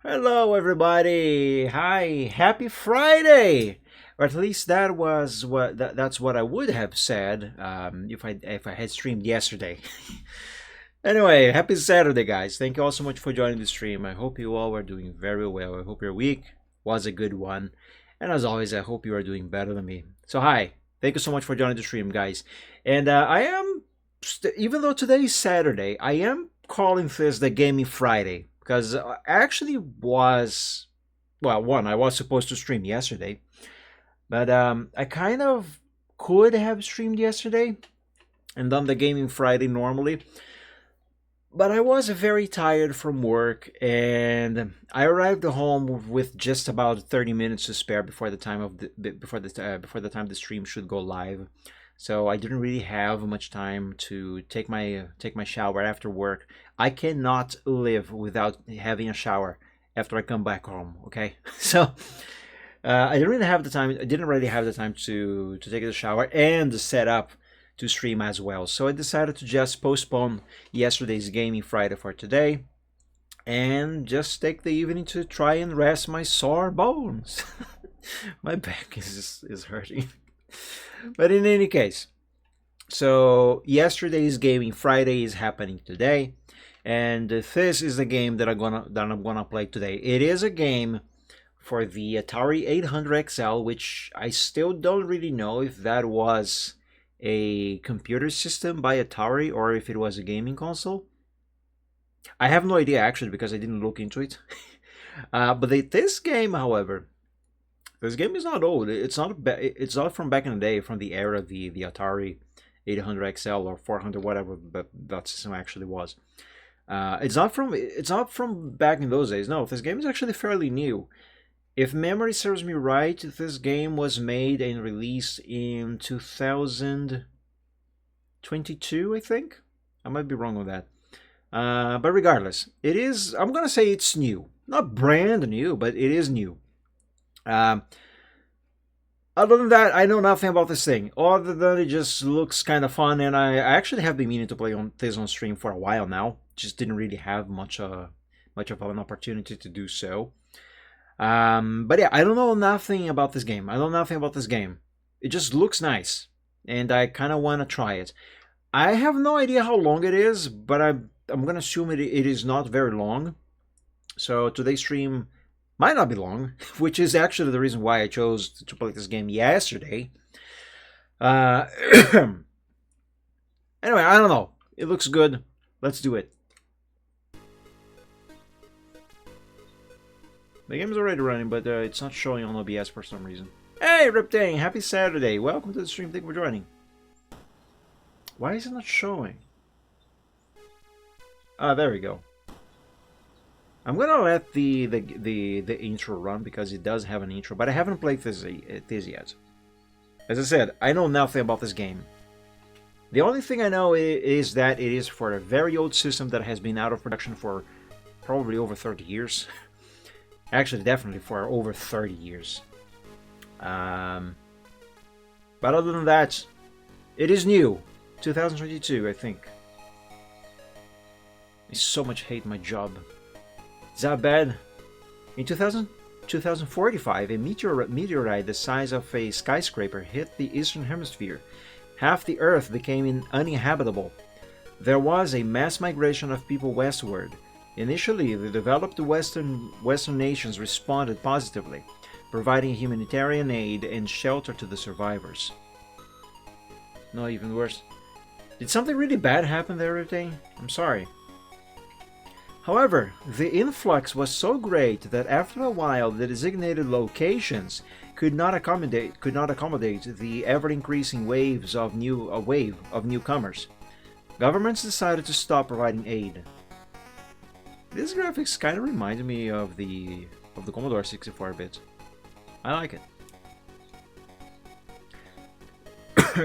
Hello, everybody. Hi, happy Friday. Or at least that's what I would have said if I had streamed yesterday. Anyway, happy Saturday, guys. Thank you all so much for joining the stream. I hope you all are doing very well. I hope your week was a good one. And as always, I hope you are doing better than me. So hi, thank you so much for joining the stream, guys. And even though today is Saturday, I am calling this the Gaming Friday because I actually was, well, one, I was supposed to stream yesterday, but I kind of could have streamed yesterday and done the Gaming Friday normally. But I was very tired from work, and I arrived home with just about 30 minutes to spare before the time of before the time the stream should go live. So I didn't really have much time to take my shower after work. I cannot live without having a shower after I come back home. Okay, so I didn't really have the time. I didn't really have the time to take a shower and to set up to stream as well. So I decided to just postpone yesterday's Gaming Friday for today and just take the evening to try and rest my sore bones. My back is hurting. But in any case, so yesterday's Gaming Friday is happening today, and this is the game that I'm gonna play today. It is a game for the Atari 800 XL, which I still don't really know if that was a computer system by Atari or if it was a gaming console. I have no idea actually because I didn't look into it. But this game, however, this game is not old. It's not from back in the day, from the era of the Atari 800 XL or 400, whatever that system actually was. It's not from back in those days. No, this game is actually fairly new. If memory serves me right, this game was made and released in 2022, I think. I might be wrong on that. But regardless, it is, I'm going to say it's new. Not brand new, but it is new. Other than that, I know nothing about this thing. Other than it just looks kind of fun, and I actually have been meaning to play this on stream for a while now. Just didn't really have much of an opportunity to do so. But yeah, I don't know nothing about this game. I know nothing about this game. It just looks nice, and I kind of want to try it. I have no idea how long it is, but I'm gonna assume it is not very long. So today's stream might not be long, which is actually the reason why I chose to play this game yesterday. Anyway, I don't know. It looks good. Let's do it. The game is already running, but it's not showing on OBS for some reason. Hey, Riptang! Happy Saturday! Welcome to the stream. Thank you for joining. Why is it not showing? Ah, there we go. I'm gonna let the intro run because it does have an intro, but I haven't played this yet. As I said, I know nothing about this game. The only thing I know is that it is for a very old system that has been out of production for probably over 30 years. Actually, definitely for over 30 years. But other than that, it is new. 2022, I think. I so much hate my job. Is that bad? In 2045, a meteorite the size of a skyscraper hit the eastern hemisphere. Half the Earth became uninhabitable. There was a mass migration of people westward. Initially, the developed Western nations responded positively, providing humanitarian aid and shelter to the survivors. No, even worse. Did something really bad happen there today? I'm sorry. However, the influx was so great that after a while the designated locations could not accommodate the ever-increasing wave of newcomers. Governments decided to stop providing aid. This graphics kind of reminded me of the Commodore 64-bit. I like it.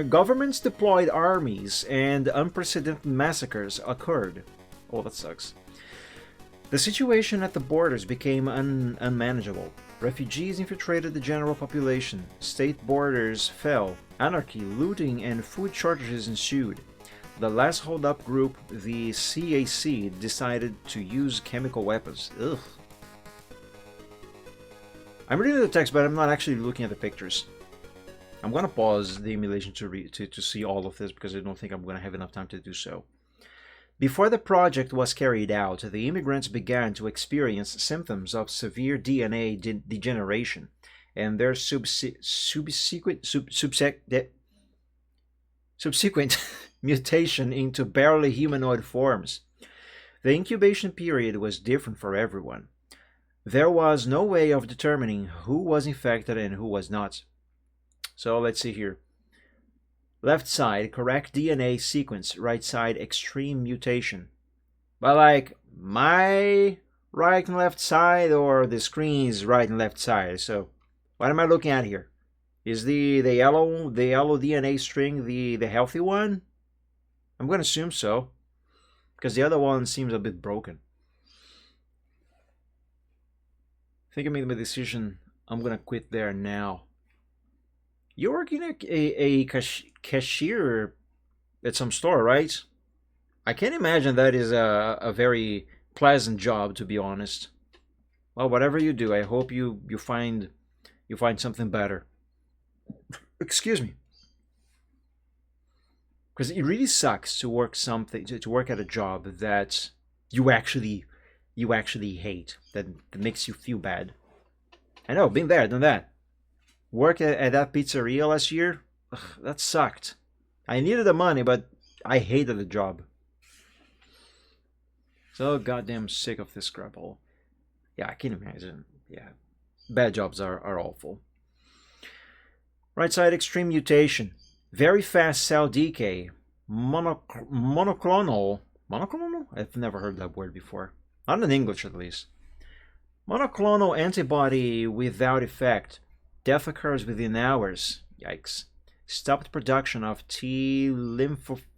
Governments deployed armies and unprecedented massacres occurred. Oh, that sucks. The situation at the borders became unmanageable. Refugees infiltrated the general population. State borders fell. Anarchy, looting, and food shortages ensued. The last hold-up group, the CAC, decided to use chemical weapons. Ugh. I'm reading the text, but I'm not actually looking at the pictures. I'm gonna pause the emulation to see all of this because I don't think I'm gonna have enough time to do so. Before the project was carried out, the immigrants began to experience symptoms of severe DNA degeneration and their subsequent mutation into barely humanoid forms. The incubation period was different for everyone. There was no way of determining who was infected and who was not. So let's see here. Left side, correct DNA sequence. Right side, extreme mutation. But like, my right and left side or the screen's right and left side? So, what am I looking at here? Is the yellow DNA string the healthy one? I'm gonna assume so, because the other one seems a bit broken. I think I made my decision. I'm gonna quit there now. You're working a cashier at some store, right? I can't imagine that is a very pleasant job, to be honest. Well, whatever you do, I hope you find something better. Excuse me. Because it really sucks to work at a job that you actually hate, that makes you feel bad. I know, been there, done that. Work at that pizzeria last year, ugh, that sucked. I needed the money, but I hated the job. So goddamn sick of this crap hole. Yeah, I can imagine. Yeah, bad jobs are awful. Right side, extreme mutation. Very fast cell decay. Monoclonal? I've never heard that word before. Not in English, at least. Monoclonal antibody without effect. Death occurs within hours. Yikes. Stopped production of T lymphocytes?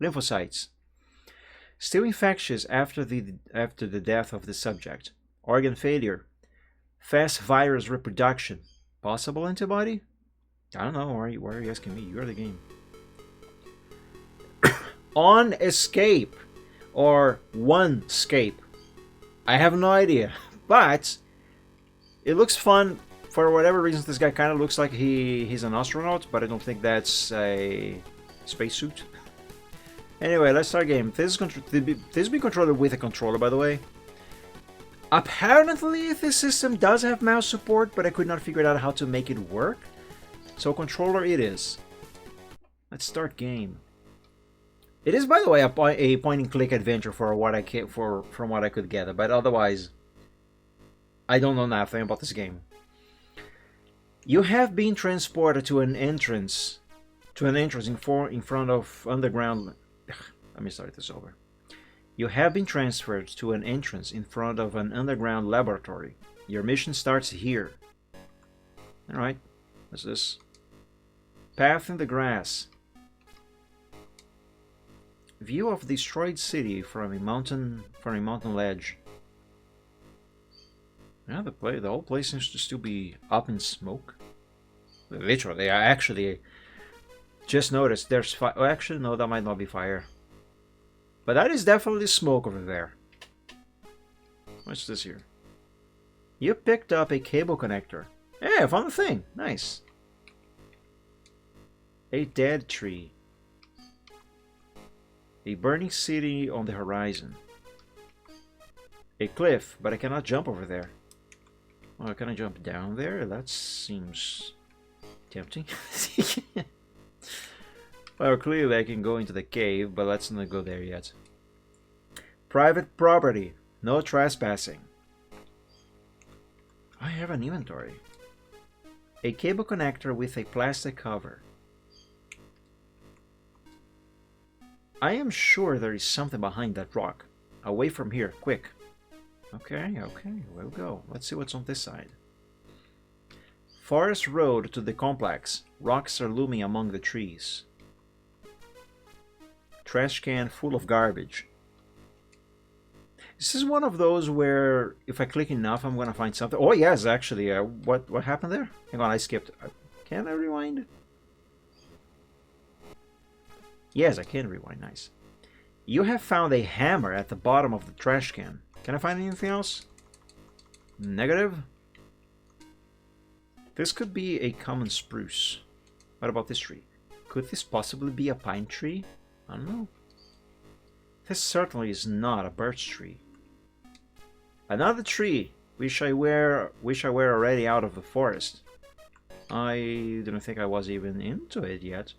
Lymphocytes. Still infectious after the death of the subject. Organ failure. Fast virus reproduction. Possible antibody? I don't know. Why are you asking me? You're the game. onEscape or onEscape. I have no idea, but it looks fun. For whatever reasons, this guy kind of looks like he's an astronaut, but I don't think that's a spacesuit. Anyway, let's start game. This is being controlled with a controller, by the way. Apparently, this system does have mouse support, but I could not figure out how to make it work. So controller it is. Let's start game. It is, by the way, a point-and-click adventure from what I could gather, but otherwise, I don't know nothing about this game. You have been transported to an entrance in front of underground. Let me start this over. You have been transferred to an entrance in front of an underground laboratory. Your mission starts here. All right, what's this? Path in the grass. View of destroyed city from a mountain ledge. Yeah, the whole place seems to still be up in smoke. Literally, I actually just noticed there's fire. Oh, actually, no, that might not be fire. But that is definitely smoke over there. What's this here? You picked up a cable connector. Hey, I found the thing. Nice. A dead tree. A burning city on the horizon. A cliff, but I cannot jump over there. Oh, can I jump down there? That seems tempting. Well, clearly I can go into the cave, but let's not go there yet. Private property. No trespassing. I have an inventory. A cable connector with a plastic cover. I am sure there is something behind that rock. Away from here, quick. Okay, we'll go. Let's see what's on this side. Forest road to the complex. Rocks are looming among the trees. Trash can full of garbage. This is one of those where if I click enough, I'm gonna find something. Oh yes, actually, what happened there? Hang on, I skipped. Can I rewind? Yes, I can rewind. Nice. You have found a hammer at the bottom of the trash can. Can I find anything else? Negative. This could be a common spruce. What about this tree? Could this possibly be a pine tree? I don't know. This certainly is not a birch tree. Another tree. Wish I were already out of the forest. I didn't think I was even into it yet.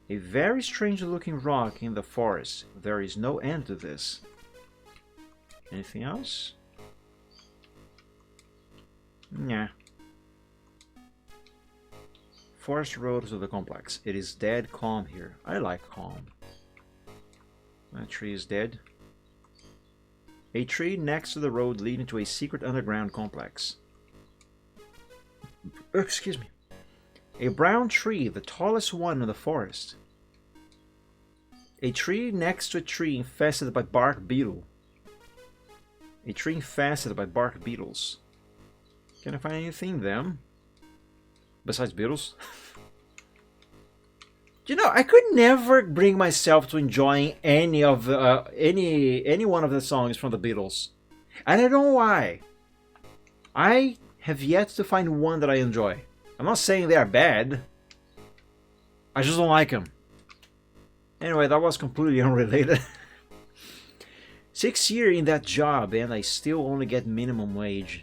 A very strange looking rock in the forest. There is no end to this. Anything else? Nah. Forest road to the complex. It is dead calm here. I like calm. That tree is dead. A tree next to the road leading to a secret underground complex. Excuse me. A brown tree, the tallest one in the forest. A tree next to a tree infested by bark beetle. A tree infested by bark beetles. Can I find anything them? Besides beetles? You know, I could never bring myself to enjoying any of the any one of the songs from the Beatles, and I don't know why. I have yet to find one that I enjoy. I'm not saying they are bad. I just don't like them. Anyway, that was completely unrelated. 6 years in that job, and I still only get minimum wage.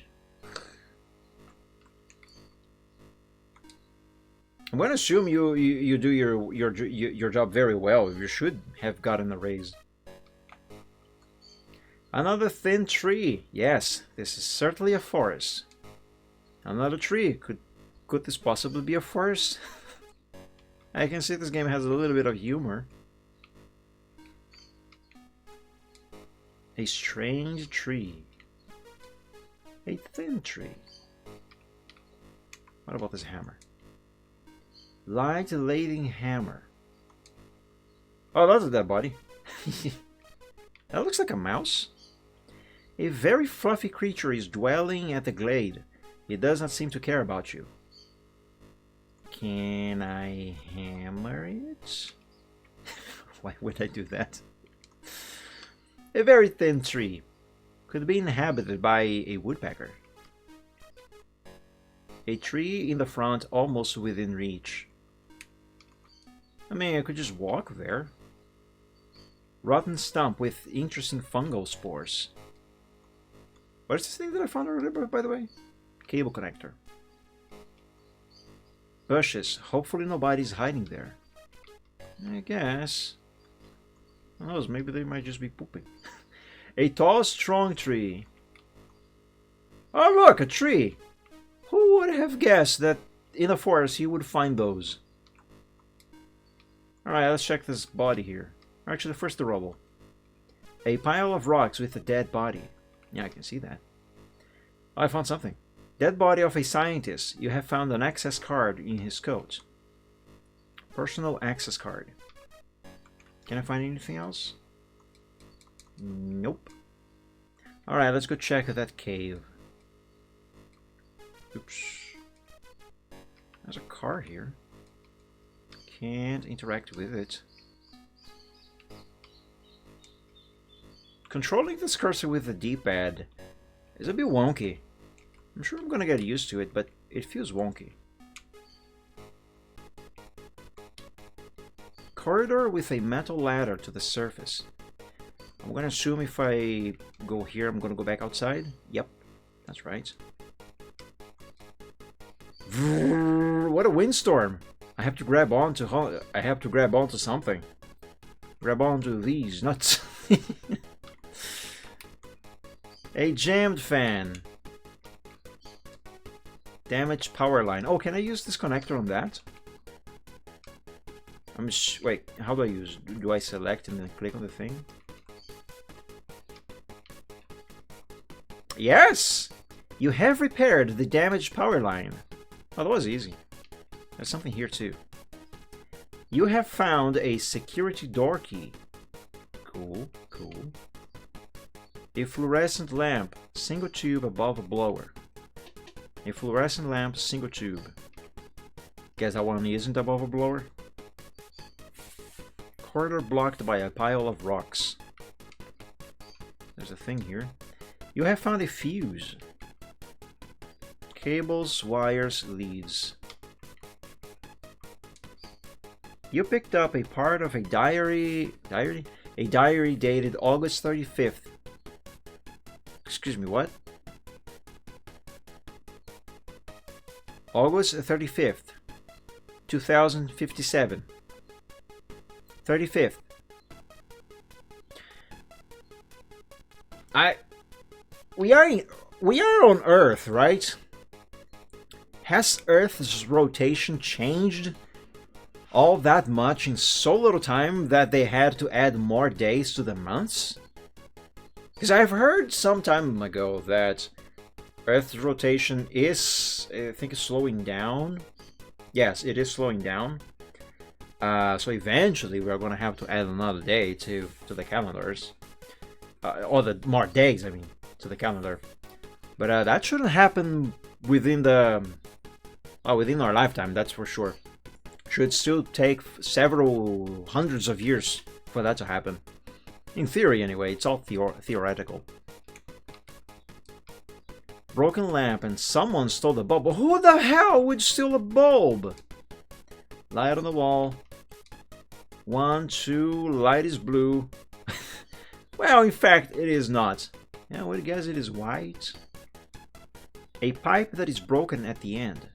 I'm gonna assume you do your job very well. You should have gotten a raise. Another thin tree. Yes, this is certainly a forest. Another tree. Could this possibly be a forest? I can see this game has a little bit of humor. A strange tree. A thin tree. What about this hammer? Light lading hammer. Oh, that's a dead body. That looks like a mouse. A very fluffy creature is dwelling at the glade. It does not seem to care about you. Can I hammer it? Why would I do that? A very thin tree. Could be inhabited by a woodpecker. A tree in the front almost within reach. I mean, I could just walk there. Rotten stump with interesting fungal spores. What is this thing that I found earlier, by the way? Cable connector. Bushes. Hopefully nobody's hiding there. I guess. Who knows, maybe they might just be pooping. A tall, strong tree. Oh look, a tree! Who would have guessed that in a forest you would find those? Alright, let's check this body here. Actually, first the rubble. A pile of rocks with a dead body. Yeah, I can see that. Oh, I found something. Dead body of a scientist. You have found an access card in his coat. Personal access card. Can I find anything else? Nope. Alright, let's go check that cave. Oops. There's a car here. Can't interact with it. Controlling this cursor with the D-pad is a bit wonky. I'm sure I'm gonna get used to it, but it feels wonky. Corridor with a metal ladder to the surface. I'm gonna assume if I go here, I'm gonna go back outside. Yep, that's right. What a windstorm! I have to grab onto. I have to grab onto something. Grab onto these nuts. A jammed fan. Damaged power line. Oh, can I use this connector on that? Wait, how do I use? Do I select and then click on the thing? Yes! You have repaired the damaged power line. Oh, that was easy. There's something here too. You have found a security door key. Cool, cool. A fluorescent lamp, single tube above a blower. A fluorescent lamp, single tube. Guess that one isn't above a blower? Corridor blocked by a pile of rocks. There's a thing here. You have found a fuse. Cables, wires, leads. You picked up a part of a diary dated August 35th. Excuse me, what? August 35th, 2057. 35th. We are on Earth, right? Has Earth's rotation changed all that much in so little time that they had to add more days to the months? Because I've heard some time ago that Earth's rotation is, I think, slowing down. Yes, it is slowing down. So eventually we're going to have to add another day to the calendars. Or the more days, I mean, to the calendar. But that shouldn't happen within within our lifetime, that's for sure. Should still take several hundreds of years for that to happen. In theory, anyway. It's all theoretical. Broken lamp and someone stole the bulb. Who the hell would steal a bulb? Light on the wall. 1, 2, light is blue. Well, in fact, it is not. Yeah, I would guess it is white. A pipe that is broken at the end.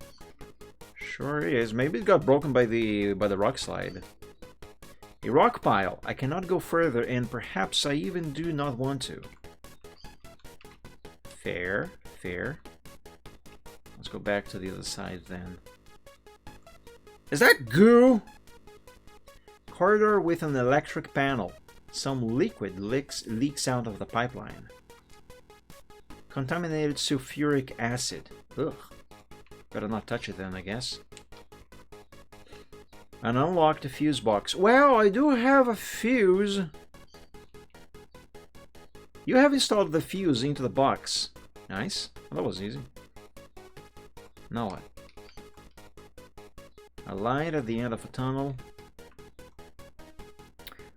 Sure is. Maybe it got broken by the rock slide. A rock pile. I cannot go further, and perhaps I even do not want to. Fair, fair. Let's go back to the other side then. Is that goo? Corridor with an electric panel. Some liquid leaks out of the pipeline. Contaminated sulfuric acid. Ugh. Better not touch it then, I guess. An unlocked fuse box. Well, I do have a fuse. You have installed the fuse into the box. Nice. Well, that was easy. Now what? A light at the end of a tunnel.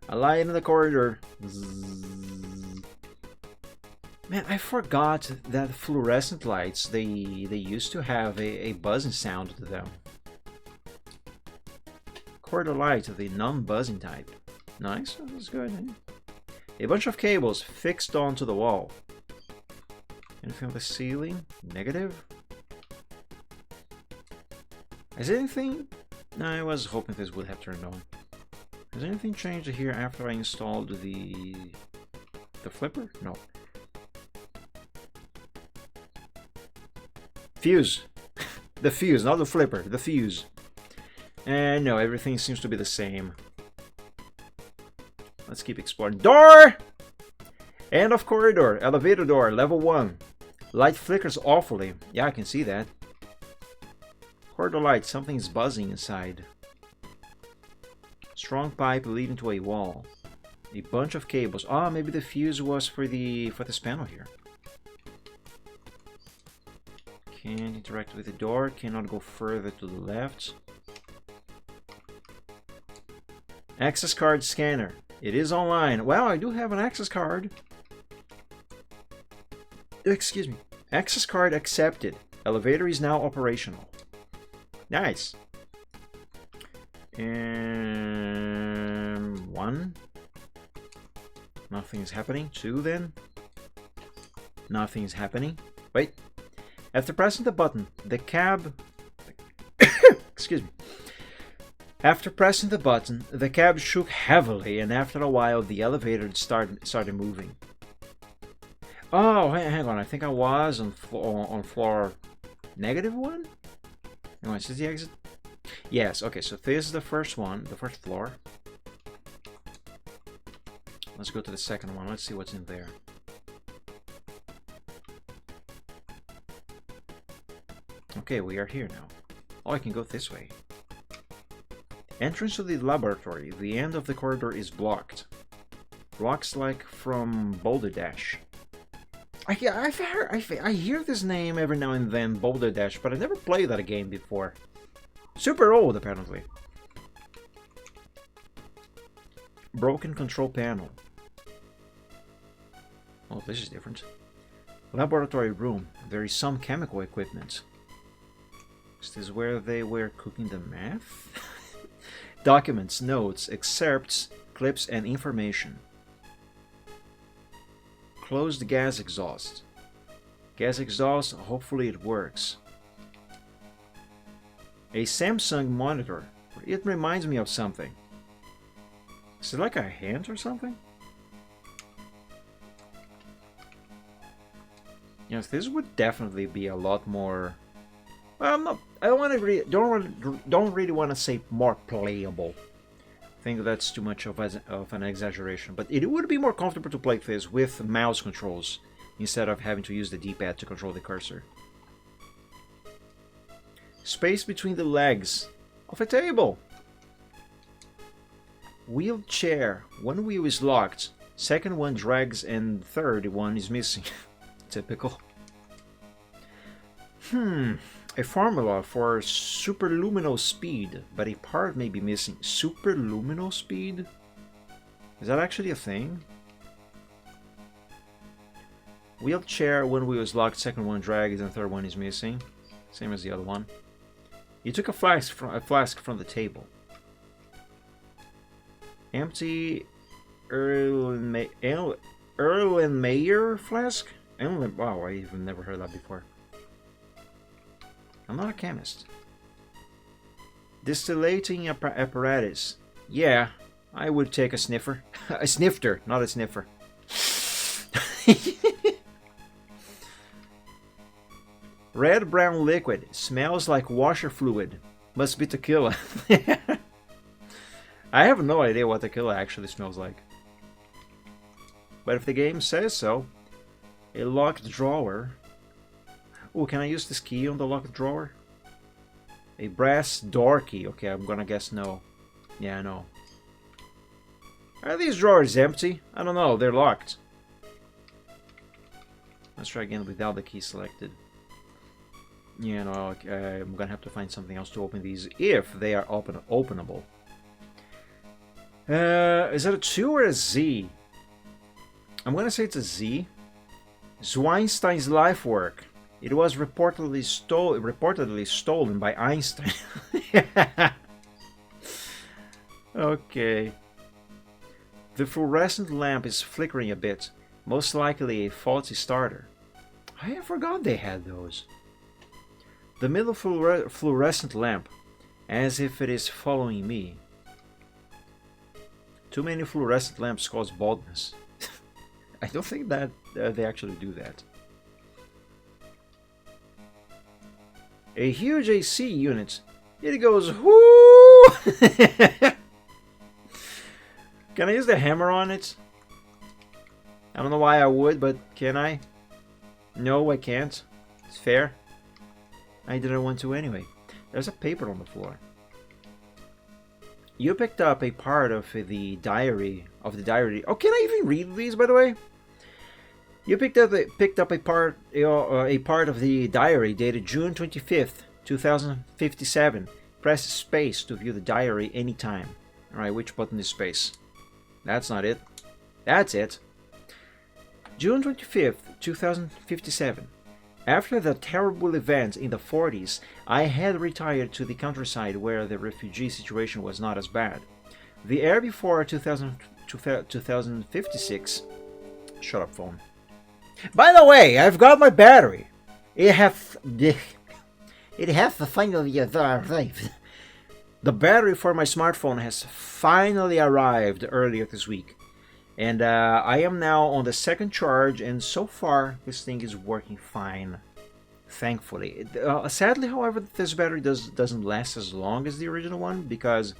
A light in the corridor. Zzz. Man, I forgot that fluorescent lights, they used to have a buzzing sound to them. Corridor light, the non-buzzing type. Nice, that's good. Eh? A bunch of cables fixed onto the wall. Anything on the ceiling? Negative? Has anything... No, I was hoping this would have turned on. Has anything changed here after I installed the flipper? No. Fuse. The fuse, not the flipper, the fuse. And no, everything seems to be the same. Let's keep exploring. Door! End of corridor. Elevator door, level 1. Light flickers awfully. Yeah, I can see that. Corridor light, something's buzzing inside. Strong pipe leading to a wall. A bunch of cables. Ah, maybe the fuse was for this panel here. Can't interact with the door. Cannot go further to the left. Access card scanner. It is online. Well, I do have an access card. Excuse me. Access card accepted. Elevator is now operational. Nice. And 1. Nothing's happening. 2 then. Nothing's happening. Wait. After pressing the button, the cab... Excuse me. After pressing the button, the cab shook heavily, and after a while, the elevator started moving. Oh, hang on. I think I was on floor -1? No, is this the exit? Yes, okay, so this is the first one, the first floor. Let's go to the second one. Let's see what's in there. Okay, we are here now. Oh, I can go this way. Entrance to the laboratory. The end of the corridor is blocked. Blocks like from Boulder Dash. I hear this name every now and then, Boulder Dash, but I never played that game before. Super old, apparently. Broken control panel. Oh, this is different. Laboratory room. There is some chemical equipment. Is this where they were cooking the meth? Documents, notes, excerpts, clips, and information. Closed gas exhaust. Gas exhaust, hopefully it works. A Samsung monitor. It reminds me of something. Is it like a hand or something? Yes, this would definitely be a lot more... Well, I don't really want to say more playable. I think that's too much of an exaggeration, but it would be more comfortable to play this with mouse controls instead of having to use the D-pad to control the cursor. Space between the legs of a table. Wheelchair. One wheel is locked, second one drags, and third one is missing. Typical. A formula for superluminal speed, but a part may be missing. Superluminal speed? Is that actually a thing? Wheelchair, one wheel is locked, second one drags, and third one is missing. Same as the other one. You took a flask from the table. Empty Erlenmeyer flask? Wow, I even never heard that before. I'm not a chemist. Distillating apparatus. Yeah, I would take a sniffer. A snifter, not a sniffer. Red-brown liquid. Smells like washer fluid. Must be tequila. I have no idea what tequila actually smells like. But if the game says so. A locked drawer. Oh, can I use this key on the locked drawer? A brass door key. Okay, I'm gonna guess no. Yeah, no. Are these drawers empty? I don't know, they're locked. Let's try again without the key selected. Yeah, no, I'm gonna have to find something else to open these if they are openable. Is it a 2 or a Z? I'm gonna say it's a Z. Zweinstein's life work. It was reportedly stolen by Einstein. Okay. The fluorescent lamp is flickering a bit. Most likely a faulty starter. I forgot they had those. The middle fluorescent lamp. As if it is following me. Too many fluorescent lamps cause baldness. I don't think that they actually do that. A huge AC unit. It goes whoo! Can I use the hammer on it? I don't know why I would, but can I? No, I can't. It's fair. I didn't want to anyway. There's a paper on the floor. You picked up a part of the diary. Oh, can I even read these, by the way? You picked up a part of the diary dated June 25th, 2057. Press space to view the diary anytime. Alright, which button is space? That's not it. That's it. June 25th, 2057. After the terrible event in the 40s, I had retired to the countryside where the refugee situation was not as bad. The year before 2000 2056. Shut up, phone. By the way, I've got my battery. It have finally arrived. The battery for my smartphone has finally arrived earlier this week. And I am now on the second charge, and so far this thing is working fine. Thankfully. Sadly, however, this battery doesn't last as long as the original one because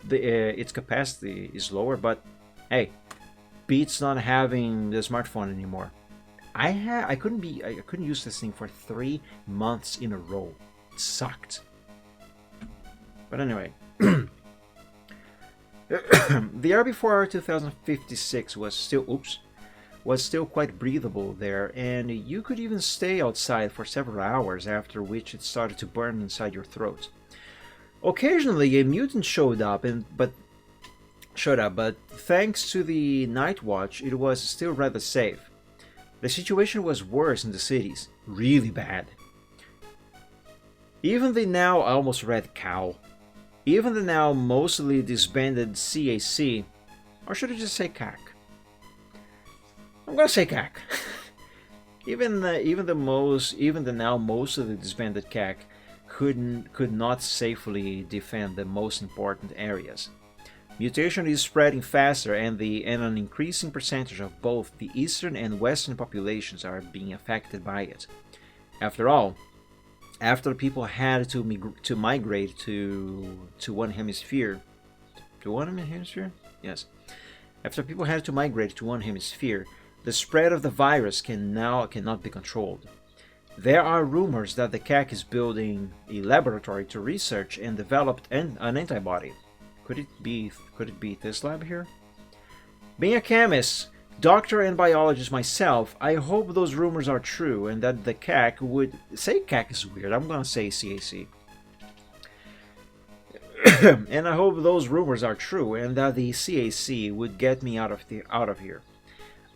its capacity is lower. But hey, beats not having the smartphone anymore. I couldn't use this thing for 3 months in a row. It sucked. But anyway, the RB4R 2056 was still quite breathable there, and you could even stay outside for several hours, after which it started to burn inside your throat. Occasionally a mutant showed up, but thanks to the night watch it was still rather safe. The situation was worse in the cities, really bad. Even the now almost red cow, even the now mostly disbanded CAC, or should I just say CAC? I'm gonna say CAC. even the now mostly disbanded CAC could not safely defend the most important areas. Mutation is spreading faster, and an increasing percentage of both the eastern and western populations are being affected by it. After all, after people had to migrate to one hemisphere, yes. After people had to migrate to one hemisphere, the spread of the virus cannot be controlled. There are rumors that the CAC is building a laboratory to research and develop an antibody. Could it be this lab here? Being a chemist, doctor, and biologist myself, I hope those rumors are true and that the CAC would say CAC is weird. I'm gonna say CAC. And I hope those rumors are true and that the CAC would get me out of here.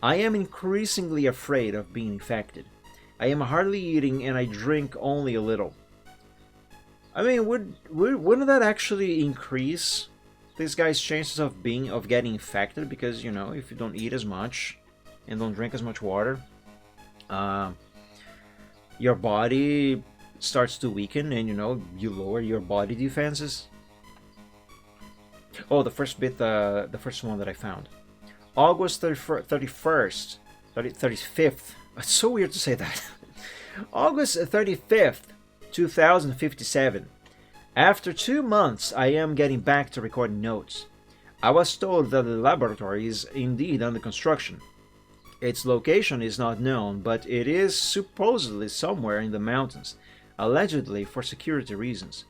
I am increasingly afraid of being infected. I am hardly eating and I drink only a little. I mean, wouldn't that actually increase this guy's chances of getting infected? Because, you know, if you don't eat as much and don't drink as much water, your body starts to weaken, and you lower your body defenses. Oh, the first one that I found, August 35th. It's so weird to say that. August 35th, 2057. After 2 months, I am getting back to recording notes. I was told that the laboratory is indeed under construction. Its location is not known, but it is supposedly somewhere in the mountains, allegedly for security reasons.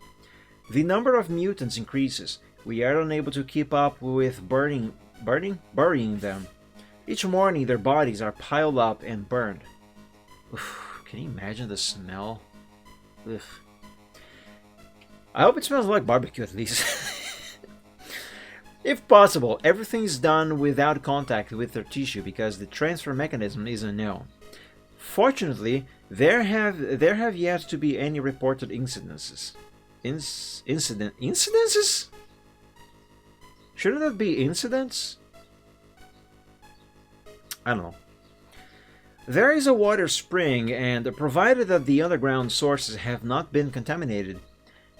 The number of mutants increases. We are unable to keep up with burying them. Each morning their bodies are piled up and burned. Oof, can you imagine the smell? Ugh. I hope it smells like barbecue at least. If possible, everything is done without contact with their tissue because the transfer mechanism is unknown. Fortunately, there have yet to be any reported incidences. Incidences? Shouldn't that be incidents? I don't know. There is a water spring, and provided that the underground sources have not been contaminated,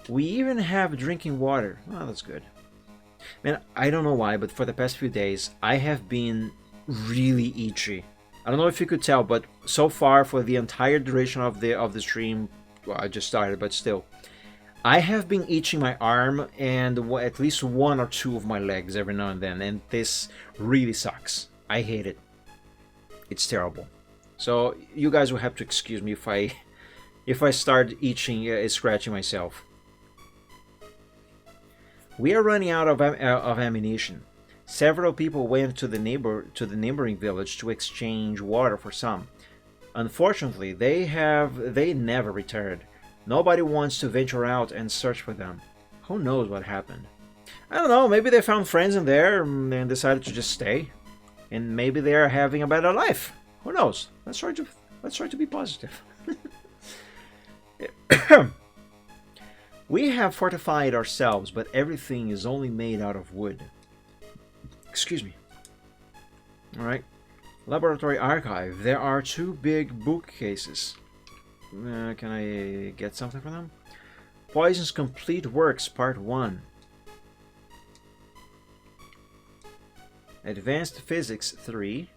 we even have drinking water. Oh, that's good. Man, I don't know why, but for the past few days, I have been really itchy. I don't know if you could tell, but so far for the entire duration of the stream, well, I just started, but still, I have been itching my arm and at least one or two of my legs every now and then, and this really sucks. I hate it. It's terrible. So you guys will have to excuse me if I start itching, scratching myself. We are running out of ammunition. Several people went to the neighboring village to exchange water for some. Unfortunately, they never returned. Nobody wants to venture out and search for them. Who knows what happened? I don't know, maybe they found friends in there and decided to just stay. And maybe they are having a better life. Who knows? Let's try to be positive. We have fortified ourselves, but everything is only made out of wood. Excuse me. Alright. Laboratory archive. There are 2 big bookcases. Can I get something from them? Poison's Complete Works Part 1. Advanced Physics 3.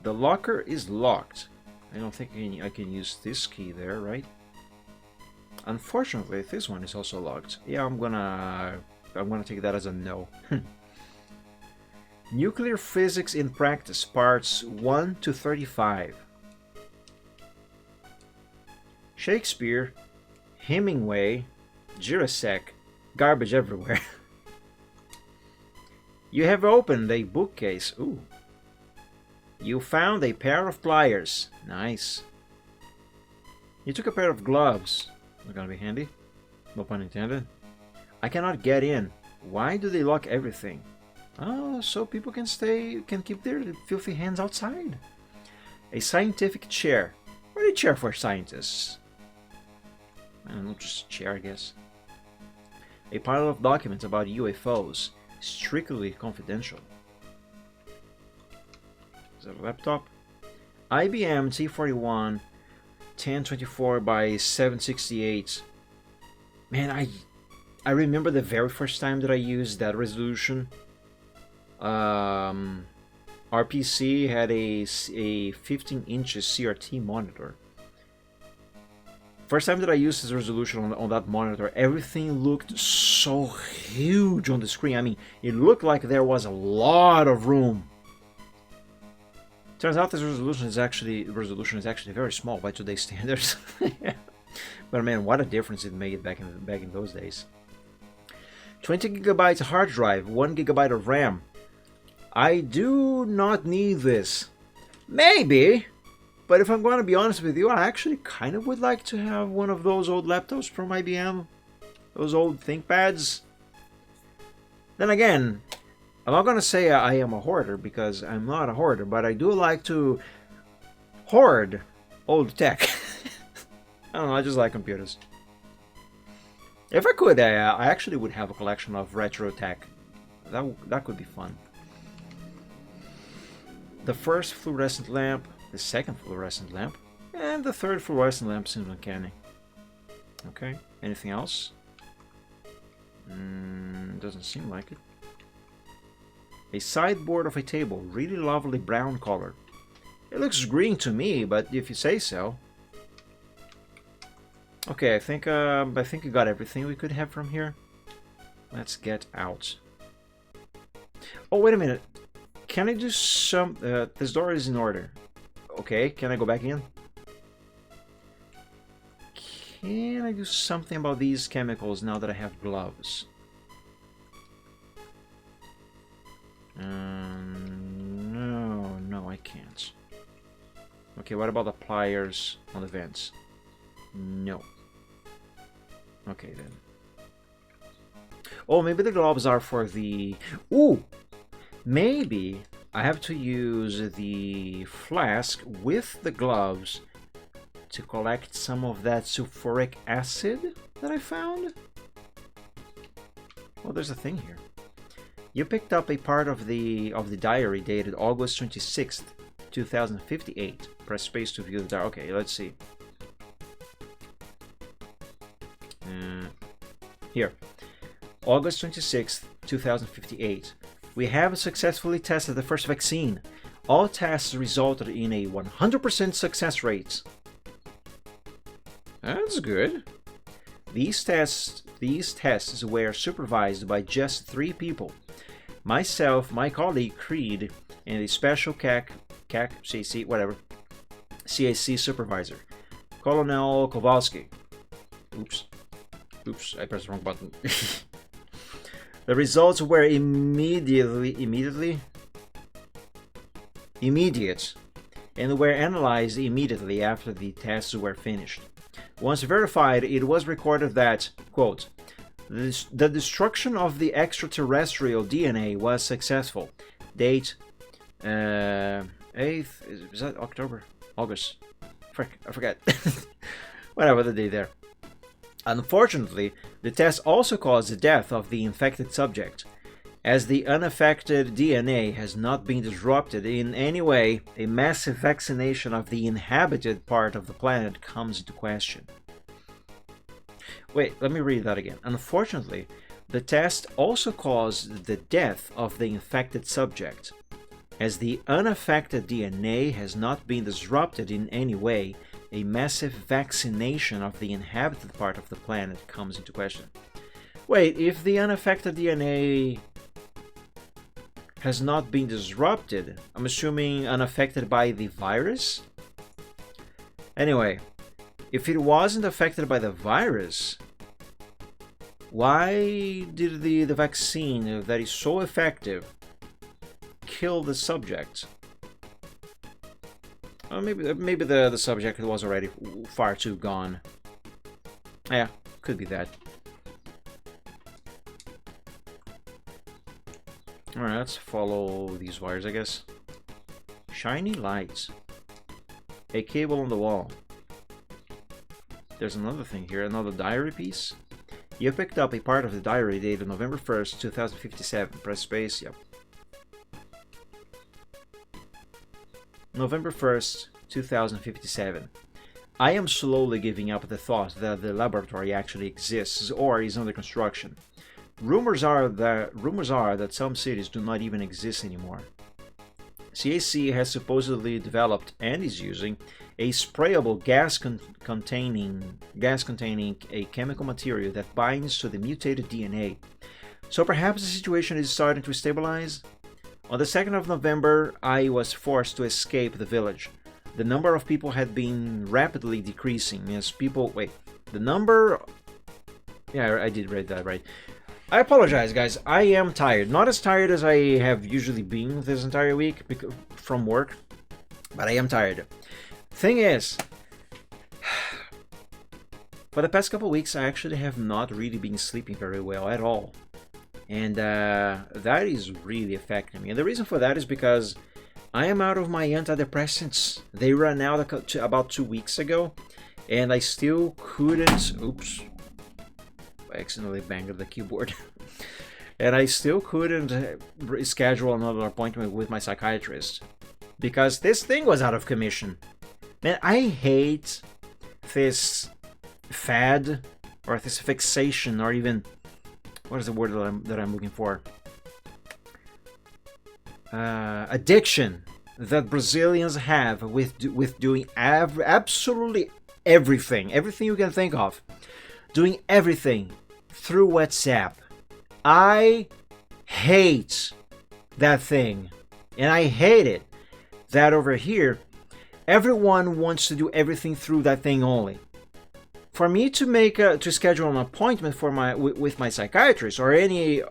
The locker is locked. I don't think I can use this key there, right? Unfortunately, this one is also locked. Yeah, I'm gonna take that as a no. Nuclear Physics in Practice, Parts 1 to 35. Shakespeare, Hemingway, Jurassic, garbage everywhere. You have opened a bookcase. Ooh. You found a pair of pliers. Nice. You took a pair of gloves. They're gonna be handy. No pun intended. I cannot get in. Why do they lock everything? Oh, so people can keep their filthy hands outside. A scientific chair. What a chair for scientists. I don't know, just a chair, I guess. A pile of documents about UFOs. Strictly confidential. Is that a laptop? IBM T41 1024 by 768. Man, I remember the very first time that I used that resolution. Our PC had a 15 inches CRT monitor. First time that I used this resolution on that monitor, everything looked so huge on the screen. I mean, it looked like there was a lot of room. Turns out this resolution is actually very small by today's standards. But man, what a difference it made back in those days. 20 gigabytes hard drive, 1 gigabyte of RAM. I do not need this. Maybe. But if I'm going to be honest with you, I actually kind of would like to have one of those old laptops from IBM. Those old ThinkPads. Then again, I'm not going to say I am a hoarder because I'm not a hoarder, but I do like to hoard old tech. I don't know, I just like computers. If I could, I actually would have a collection of retro tech. That could be fun. The first fluorescent lamp, the second fluorescent lamp, and the third fluorescent lamp seems uncanny. Okay, anything else? Doesn't seem like it. A sideboard of a table, really lovely brown color. It looks green to me, but if you say so. Okay, I think we got everything we could have from here. Let's get out. Oh, wait a minute. Can I do some... this door is in order. Okay, can I go back in? Can I do something about these chemicals now that I have gloves? No, I can't. Okay, what about the pliers on the vents? No. Okay, then. Oh, maybe the gloves are for the... Ooh! Maybe I have to use the flask with the gloves to collect some of that sulfuric acid that I found? Well, there's a thing here. You picked up a part of the diary dated August 26th, 2058. Press space to view the diary. Okay, let's see. Here. August 26th, 2058. We have successfully tested the first vaccine. All tests resulted in a 100% success rate. That's good. These tests were supervised by just 3 people. Myself, my colleague Creed, and a special CAC supervisor, Colonel Kowalski. Oops, I pressed the wrong button. The results were immediate, and were analyzed immediately after the tests were finished. Once verified, it was recorded that, quote, the destruction of the extraterrestrial DNA was successful. Date, 8th, is that October? August? Frick, I forget. Whatever the day there. Unfortunately, the test also caused the death of the infected subject. As the unaffected DNA has not been disrupted in any way, a massive vaccination of the inhabited part of the planet comes into question. Wait, let me read that again. Unfortunately, the test also caused the death of the infected subject. As the unaffected DNA has not been disrupted in any way, a massive vaccination of the inhabited part of the planet comes into question. Wait, if the unaffected DNA has not been disrupted, I'm assuming unaffected by the virus? Anyway, if it wasn't affected by the virus, why did the vaccine that is so effective kill the subject? Maybe the subject was already far too gone. Yeah, could be that. Alright, let's follow these wires, I guess. Shiny lights. A cable on the wall. There's another thing here, another diary piece. You picked up a part of the diary dated November 1st, 2057. Press space, yep. November 1st, 2057. I am slowly giving up the thought that the laboratory actually exists or is under construction. Rumors are that some cities do not even exist anymore. CAC has supposedly developed and is using a sprayable gas containing a chemical material that binds to the mutated DNA. So perhaps the situation is starting to stabilize? On the 2nd of November, I was forced to escape the village. The number of people had been rapidly decreasing as people... Wait, the number... Yeah, I did read that right. I apologize, guys. I am tired. Not as tired as I have usually been this entire week from work, but I am tired. Thing is, for the past couple weeks, I actually have not really been sleeping very well at all. And that is really affecting me. And the reason for that is because I am out of my antidepressants. They ran out about 2 weeks ago, and I still couldn't... Oops. I accidentally banged the keyboard. And I still couldn't schedule another appointment with my psychiatrist because this thing was out of commission. Man, I hate this fad or this fixation or even... What is the word that I'm looking for? Addiction that Brazilians have with doing absolutely everything you can think of. Doing everything through WhatsApp. I hate that thing. And I hate it that over here, everyone wants to do everything through that thing only. For me to schedule an appointment for with my psychiatrist or any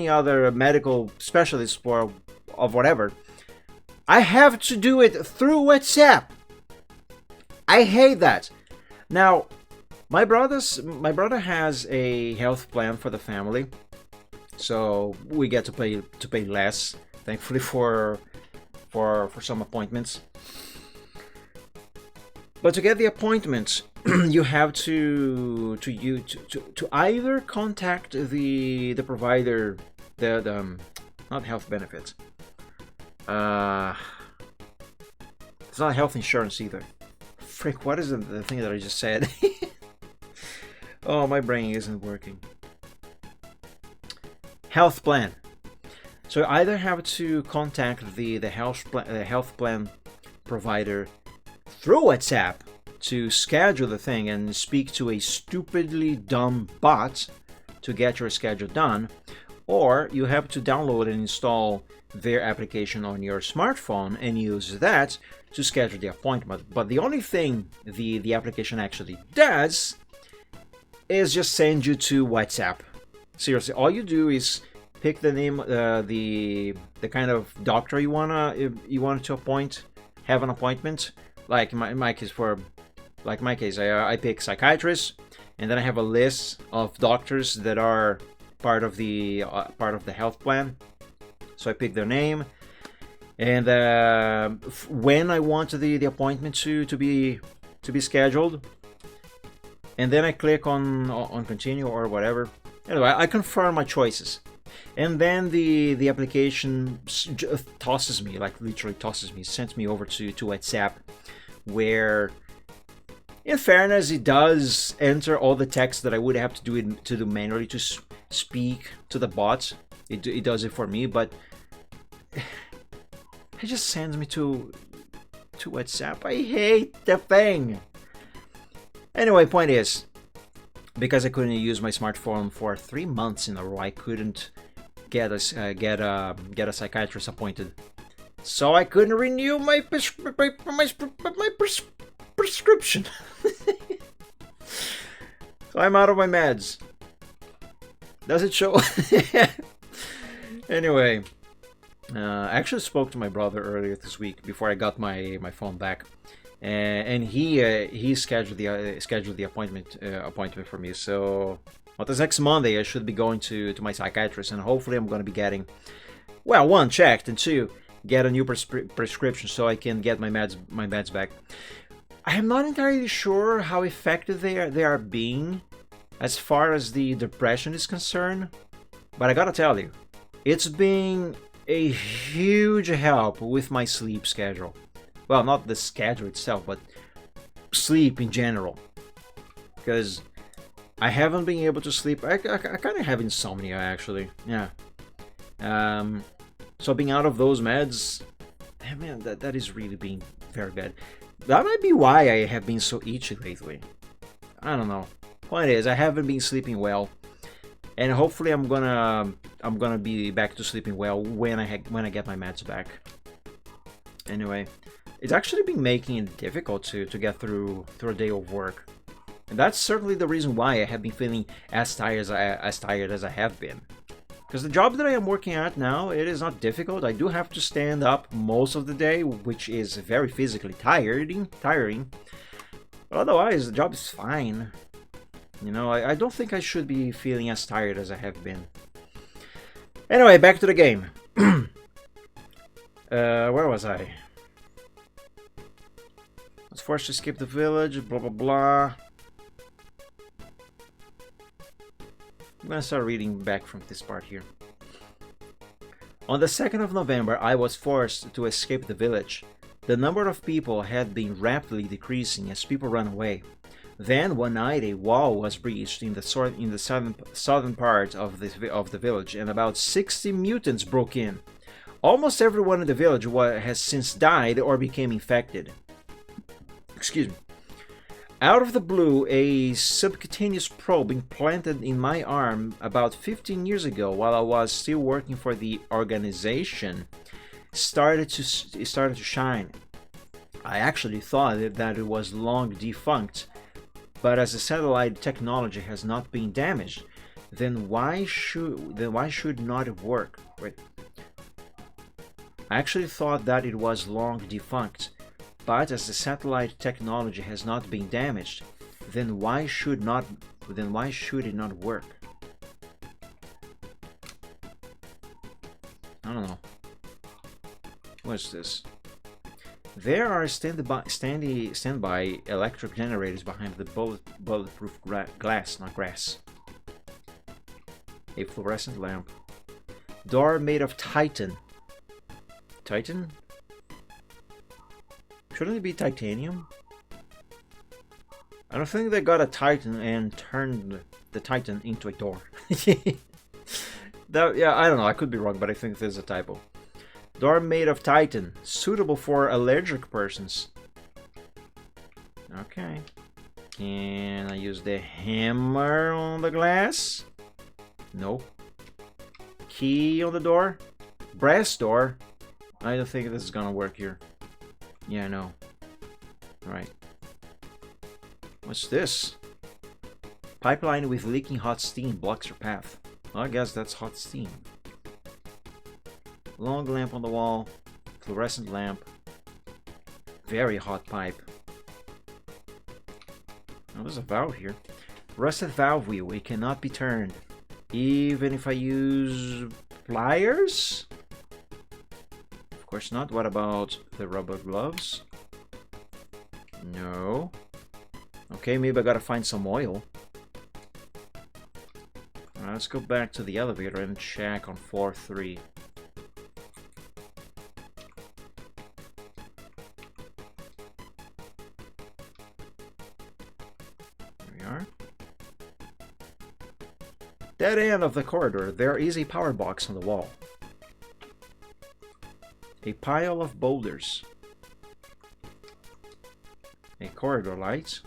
other medical specialist of whatever, I have to do it through WhatsApp. I hate that. Now, my brother has a health plan for the family, so we get to pay less, thankfully for some appointments. But to get the appointments, you have to either contact the provider, the not health benefits. It's not health insurance either. Frick, what is the thing that I just said? Oh, my brain isn't working. Health plan. So you either have to contact the health plan provider through WhatsApp to schedule the thing and speak to a stupidly dumb bot to get your schedule done, or you have to download and install their application on your smartphone and use that to schedule the appointment. But the only thing the application actually does is just send you to WhatsApp. Seriously, all you do is pick the name, the kind of doctor you want to appoint, have an appointment. Like in my case, I pick psychiatrist, and then I have a list of doctors that are part of the health plan. So I pick their name, and when I want the appointment to be scheduled, and then I click on continue or whatever. Anyway, I confirm my choices. And then the application tosses me, like literally tosses me, sends me over to WhatsApp, where, in fairness, it does enter all the text that I would have to do manually to speak to the bot. It does it for me, but it just sends me to WhatsApp. I hate the thing. Anyway, point is, because I couldn't use my smartphone for 3 months in a row, I couldn't get a psychiatrist appointed. So I couldn't renew my prescription. So I'm out of my meds. Does it show? Anyway, I actually spoke to my brother earlier this week before I got my phone back, and he scheduled the appointment for me. So, well, this next Monday I should be going to my psychiatrist, and hopefully I'm going to be getting, well, one, checked, and two, get a new prescription so I can get my meds back. I am not entirely sure how effective they are being as far as the depression is concerned, but I gotta tell you, it's been a huge help with my sleep schedule. Well, not the schedule itself, but sleep in general. Because I haven't been able to sleep. I kind of have insomnia, actually. Yeah. So being out of those meds, man, that is really being very bad. That might be why I have been so itchy lately. I don't know. Point is, I haven't been sleeping well, and hopefully I'm gonna be back to sleeping well when I get my meds back. Anyway, it's actually been making it difficult to get through a day of work, and that's certainly the reason why I have been feeling as tired as I have been. Because the job that I am working at now, it is not difficult. I do have to stand up most of the day, which is very physically tiring. But otherwise, the job is fine. You know, I don't think I should be feeling as tired as I have been. Anyway, back to the game. Where was I? I was forced to escape the village, blah blah blah. I'm gonna start reading back from this part here. On the 2nd of November, I was forced to escape the village. The number of people had been rapidly decreasing as people ran away. Then, one night, a wall was breached in the southern part of the village, and about 60 mutants broke in. Almost everyone in the village has since died or became infected. Excuse me. Out of the blue, a subcutaneous probe implanted in my arm about 15 years ago while I was still working for the organization started to shine. I actually thought that it was long defunct, but as the satellite technology has not been damaged, then why should not work? Wait. I actually thought that it was long defunct, but as the satellite technology has not been damaged, then why should it not work? I don't know. What's this? There are standby electric generators behind the bulletproof glass, not grass. A fluorescent lamp. Door made of titan. Titan? Shouldn't it be titanium? I don't think they got a titan and turned the titan into a door. Yeah, I don't know. I could be wrong, but I think there's a typo. Door made of titan, suitable for allergic persons. Okay. Can I use the hammer on the glass? No. Key on the door? Brass door? I don't think this is gonna work here. Yeah, I know. Alright. What's this? Pipeline with leaking hot steam blocks your path. Well, I guess that's hot steam. Long lamp on the wall. Fluorescent lamp. Very hot pipe. Oh, there's a valve here. Rusted valve wheel. It cannot be turned. Even if I use pliers? Of course not. What about the rubber gloves? No. Okay, maybe I gotta find some oil. let's go back to the elevator and check on floor 3. There we are. Dead end of the corridor, there is a power box on the wall. A pile of boulders. A corridor light.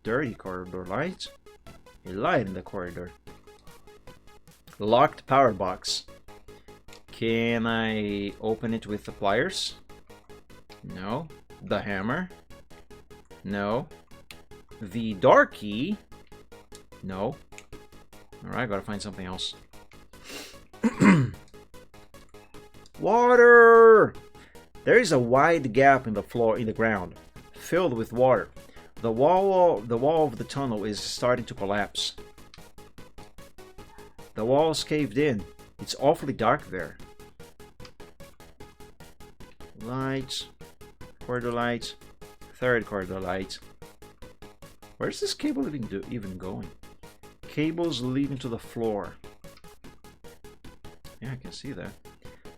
Dirty corridor light. A light in the corridor. Locked power box. Can I open it with the pliers? No. The hammer? No. The door key? No. Alright, gotta find something else. Water! There is a wide gap in the floor, in the ground, filled with water. The wall of the tunnel is starting to collapse. The wall's caved in. It's awfully dark there. Light. Corridor light. Third corridor light. Where's this cable even going? Cables leading to the floor. Yeah, I can see that.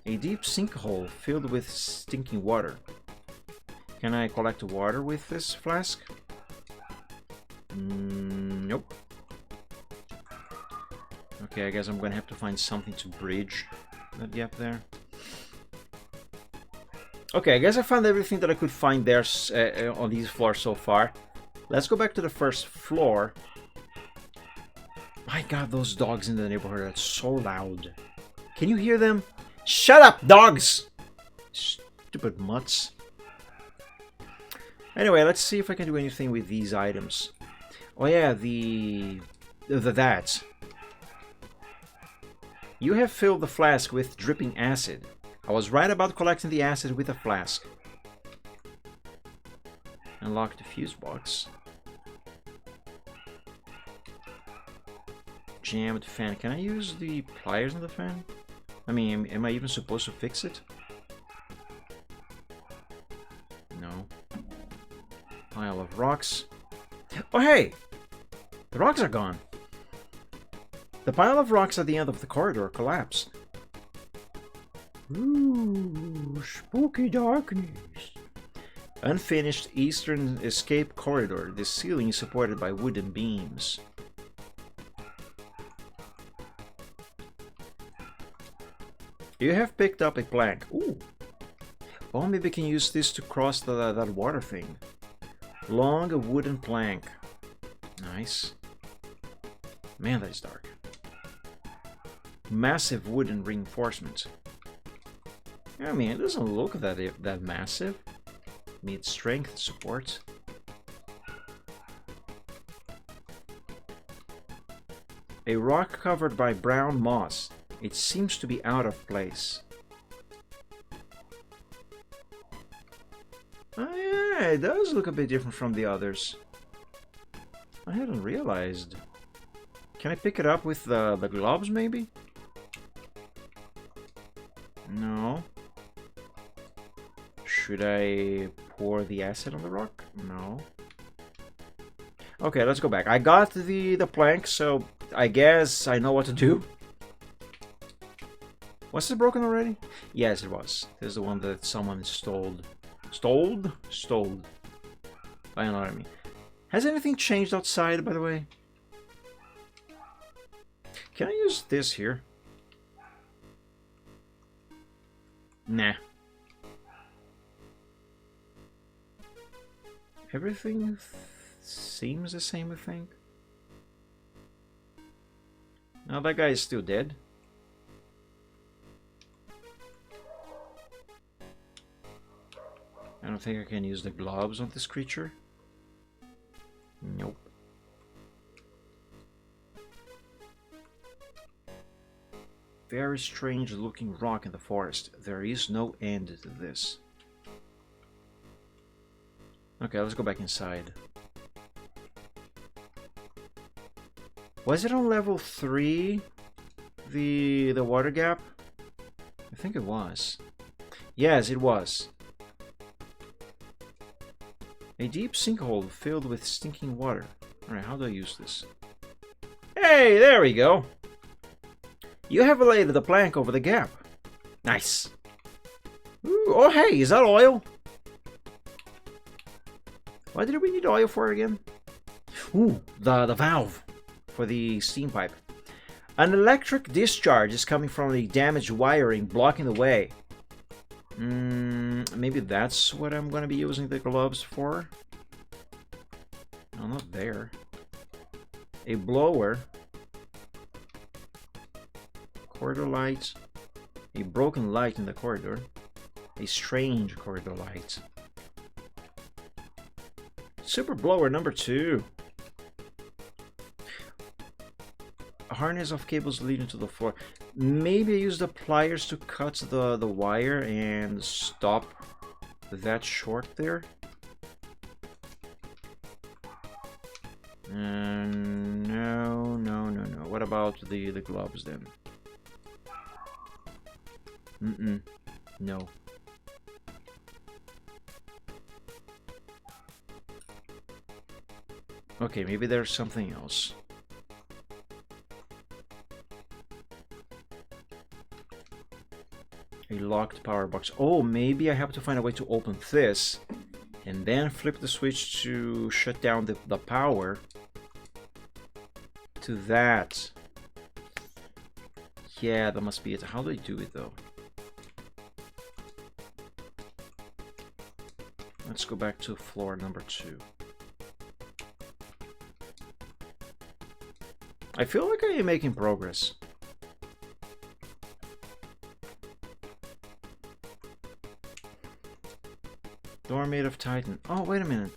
A deep sinkhole filled with stinking water. Can I collect water with this flask? Nope. Okay, I guess I'm gonna have to find something to bridge that gap there. Okay, I guess I found everything that I could find there on these floors so far. Let's go back to the first floor. My god, those dogs in the neighborhood are so loud. Can you hear them? Shut up, dogs! Stupid mutts. Anyway, let's see if I can do anything with these items. Oh yeah, that. You have filled the flask with dripping acid. I was right about collecting the acid with a flask. Unlock the fuse box. Jammed fan. Can I use the pliers on the fan? I mean, am I even supposed to fix it? No. Pile of rocks. Oh hey! The rocks are gone. The pile of rocks at the end of the corridor collapsed. Ooh, spooky darkness. Unfinished eastern escape corridor. The ceiling is supported by wooden beams. You have picked up a plank. Ooh. Oh, maybe we can use this to cross that water thing. Long wooden plank. Nice. Man, that is dark. Massive wooden reinforcement. I mean, it doesn't look that massive. Needs strength support. A rock covered by brown moss. It seems to be out of place. Oh yeah, it does look a bit different from the others. I hadn't realized. Can I pick it up with the gloves, maybe? No. Should I pour the acid on the rock? No. Okay, let's go back. I got the plank, so I guess I know what to do. Was it broken already? Yes, it was. This is the one that someone stole. Stole? Stole. I don't know what I mean. Has anything changed outside, by the way? Can I use this here? Nah. Everything seems the same, I think. Now that guy is still dead. I don't think I can use the gloves on this creature. Nope. Very strange looking rock in the forest. There is no end to this. Okay, let's go back inside. Was it on level 3? The water gap? I think it was. Yes, it was. A deep sinkhole filled with stinking water. Alright, how do I use this? Hey, there we go! You have laid the plank over the gap. Nice. Ooh, oh, hey, is that oil? Why did we need oil for again? Ooh, the valve for the steam pipe. An electric discharge is coming from the damaged wiring, blocking the way. Maybe that's what I'm going to be using the gloves for. No, not there. A blower. Corridor light. A broken light in the corridor. A strange corridor light. Super blower number 2. A harness of cables leading to the floor. Maybe I use the pliers to cut the wire and stop that short there. No. What about the gloves then? No. Okay, maybe there's something else. A locked power box. Oh, maybe I have to find a way to open this and then flip the switch to shut down the power to that. Yeah, that must be it. How do I do it though? Let's go back to floor number 2. I feel like I am making progress. Door made of titan. Oh, wait a minute.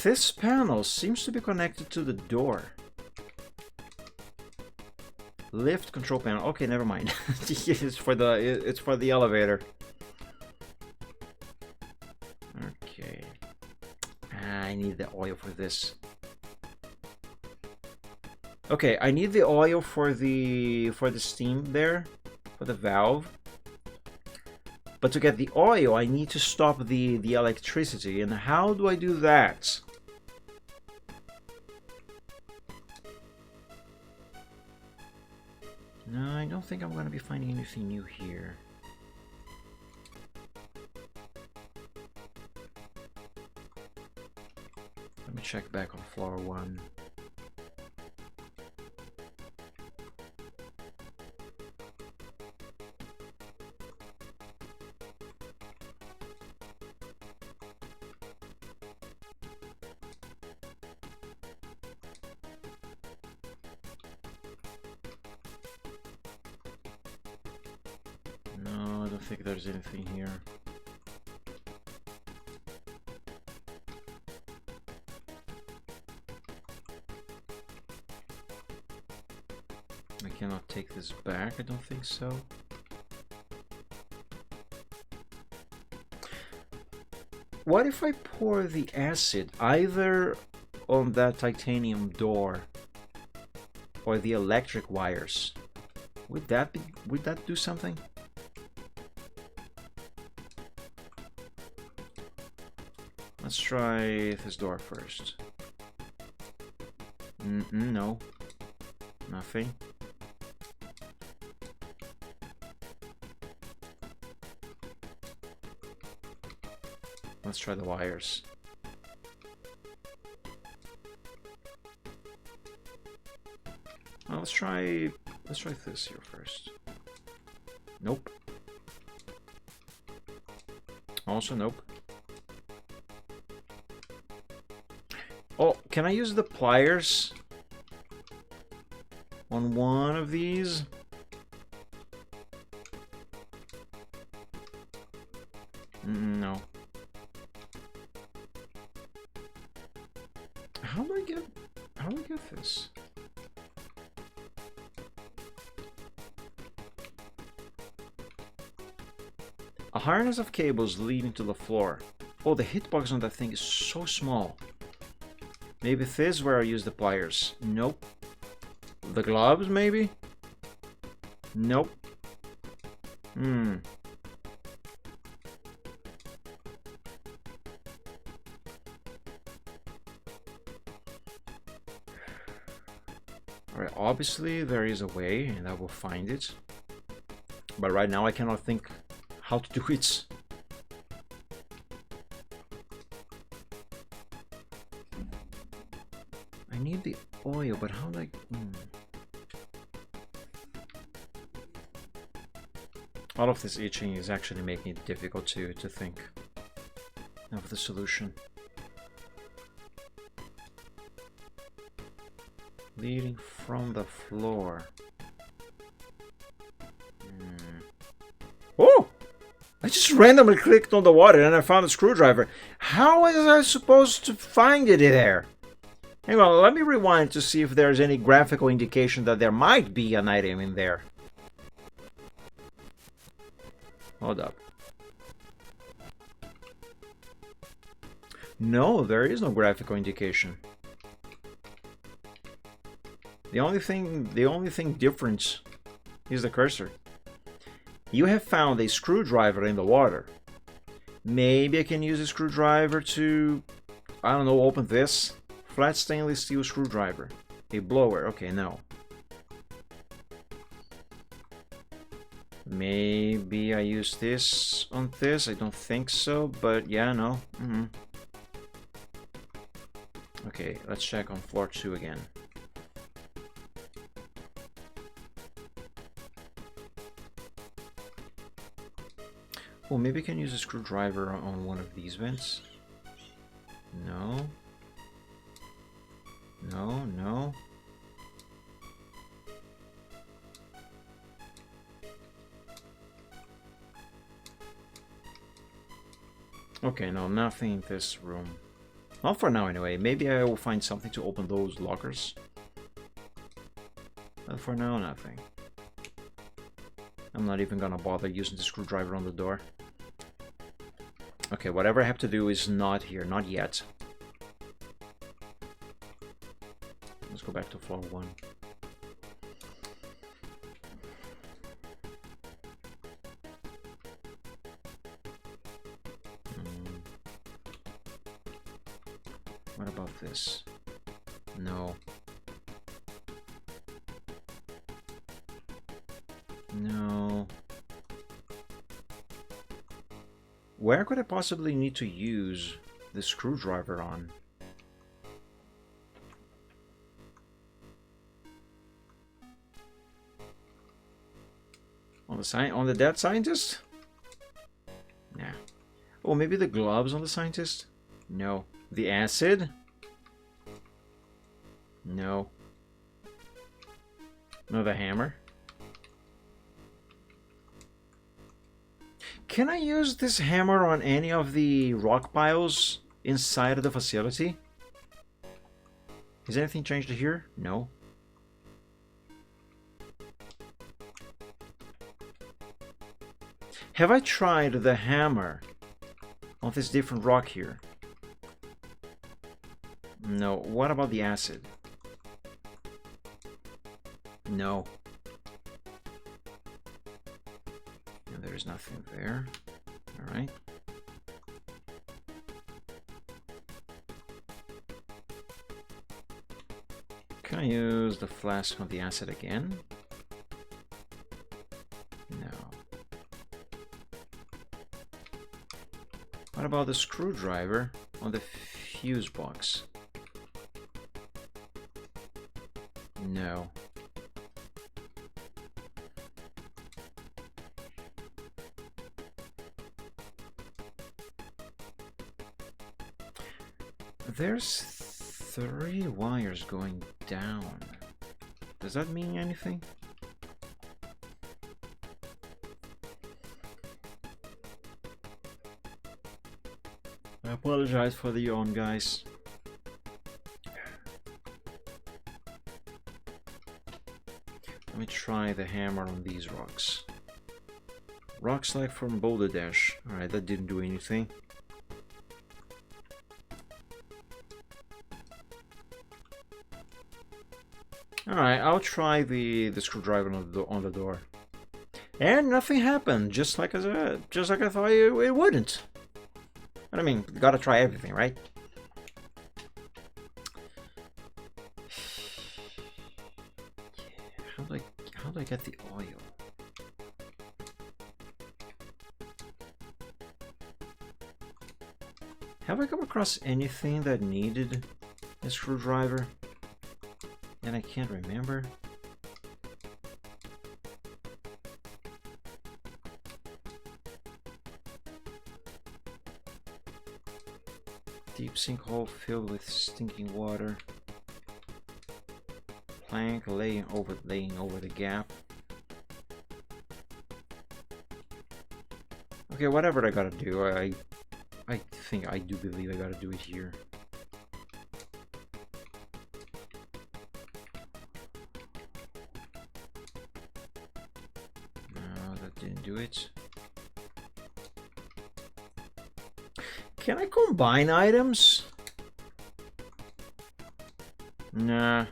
This panel seems to be connected to the door. Lift control panel. Okay, never mind. it's for the elevator. Okay. I need the oil for this. Okay, I need the oil for the steam there, for the valve. But to get the oil, I need to stop the electricity. And how do I do that? No, I don't think I'm going to be finding anything new here. Let me check back on floor 1. No, I don't think there's anything here. I cannot take this back, I don't think so. What if I pour the acid either on that titanium door or the electric wires? Would that do something? Let's try this door first. No. Nothing. Let's try the wires. Well, let's try this here first. Nope. Also nope. Oh, can I use the pliers on one of these? No. How do I get this? A harness of cables leading to the floor. Oh, the hitbox on that thing is so small. Maybe this is where I use the pliers. Nope. The gloves, maybe? Nope. Alright, obviously there is a way, and I will find it. But right now I cannot think how to do it. I need the oil, but how like... All of this itching is actually making it difficult to think of the solution. Leading from the floor. Oh! I just randomly clicked on the water and I found a screwdriver. How was I supposed to find it there? Hang on, let me rewind to see if there's any graphical indication that there might be an item in there. Hold up. No, there is no graphical indication. The only thing different is the cursor. You have found a screwdriver in the water. Maybe I can use a screwdriver to, I don't know, open this. Flat stainless steel screwdriver. A blower. Okay, no. Maybe I use this on this. I don't think so, but yeah, no. Okay, let's check on floor 2 again. Oh, maybe I can use a screwdriver on one of these vents. No. No, no. Okay, no, nothing in this room. Not for now, anyway. Maybe I will find something to open those lockers. But for now, nothing. I'm not even gonna bother using the screwdriver on the door. Okay, whatever I have to do is not here, not yet. Let's go back to floor 1. What about this? No. No. Where could I possibly need to use the screwdriver on? On the dead scientist? Nah. Oh, maybe the gloves on the scientist? No. The acid? No. No, the hammer? Can I use this hammer on any of the rock piles inside of the facility? Is anything changed here? No. Have I tried the hammer on this different rock here? No. What about the acid? No. And there's nothing there. Alright. Can I use the flask on the acid again? No. What about the screwdriver on the fuse box? No. There's 3 wires going down. Does that mean anything? I apologize for the yawn, guys. Let me try the hammer on these rocks. Rocks like from Boulder Dash. Alright, that didn't do anything. Alright, I'll try the screwdriver on the door. And nothing happened, just like I thought it wouldn't. But I mean, gotta try everything, right? do I get the oil? Have I come across anything that needed a screwdriver? And I can't remember. Deep sinkhole filled with stinking water. Plank laying over the gap. Okay, whatever I gotta do, I think I do believe I gotta do it here. No, that didn't do it. Can I combine items? Nah.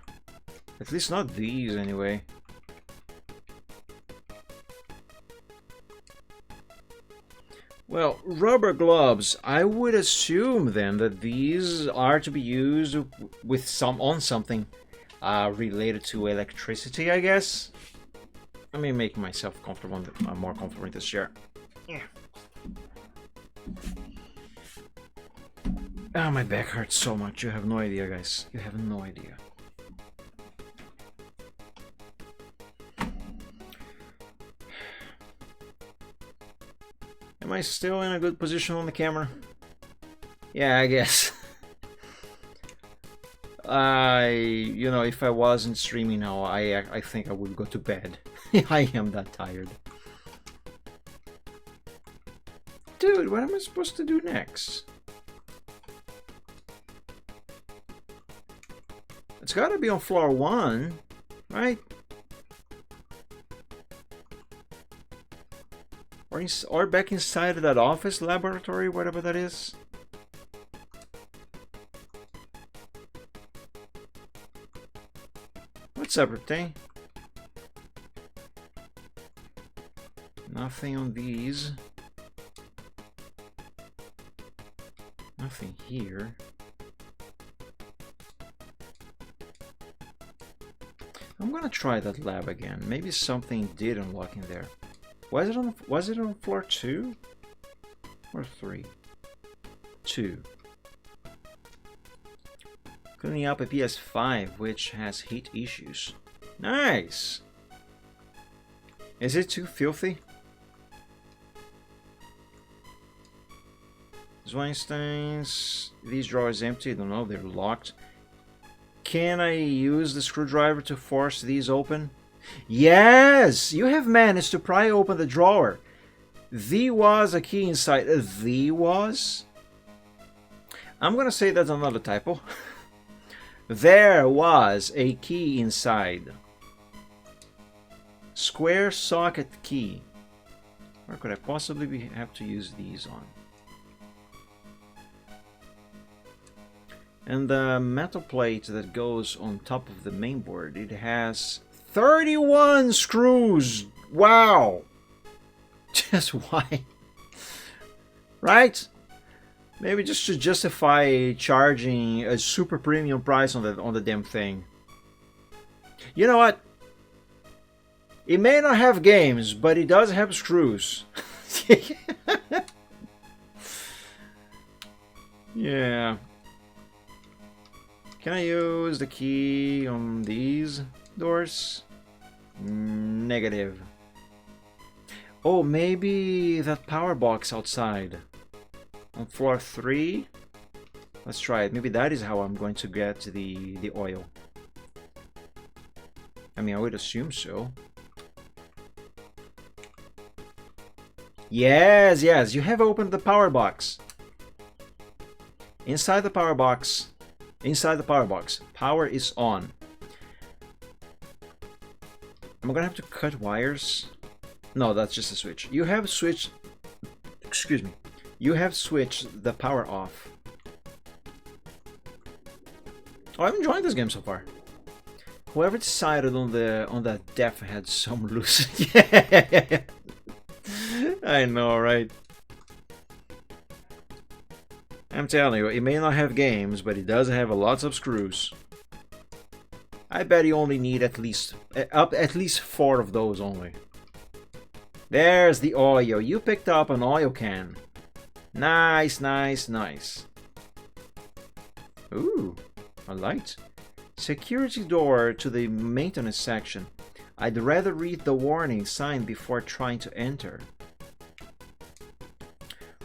At least not these, anyway. Well, rubber gloves. I would assume then that these are to be used with something related to electricity, I guess. Let me make myself comfortable. I'm more comfortable in this chair. Yeah. Oh, my back hurts so much. You have no idea, guys. You have no idea. Am I still in a good position on the camera? Yeah, I guess. You know, if I wasn't streaming now, I think I would go to bed. I am that tired. Dude, what am I supposed to do next? It's gotta be on floor 1, right? Or back inside of that office laboratory, whatever that is. What's up, Rute? Nothing on these. Nothing here. I'm gonna try that lab again. Maybe something did unlock in there. Was it on floor 2 or 3? 2. Cleaning up a PS5 which has heat issues. Nice. Is it too filthy? Zweinstein's. These drawers empty. I don't know. They're locked. Can I use the screwdriver to force these open? Yes! You have managed to pry open the drawer. There was a key inside. There was? I'm gonna say that's another typo. There was a key inside. Square socket key. Where could I possibly have to use these on? And the metal plate that goes on top of the main board, it has 31 screws! Wow! Just why? Right? Maybe just to justify charging a super premium price on the damn thing. You know what? It may not have games, but it does have screws. Yeah. Can I use the key on these doors? Negative. Oh, maybe that power box outside. On floor 3? Let's try it. Maybe that is how I'm going to get the oil. I mean, I would assume so. Yes, yes, you have opened the power box. Inside the power box. Inside the power box. Power is on. I'm gonna have to cut wires. No, that's just a switch. You have switched... Excuse me. You have switched the power off. Oh, I'm enjoying this game so far. Whoever decided on that depth had some loose... Yeah. I know, right? I'm telling you, it may not have games, but it does have lots of screws. I bet you only need at least 4 of those only. There's the oil. You picked up an oil can. Nice, nice, nice. Ooh, a light. Security door to the maintenance section. I'd rather read the warning sign before trying to enter.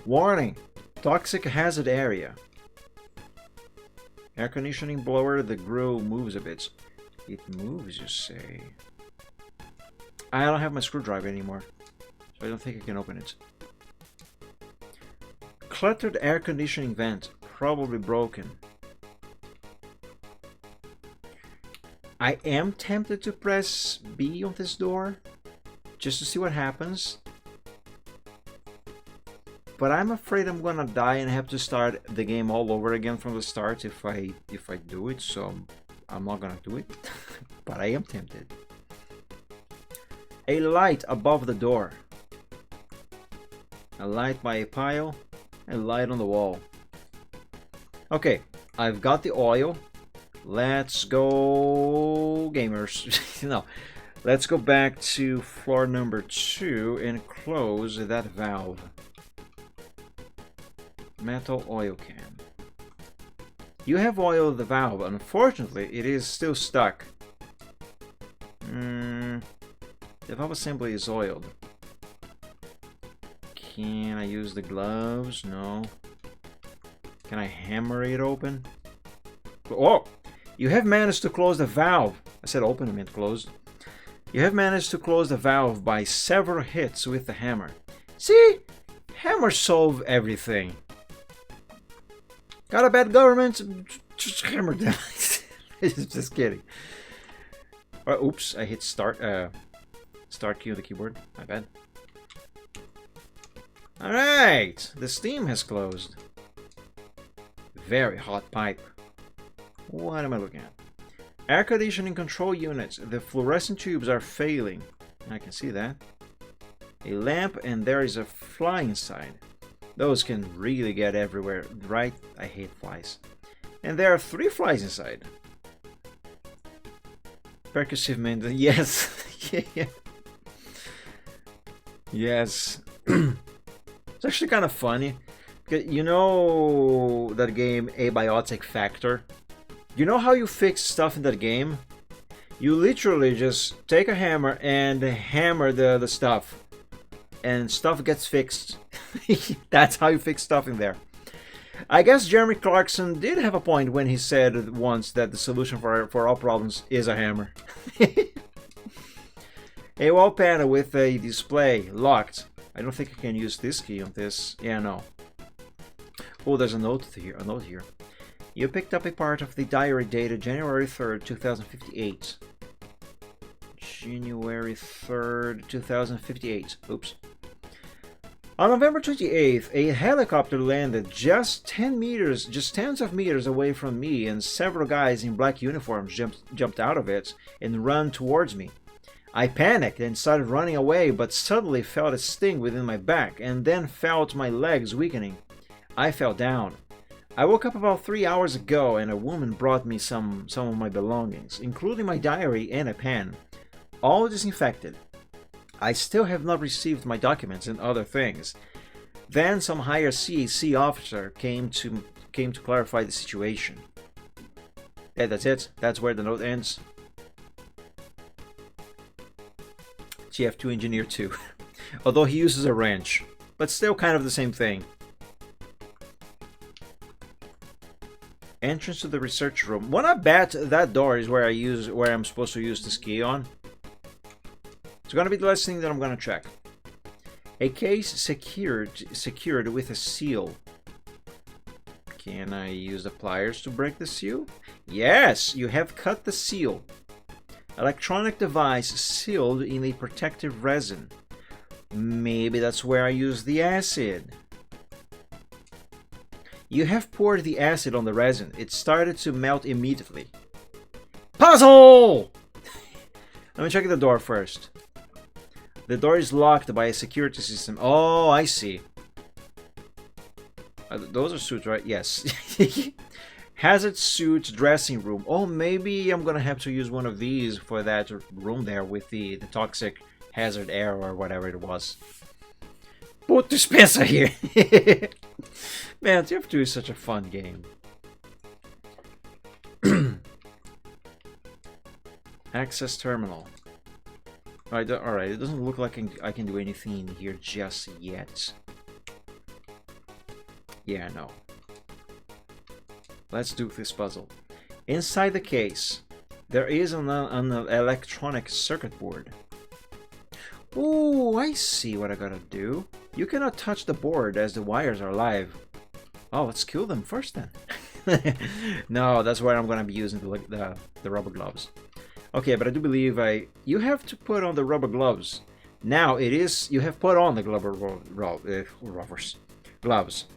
Warning! Toxic hazard area. Air conditioning blower, the grill moves a bit. It moves, you say? I don't have my screwdriver anymore, so I don't think I can open it. Cluttered air conditioning vent, probably broken. I am tempted to press B on this door, just to see what happens. But I'm afraid I'm gonna die and have to start the game all over again from the start if I do it, so I'm not gonna do it. But I am tempted. A light above the door. A light by a pile. A light on the wall. Okay, I've got the oil. Let's go, gamers. No, let's go back to floor number 2 and close that valve. Metal oil can. You have oiled the valve. Unfortunately, it is still stuck. The valve assembly is oiled. Can I use the gloves? No. Can I hammer it open? Oh! You have managed to close the valve. I said open, I meant closed. You have managed to close the valve by several hits with the hammer. See? Hammers solve everything. Got a bad government? Just hammer down. Just kidding. Oh, oops, I hit start key on the keyboard. My bad. Alright, the steam has closed. Very hot pipe. What am I looking at? Air conditioning control units. The fluorescent tubes are failing. I can see that. A lamp, and there is a fly inside. Those can really get everywhere, right? I hate flies. And there are 3 flies inside. Percussive maintenance. Yes. Yeah. Yes. It's actually kind of funny. Because you know that game Abiotic Factor? You know how you fix stuff in that game? You literally just take a hammer and hammer the stuff. And stuff gets fixed. That's how you fix stuff in there. I guess Jeremy Clarkson did have a point when he said once that the solution for all problems is a hammer. A wall panel with a display. Locked. I don't think I can use this key on this. Yeah, no. Oh, there's a note here. You picked up a part of the diary dated January 3rd, 2058. January 3rd, 2058. Oops. On November 28th, a helicopter landed just tens of meters away from me, and several guys in black uniforms jumped out of it and ran towards me. I panicked and started running away, but suddenly felt a sting within my back and then felt my legs weakening. I fell down. I woke up about 3 hours ago, and a woman brought me some of my belongings, including my diary and a pen, all disinfected. I still have not received my documents and other things. Then some higher CAC officer came to clarify the situation. Yeah, that's it. That's where the note ends. TF2 Engineer 2. Although he uses a wrench, but still kind of the same thing. Entrance to the research room. Wanna bet that door is where I'm supposed to use this key on? It's gonna be the last thing that I'm gonna check. A case secured with a seal. Can I use the pliers to break the seal? Yes, you have cut the seal. Electronic device sealed in a protective resin. Maybe that's where I use the acid. You have poured the acid on the resin. It started to melt immediately. Puzzle! Let me check the door first. The door is locked by a security system. Oh, I see. Those are suits, right? Yes. Hazard suit dressing room. Oh, maybe I'm gonna have to use one of these for that room there with the toxic hazard air or whatever it was. Put dispenser here. Man, TF2 is such a fun game. Access terminal. Alright, it doesn't look like I can do anything in here just yet. Yeah, no. Let's do this puzzle. Inside the case, there is an electronic circuit board. Oh, I see what I gotta do. You cannot touch the board as the wires are live. Oh, let's kill them first then. No, that's where I'm gonna be using the rubber gloves. Okay, but I do believe you have to put on the rubber gloves. Now it is, you have put on the gloves.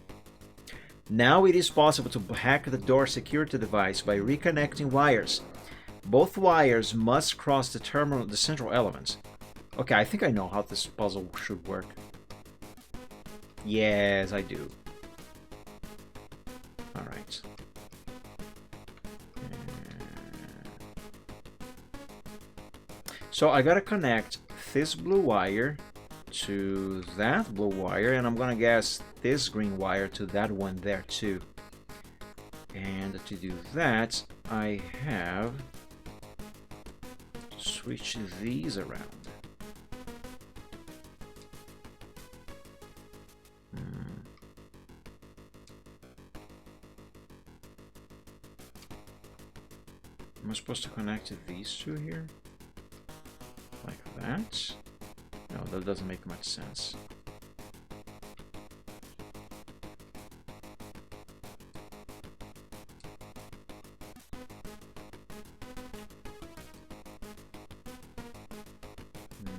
Now it is possible to hack the door security device by reconnecting wires. Both wires must cross the central elements. Okay, I think I know how this puzzle should work. Yes, I do. Alright. So I gotta connect this blue wire to that blue wire, and I'm gonna guess this green wire to that one there too. And to do that, I have to switch these around. Am I supposed to connect these two here? Like that? No, that doesn't make much sense. No.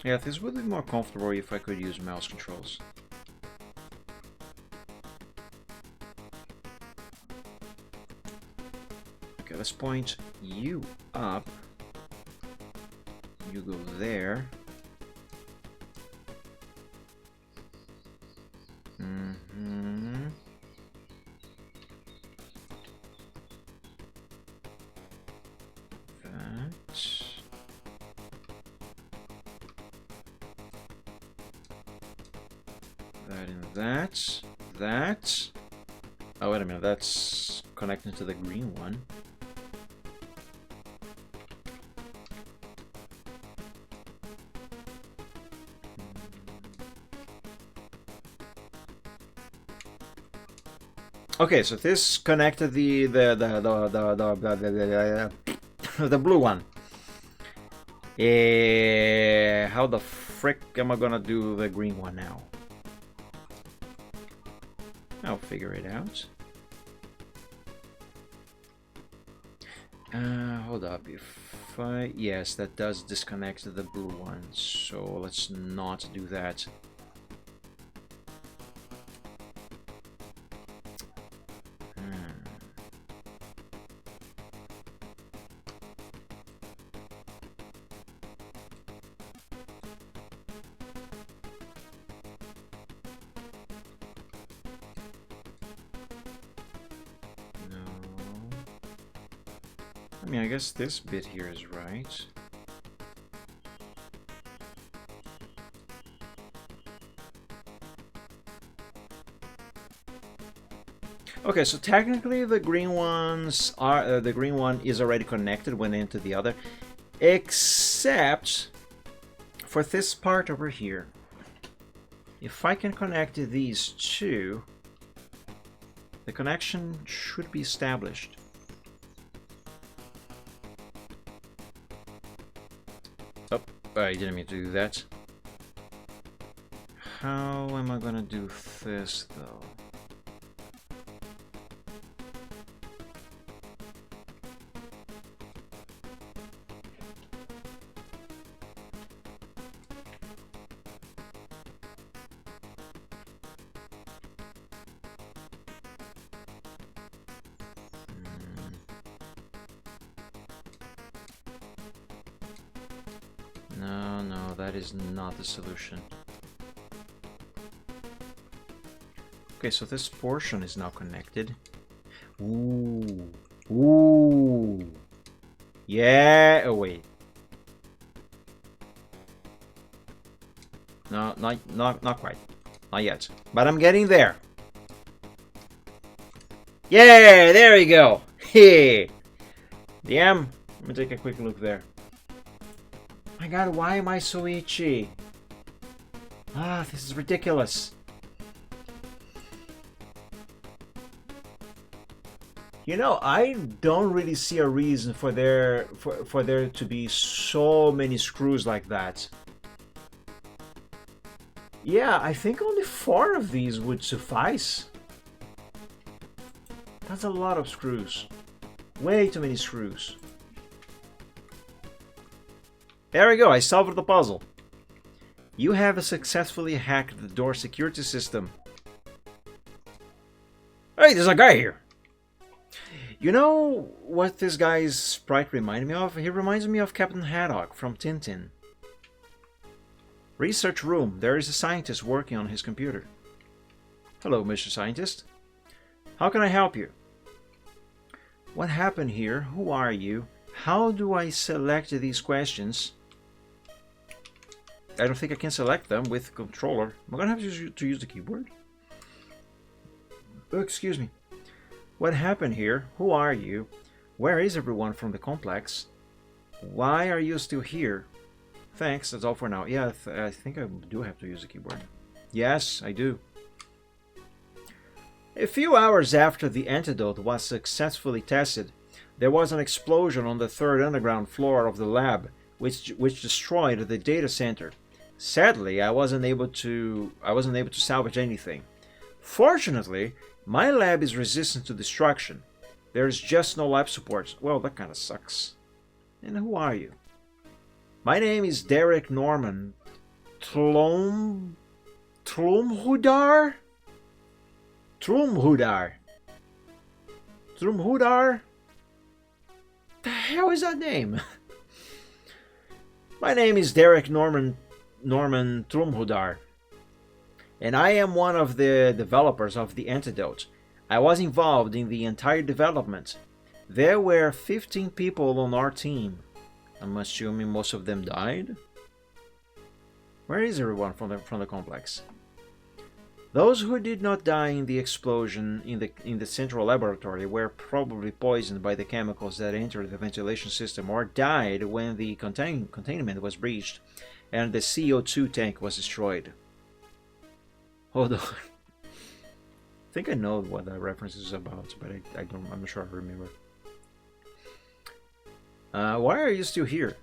Yeah, this would be more comfortable if I could use mouse controls. Okay, let's point you up. You go there. That. Oh, wait a minute, that's connecting to the green one. Okay, so this connected the blue one. How the frick am I gonna do the green one now? I'll figure it out. Hold up. Yes, that does disconnect the blue one, so let's not do that. I mean, I guess this bit here is right. Okay, so technically the green ones are the green one is already connected one into the other, except for this part over here. If I can connect these two, the connection should be established. Oh, I didn't mean to do that. How am I gonna do this though? that is not the solution. Okay, so this portion is now connected. Ooh. Ooh. Yeah. Oh, wait. No, not quite. Not yet. But I'm getting there. Yeah, there we go. Hey. Damn. Let me take a quick look there. My god, why am I so itchy? Ah, this is ridiculous. You know, I don't really see a reason for there to be so many screws like that. Yeah, I think only 4 of these would suffice. That's a lot of screws. Way too many screws. There we go, I solved the puzzle. You have successfully hacked the door security system. Hey, there's a guy here. You know what this guy's sprite reminded me of? He reminds me of Captain Haddock from Tintin. Research room. There is a scientist working on his computer. Hello, Mr. Scientist. How can I help you? What happened here? Who are you? How do I select these questions? I don't think I can select them with controller. Am I gonna have to use the keyboard? Oh, excuse me. What happened here? Who are you? Where is everyone from the complex? Why are you still here? Thanks, that's all for now. Yeah, I think I do have to use the keyboard. Yes, I do. A few hours after the antidote was successfully tested, there was an explosion on the 3rd underground floor of the lab, which destroyed the data center. Sadly, I wasn't able to salvage anything. Fortunately, my lab is resistant to destruction. There's just no lab support. Well, that kind of sucks. And who are you? My name is Derek Norman Trumhudar? Trumhudar. Trumhudar? The hell is that name? My name is Derek Norman Trumhudar, and I am one of the developers of the antidote. I was involved in the entire development. There were 15 people on our team. I'm assuming most of them died. Where is everyone from the complex? Those who did not die in the explosion in the central laboratory were probably poisoned by the chemicals that entered the ventilation system, or died when the containment was breached and the CO2 tank was destroyed. Hold on. I think I know what that reference is about, but I'm not sure I remember. Why are you still here?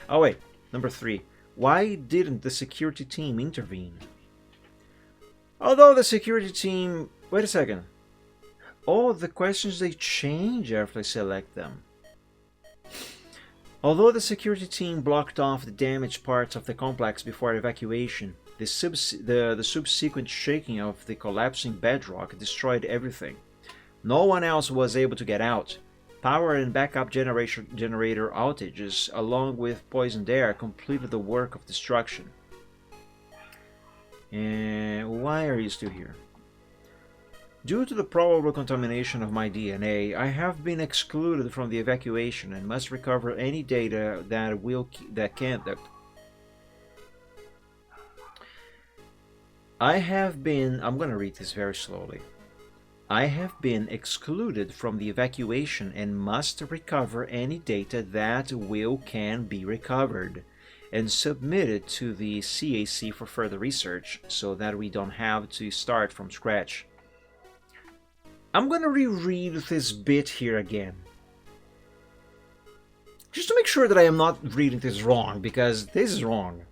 Oh wait, number 3. Why didn't the security team intervene? Although the security team... Wait a second. Oh, the questions, they change after I select them. Although the security team blocked off the damaged parts of the complex before evacuation, the subsequent shaking of the collapsing bedrock destroyed everything. No one else was able to get out. Power and backup generator outages, along with poisoned air, completed the work of destruction. And why are you still here? Due to the probable contamination of my DNA, I have been excluded from the evacuation and must recover any data I'm going to read this very slowly. I have been excluded from the evacuation and must recover any data that can be recovered and submitted to the CAC for further research so that we don't have to start from scratch. I'm going to reread this bit here again, just to make sure that I am not reading this wrong, because this is wrong.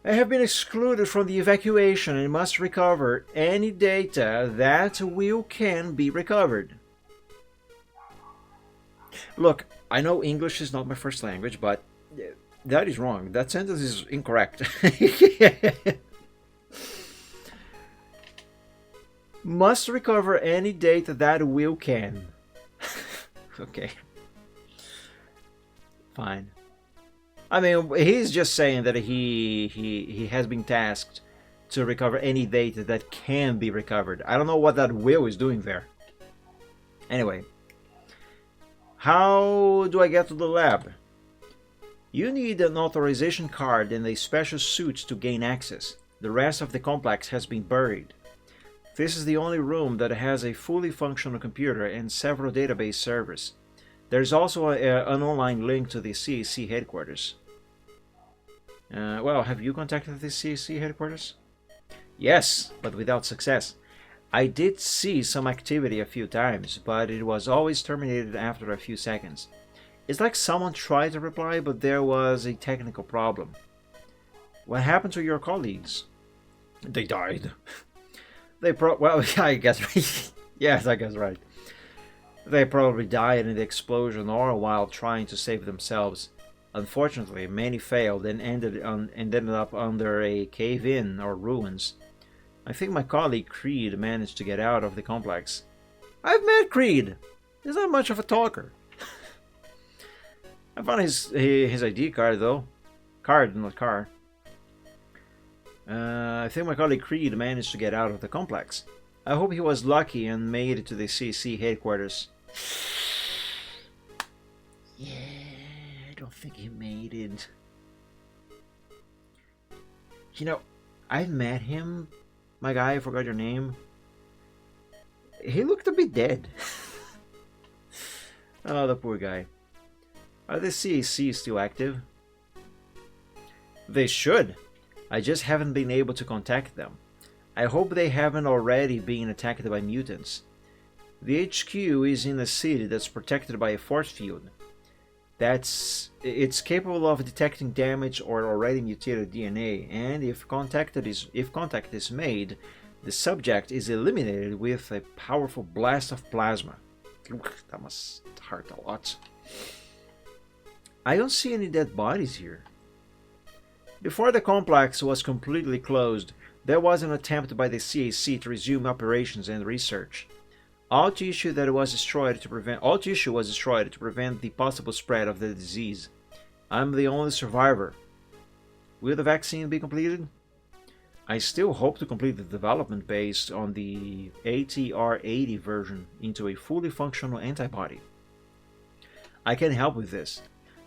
I have been excluded from the evacuation and must recover any data that can be recovered. Look, I know English is not my first language, but that is wrong. That sentence is incorrect. Must recover any data that can. Okay. Fine. I mean, he's just saying that he has been tasked to recover any data that can be recovered. I don't know what that will is doing there. Anyway, how do I get to the lab? You need an authorization card and a special suit to gain access. The rest of the complex has been buried. This is the only room that has a fully functional computer and several database servers. There's also an online link to the CAC headquarters. Well, have you contacted the CAC headquarters? Yes, but without success. I did see some activity a few times, but it was always terminated after a few seconds. It's like someone tried to reply, but there was a technical problem. What happened to your colleagues? They died. Well, I guess yes, I guess right. They probably died in the explosion or while trying to save themselves. Unfortunately, many failed and ended up under a cave-in or ruins. I think my colleague Creed managed to get out of the complex. I've met Creed. He's not much of a talker. I found his ID card though. Card, not car. I think my colleague Creed managed to get out of the complex. I hope he was lucky and made it to the CC headquarters. Yeah, I don't think he made it. You know, I met him. My guy, I forgot your name. He looked a bit dead. Oh, the poor guy. Are the CAC still active? They should. I just haven't been able to contact them. I hope they haven't already been attacked by mutants. The HQ is in a city that's protected by a force field. It's capable of detecting damage or already mutated DNA, and if contact is made, the subject is eliminated with a powerful blast of plasma. That must hurt a lot. I don't see any dead bodies here. Before the complex was completely closed, there was an attempt by the CAC to resume operations and research. All tissue was destroyed to prevent the possible spread of the disease. I'm the only survivor. Will the vaccine be completed? I still hope to complete the development based on the ATR-80 version into a fully functional antibody. I can help with this.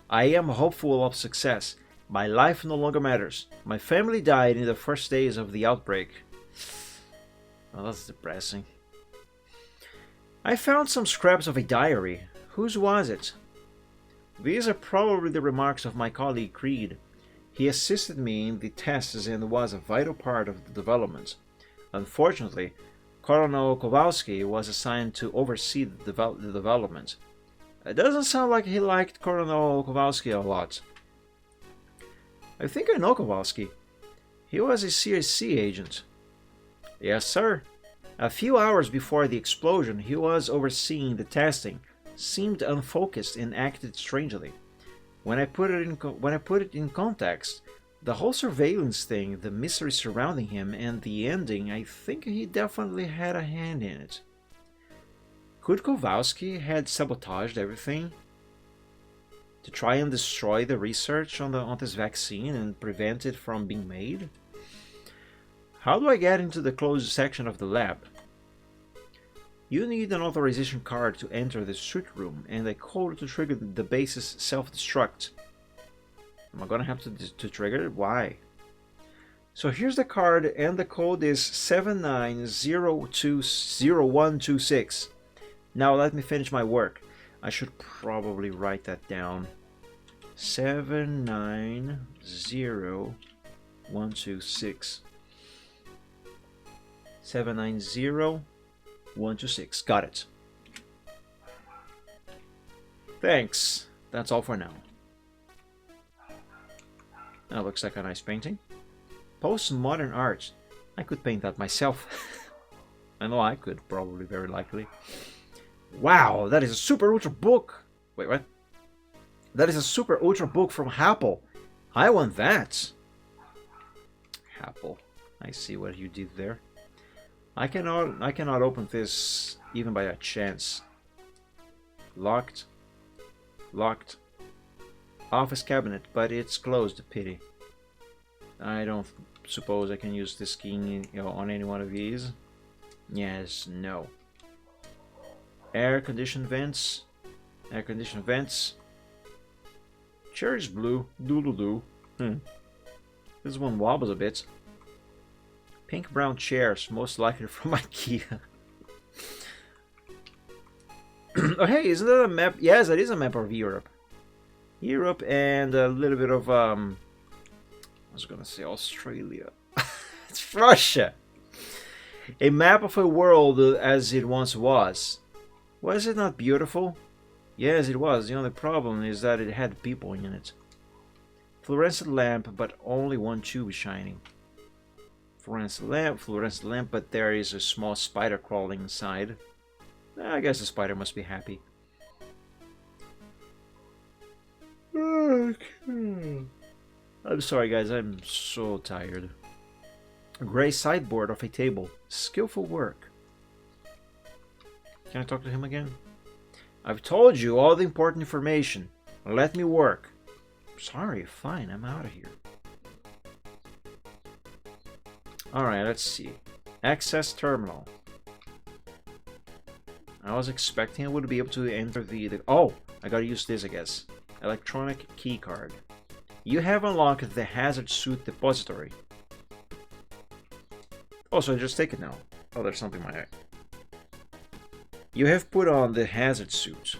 I am hopeful of success. My life no longer matters. My family died in the first days of the outbreak. Well, that's depressing. I found some scraps of a diary. Whose was it? These are probably the remarks of my colleague Creed. He assisted me in the tests and was a vital part of the development. Unfortunately, Colonel Kowalski was assigned to oversee the development. It doesn't sound like he liked Colonel Kowalski a lot. I think I know Kowalski. He was a CAC agent. Yes, sir. A few hours before the explosion, he was overseeing the testing, seemed unfocused and acted strangely. When I put it in context, the whole surveillance thing, the mystery surrounding him, and the ending, I think he definitely had a hand in it. Could Kowalski had sabotaged everything to try and destroy the research on this vaccine and prevent it from being made? How do I get into the closed section of the lab? You need an authorization card to enter the suit room and a code to trigger the base's self-destruct. Am I gonna have to trigger it? Why? So here's the card and the code is 79020126. Now let me finish my work. I should probably write that down. 790126. 790126. Got it. Thanks. That's all for now. That looks like a nice painting. Postmodern art. I could paint that myself. I know I could, probably, very likely. Wow, that is a super ultra book. Wait, what? That is a super ultra book from Apple. I want that. Apple. I see what you did there. I cannot open this even by a chance. Locked. Locked. Office cabinet, but it's closed. Pity. I don't suppose I can use this key, on any one of these. Yes, no. Air conditioned vents. Air conditioned vents. Chair is blue. Doodle-doo. This one wobbles a bit. Pink brown chairs, most likely from IKEA. Oh hey, isn't that a map? Yes, that is a map of Europe. Europe and a little bit of I was gonna say Australia. It's Russia. A map of a world as it once was. Was it not beautiful? Yes, it was. The only problem is that it had people in it. Fluorescent lamp, but only one tube is shining. Fluorescent lamp, but there is a small spider crawling inside. I guess the spider must be happy. Okay. I'm sorry guys, I'm so tired. A gray sideboard of a table. Skillful work. Can I talk to him again? I've told you all the important information. Let me work. Sorry, fine, I'm out of here. Alright, let's see. Access terminal. I was expecting I would be able to enter the... Oh! I gotta use this, I guess. Electronic key card. You have unlocked the hazard suit depository. Oh, so I just take it now. Oh, there's something in my eye. You have put on the hazard suit.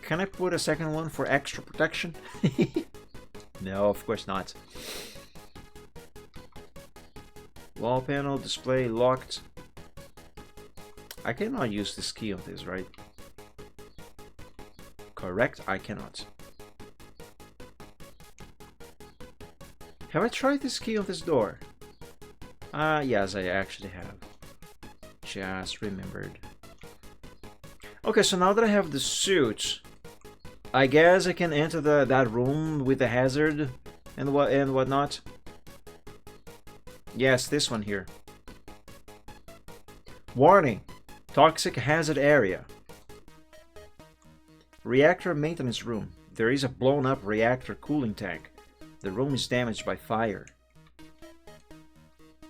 Can I put a second one for extra protection? No, of course not. Wall panel, display, locked. I cannot use this key on this, right? Correct, I cannot. Have I tried this key on this door? Yes, I actually have. Just remembered. Okay, so now that I have the suit, I guess I can enter that room with the hazard and whatnot. Yes, this one here. Warning! Toxic hazard area. Reactor maintenance room. There is a blown up reactor cooling tank. The room is damaged by fire.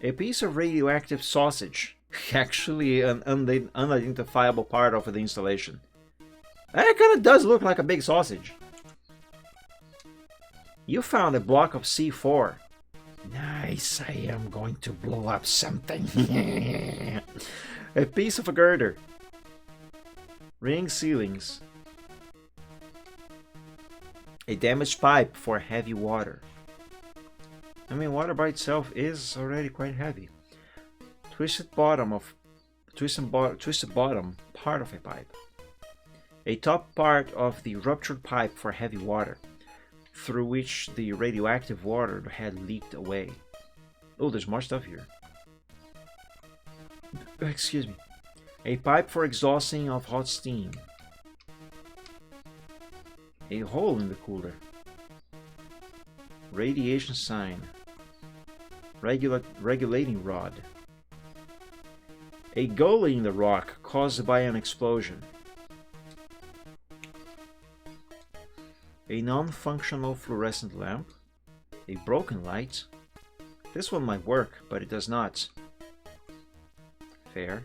A piece of radioactive sausage. Actually an unidentifiable part of the installation. That kind of does look like a big sausage. You found a block of C4. Nice, I am going to blow up something. A piece of a girder. Ring ceilings. A damaged pipe for heavy water. I mean, water by itself is already quite heavy. Twisted bottom part of a pipe. A top part of the ruptured pipe for heavy water, through which the radioactive water had leaked away. Oh, there's more stuff here. Excuse me. A pipe for exhausting of hot steam. A hole in the cooler. Radiation sign. Regulating rod. A gully in the rock caused by an explosion. A non-functional fluorescent lamp. A broken light. This one might work, but it does not. Fair.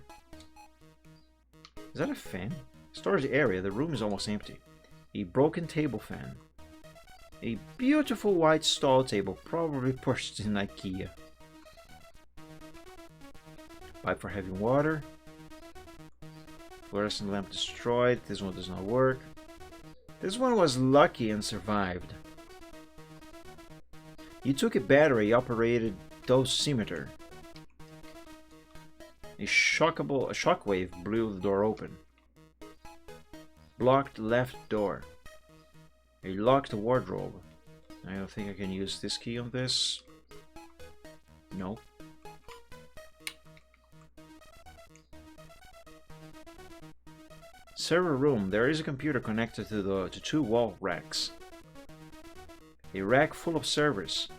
Is that a fan? Storage area, the room is almost empty. A broken table fan. A beautiful white stall table, probably purchased in IKEA. Pipe for heavy water. Fluorescent lamp destroyed. This one does not work. This one was lucky and survived. You took a battery-operated dosimeter. A shockwave blew the door open. Blocked left door. A locked wardrobe. I don't think I can use this key on this. No. Server room. There is a computer connected to two wall racks. A rack full of servers.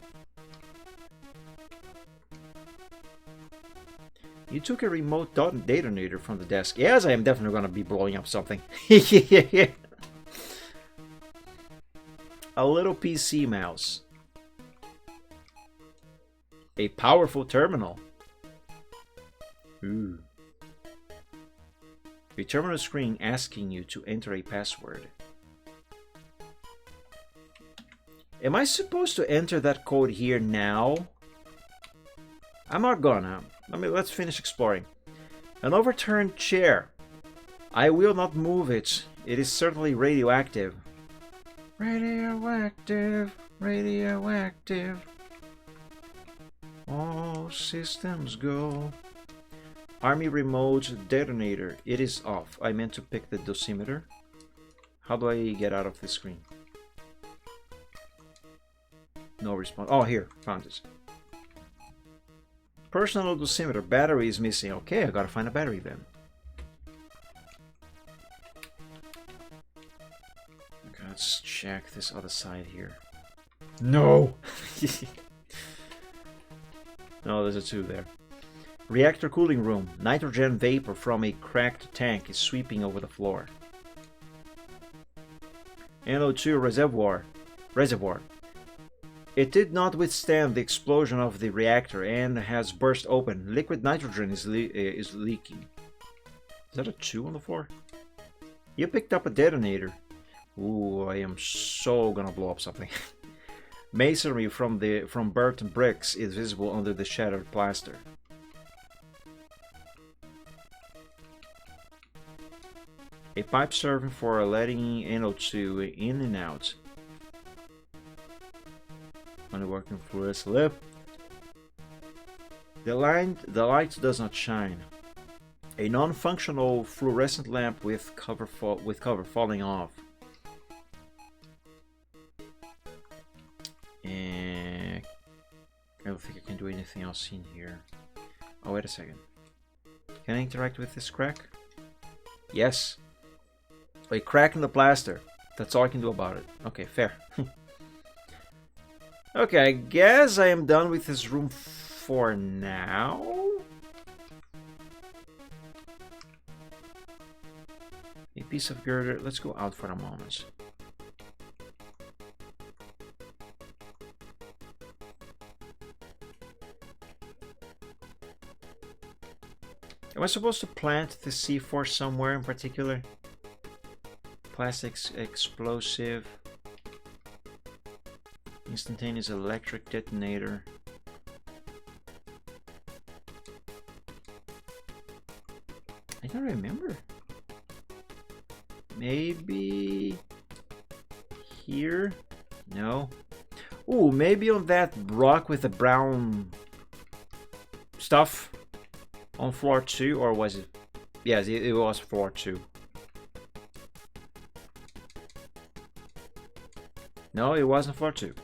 You took a remote detonator from the desk. Yes, I am definitely going to be blowing up something. A little PC mouse. A powerful terminal. Ooh. A terminal screen asking you to enter a password. Am I supposed to enter that code here now? I'm not gonna. Let's finish exploring. An overturned chair. I will not move it. It is certainly radioactive. Radioactive, radioactive. All systems go. Army remote detonator. It is off. I meant to pick the dosimeter. How do I get out of the screen? No response. Oh, here. Found it. Personal dosimeter. Battery is missing. Okay, I gotta find a battery then. Okay, let's check this other side here. No! No, there's a 2 there. Reactor cooling room. Nitrogen vapor from a cracked tank is sweeping over the floor. NO2 reservoir. It did not withstand the explosion of the reactor and has burst open. Liquid nitrogen is leaking. Is that a 2 on the floor? You picked up a detonator. Ooh, I am so gonna blow up something. Masonry from burnt bricks is visible under the shattered plaster. A pipe serving for letting NO2 in and out. Only working fluorescent lamp. The light does not shine. A non-functional fluorescent lamp with cover falling off. And I don't think I can do anything else in here. Oh, wait a second. Can I interact with this crack? Yes. A crack in the plaster. That's all I can do about it. Okay, fair. Okay, I guess I am done with this room for now. A piece of girder. Let's go out for a moment. Am I supposed to plant the C4 somewhere in particular? Plastics explosive. Instantaneous electric detonator. I don't remember. Maybe here? No. Ooh, maybe on that rock with the brown stuff on floor 2, or was it? Yes, it was floor 2. No, it wasn't floor 2.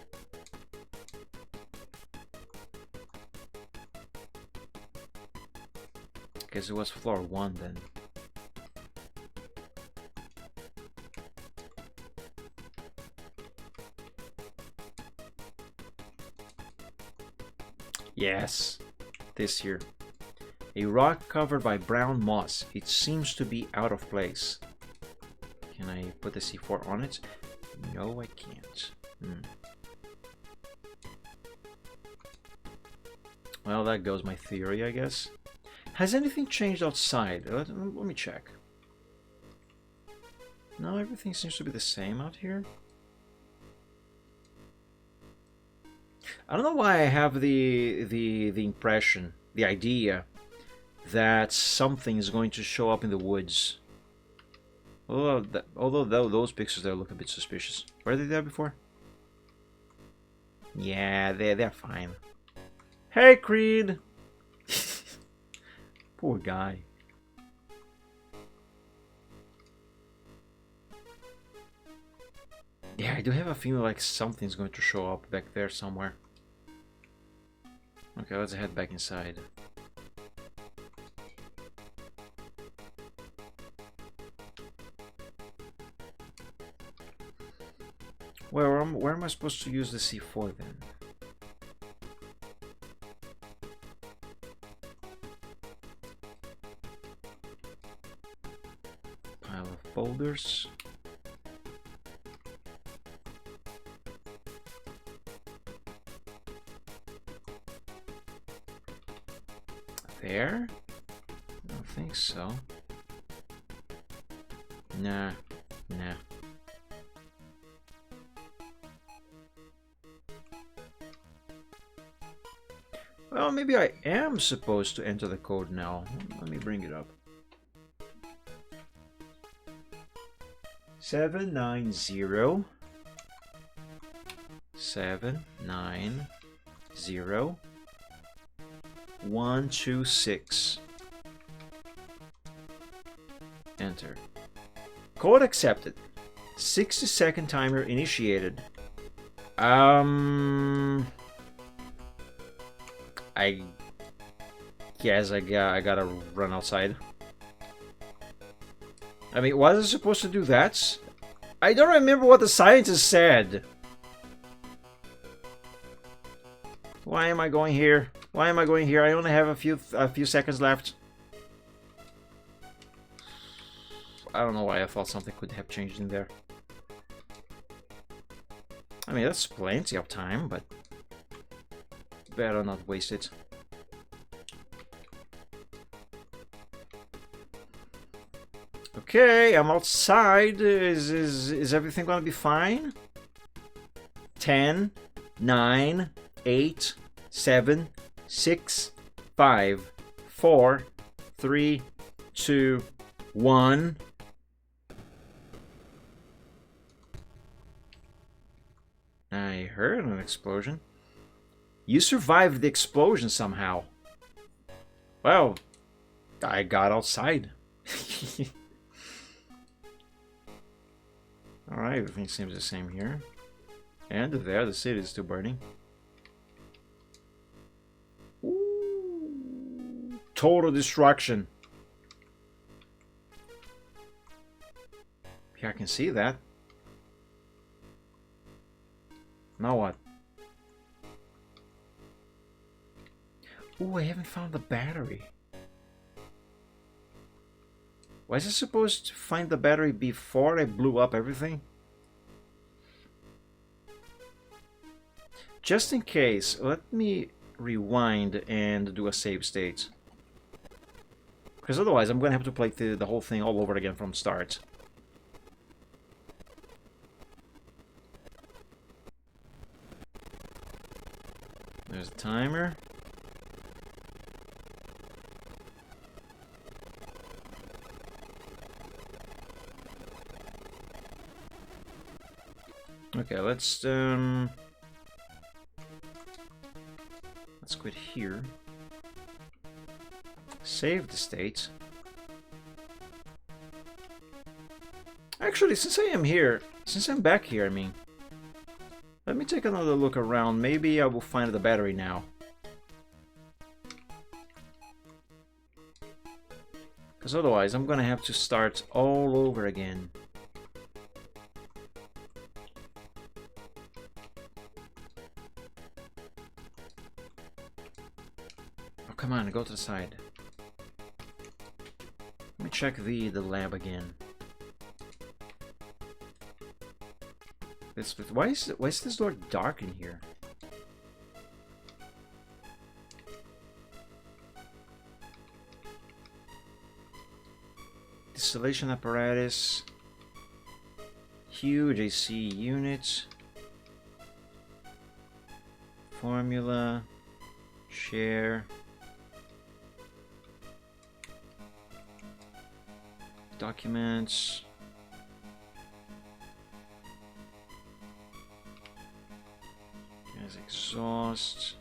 Guess it was floor 1 then. Yes, this here. A rock covered by brown moss. It seems to be out of place. Can I put the C4 on it? No, I can't. Well, that goes my theory, I guess. Has anything changed outside? Let me check. No, everything seems to be the same out here. I don't know why I have the impression, the idea, that something is going to show up in the woods. Although those pictures there look a bit suspicious. Were they there before? Yeah, they're fine. Hey, Creed! Poor guy. Yeah, I do have a feeling like something's going to show up back there somewhere. Okay, let's head back inside. Where am I supposed to use the C4 then? Pile of boulders. there? I don't think so. Nah. Nah. Well, maybe I am supposed to enter the code now. Let me bring it up. 790 126. Enter. Code accepted. 60-second timer initiated. I guess I gotta run outside. I mean, was I supposed to do that? I don't remember what the scientist said. Why am I going here? Why am I going here? I only have a few seconds left. I don't know why I thought something could have changed in there. I mean, that's plenty of time, but better not waste it. Okay, I'm outside. Is everything gonna be fine? 10, 9, 8, 7, 6, 5, 4, 3, 2, 1. I heard an explosion. You survived the explosion somehow. Well, I got outside. Alright, everything seems the same here. And there, the city is still burning. Ooh, total destruction. Yeah, I can see that. Now what? Ooh, I haven't found the battery. Was I supposed to find the battery before I blew up everything? Just in case, let me rewind and do a save state. Because otherwise I'm going to have to play the whole thing all over again from start. There's a timer. Okay, let's quit here. Save the state. Actually, since I am here, since I'm back here, I mean, let me take another look around. Maybe I will find the battery now. Because otherwise, I'm gonna have to start all over again. Oh, come on, go to the side. Let me check the lab again. Why is this door dark in here? Distillation apparatus. Huge AC unit. Formula. Share. Documents. Gas exhaust.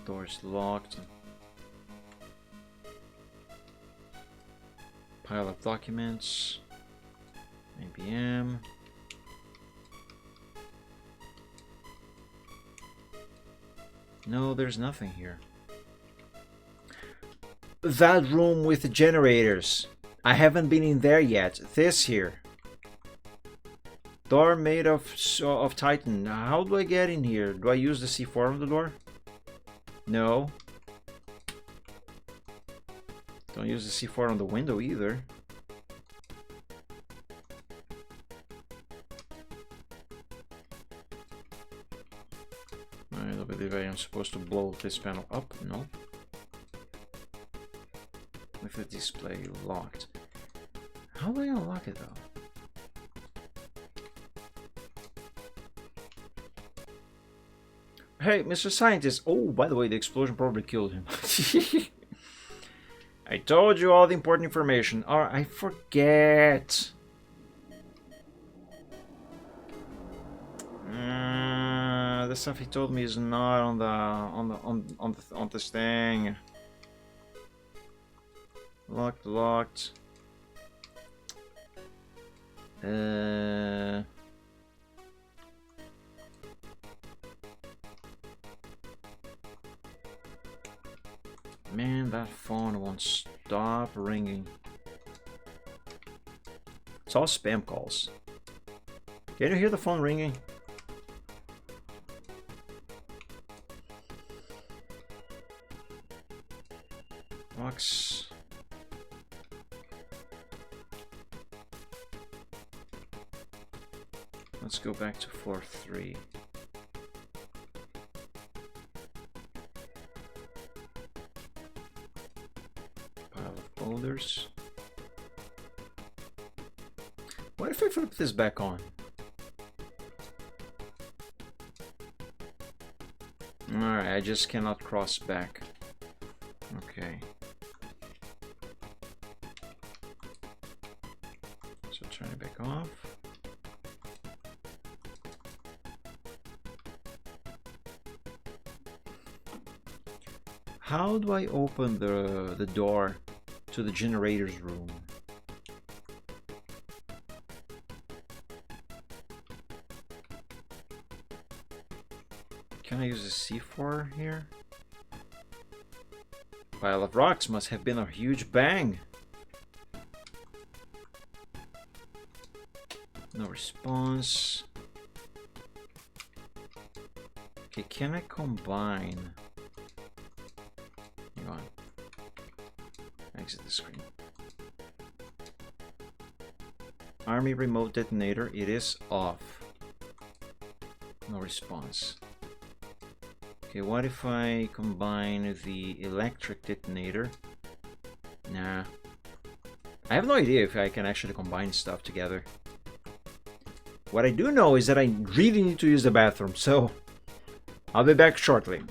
Doors locked. Pile of documents. IBM. No, there's nothing here. That room with the generators. I haven't been in there yet. This here. Door made of Titan. How do I get in here? Do I use the C4 on the door? No. Don't use the C4 on the window either. I don't believe I am supposed to blow this panel up. No. With the display locked. How do I unlock it though? Hey, Mr. Scientist. Oh, by the way, the explosion probably killed him. I told you all the important information. Or I forget. The stuff he told me is not on this thing. Locked. Man, that phone won't stop ringing. It's all spam calls. Can you hear the phone ringing? Box. Let's go back to floor 3. Pile of boulders. What if I flip this back on? Alright, I just cannot cross back. Okay. So turn it back off. How do I open the door to the generator's room? Can I use a C4 here? Pile of rocks must have been a huge bang. No response. Okay, can I combine? Hang on. Exit the screen. Army remote detonator, it is off. No response. Okay, what if I combine the electric detonator? Nah. I have no idea if I can actually combine stuff together. What I do know is that I really need to use the bathroom, so I'll be back shortly.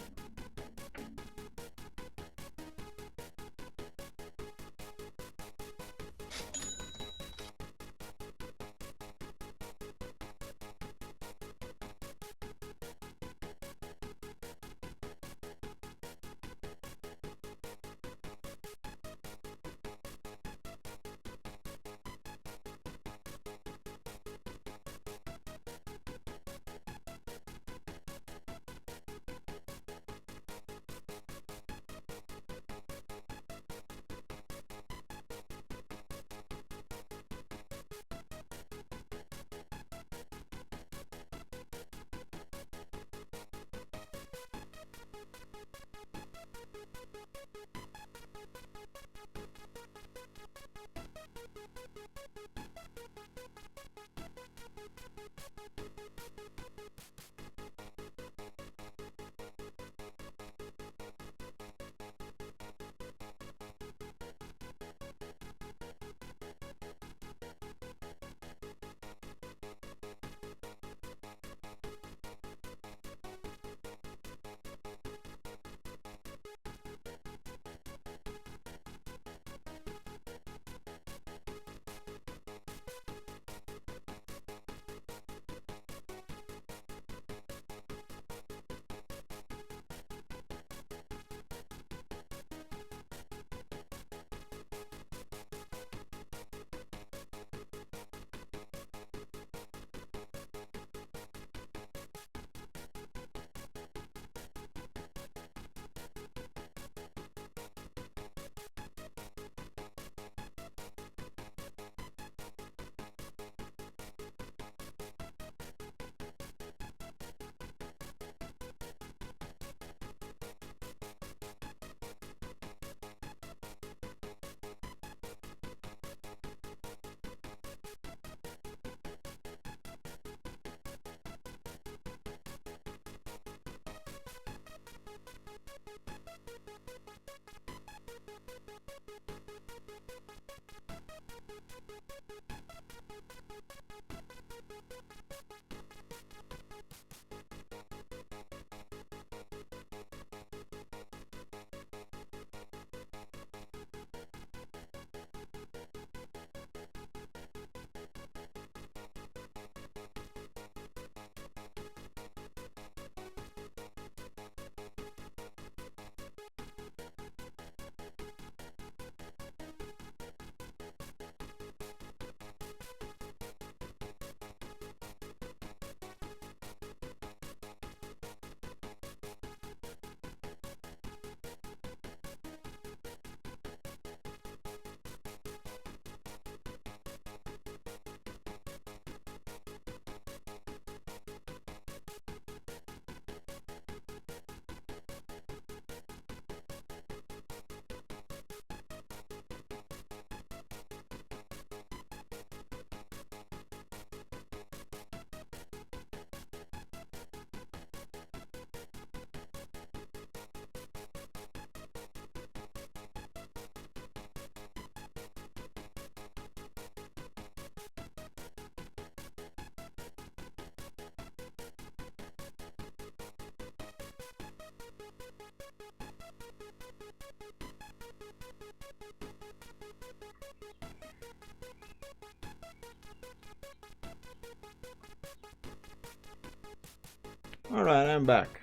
Alright, I'm back.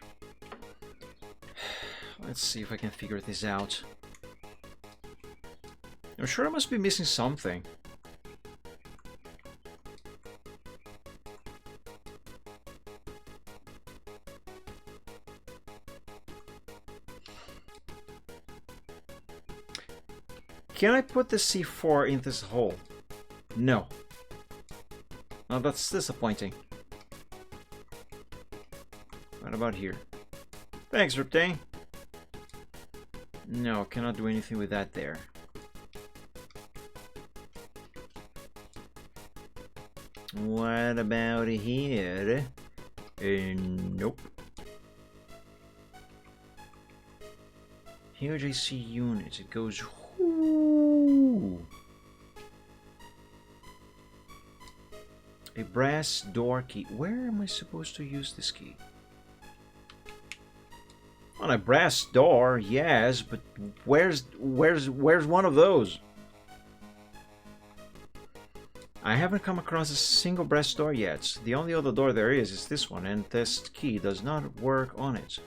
Let's see if I can figure this out. I'm sure I must be missing something. Can I put the C4 in this hole? No. Oh, that's disappointing. What about here? Thanks, Riptane. No, cannot do anything with that there. What about here? Nope. Huge AC unit. It goes. Whoo. A brass door key. Where am I supposed to use this key? On a brass door, yes, but where's one of those? I haven't come across a single brass door yet. The only other door there is this one, and this key does not work on it.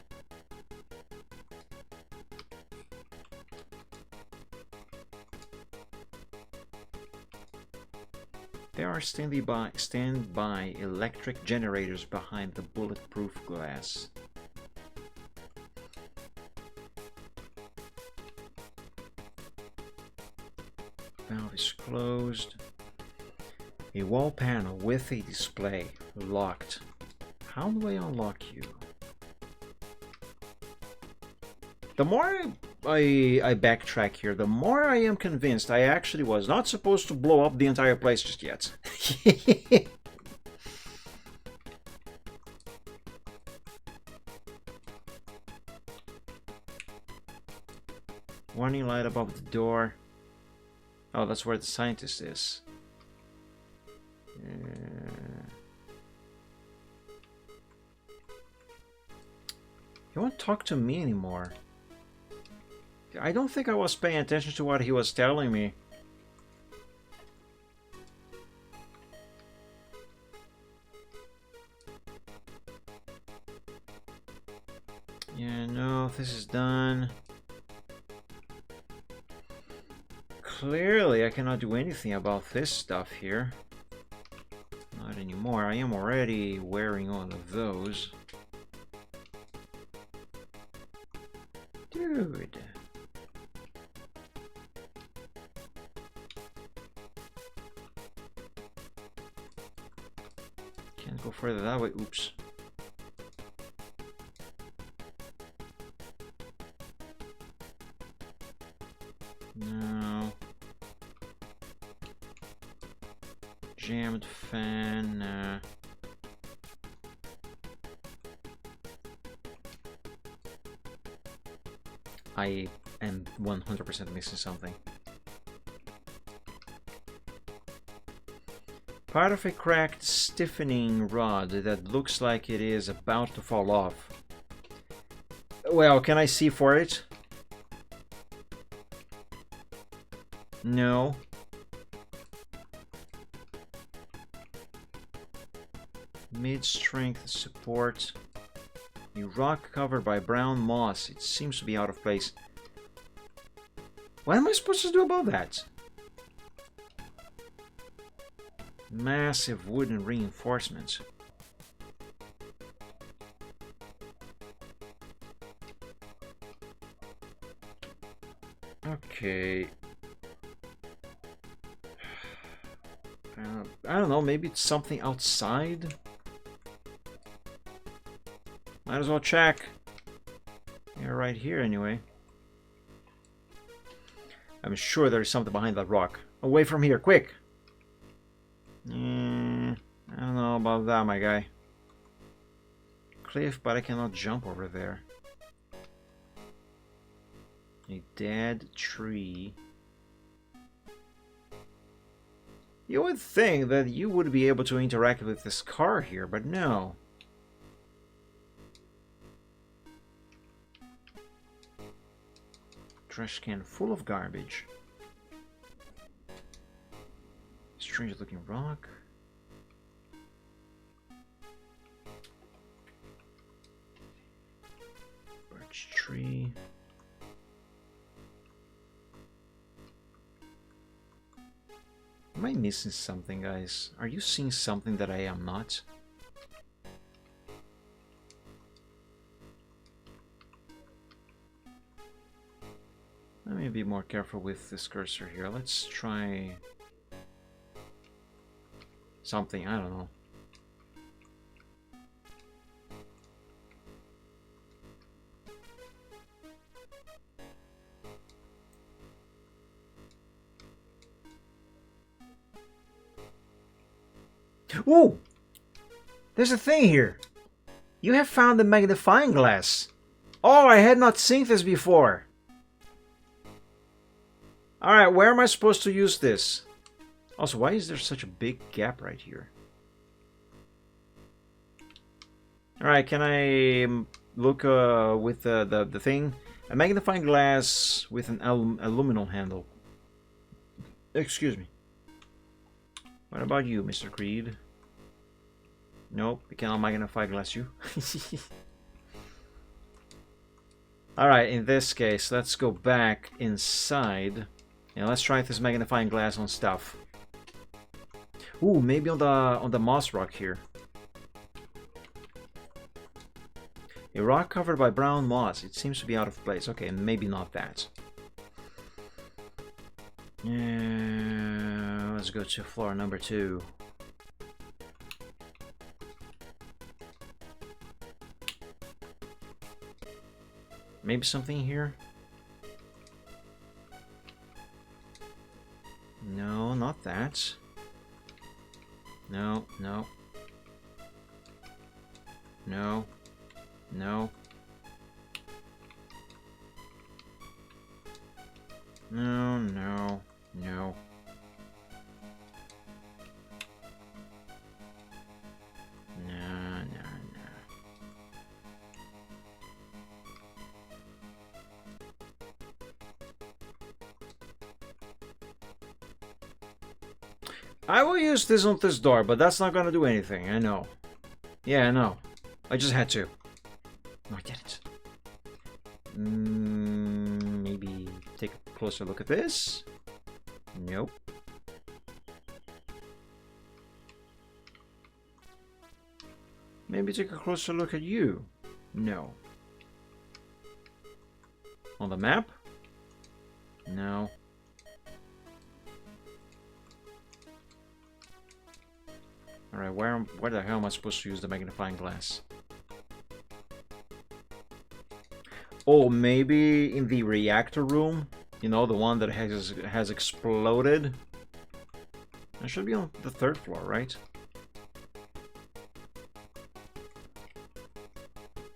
There are standby electric generators behind the bulletproof glass. Valve is closed. A wall panel with a display. Locked. How do I unlock you? The more I backtrack here, the more I am convinced I actually was not supposed to blow up the entire place just yet. Warning light above the door. Oh, that's where the scientist is. He won't talk to me anymore. I don't think I was paying attention to what he was telling me. Yeah, no, this is done. Clearly, I cannot do anything about this stuff here. Not anymore. I am already wearing all of those. Dude. Can't go further that way. Oops. No. Jammed fan. I am 100% missing something. Part of a cracked stiffening rod that looks like it is about to fall off. Well, can I see for it? No. Mid-strength support. A rock covered by brown moss. It seems to be out of place. What am I supposed to do about that? Massive wooden reinforcements. Okay. I don't know, maybe it's something outside? Might as well check. You're right here anyway. I'm sure there's something behind that rock. Away from here, quick! I don't know about that, my guy. Cliff, but I cannot jump over there. A dead tree. You would think that you would be able to interact with this car here, but no. Trash can full of garbage. Strange looking rock. missing something, guys? Are you seeing something that I am not? Let me be more careful with this cursor here. Let's try something, I don't know. Ooh! There's a thing here. You have found the magnifying glass. Oh, I had not seen this before. Alright, where am I supposed to use this? Also, why is there such a big gap right here? Alright, can I look with the thing? A magnifying glass with an aluminum handle. Excuse me. What about you, Mr. Creed? Nope, we cannot magnify glass you. Alright, in this case, let's go back inside. And let's try this magnifying glass on stuff. Ooh, maybe on the moss rock here. A rock covered by brown moss. It seems to be out of place. Okay, maybe not that. Let's go to floor number 2. Maybe something here? No, not that. No, no. No. No. No, no, no. No, no, no. I will use this on this door, but that's not gonna do anything, I know. Yeah, I know. I just had to. No, I didn't. Maybe take a closer look at this. Nope. Maybe take a closer look at you. No. On the map? No. Alright, where the hell am I supposed to use the magnifying glass? Oh, maybe in the reactor room? You know, the one that has exploded? It should be on the 3rd floor, right?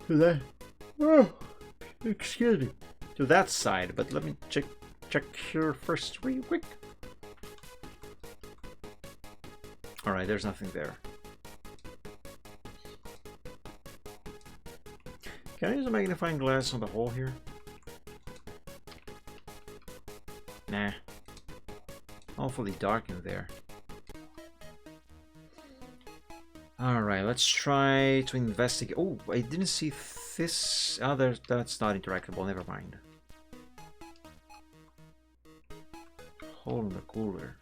To that... Oh, excuse me. To that side, but let me check here first real quick. Alright, there's nothing there. Can I use a magnifying glass on the hole here? Nah. Awfully dark in there. Alright, let's try to investigate. Oh, I didn't see this. Oh, that's not interactable. Never mind. Hole in the cooler.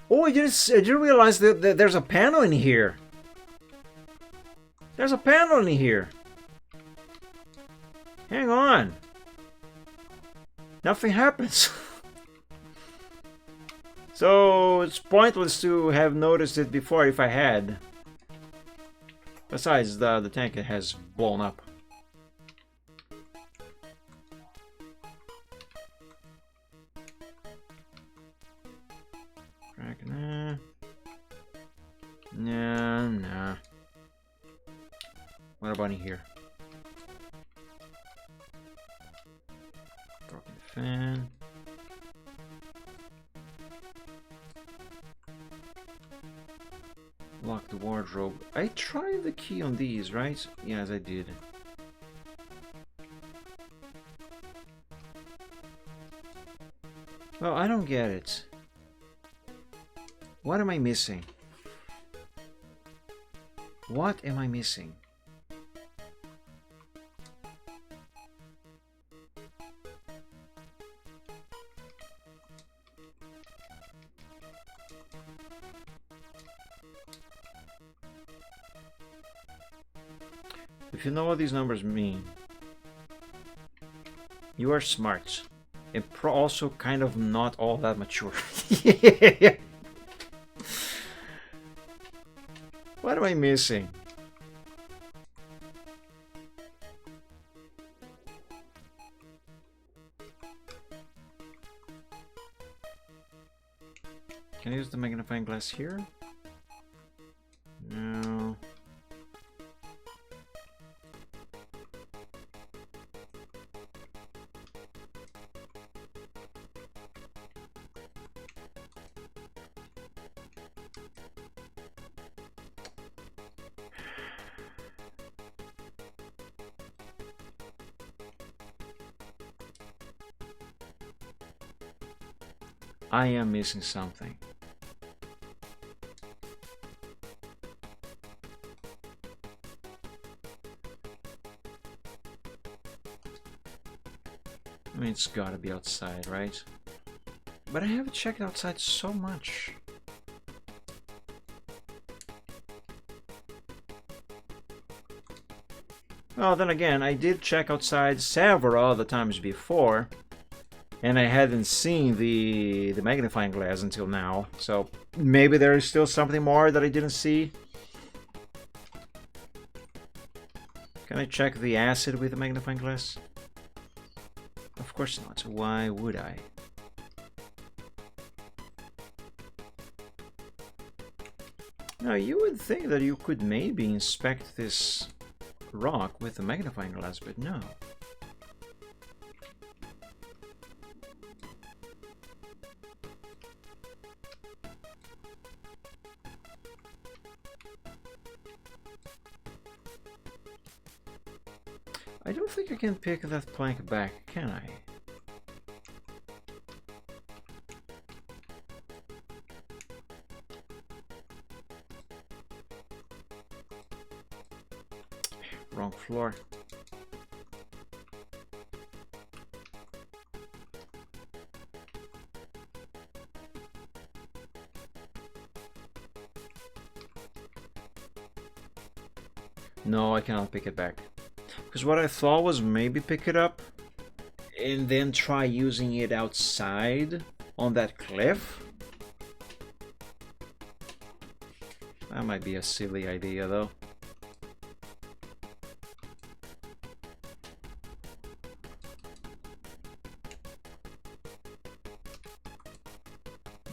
Oh, I didn't realize that there's a panel in here. There's a panel in here. Hang on. Nothing happens. So it's pointless to have noticed it before if I had. Besides, the tank has blown up. Nah. What about in here? Broken fan. Lock the wardrobe. I tried the key on these, right? Yes, I did. Well, I don't get it. What am I missing? What am I missing? If you know what these numbers mean, you are smart. And also kind of not all that mature. What am I missing? Can I use the magnifying glass here? No. I am missing something. I mean, it's gotta be outside, right? But I haven't checked outside so much. Well, then again, I did check outside several other times before, and I hadn't seen the magnifying glass until now. So maybe there is still something more that I didn't see. Can I check the acid with the magnifying glass? Of course not. Why would I? Now, you would think that you could maybe inspect this rock with a magnifying glass, but no. I don't think I can pick that plank back, can I? Wrong floor. No, I cannot pick it back. Because what I thought was maybe pick it up and then try using it outside on that cliff. That might be a silly idea though.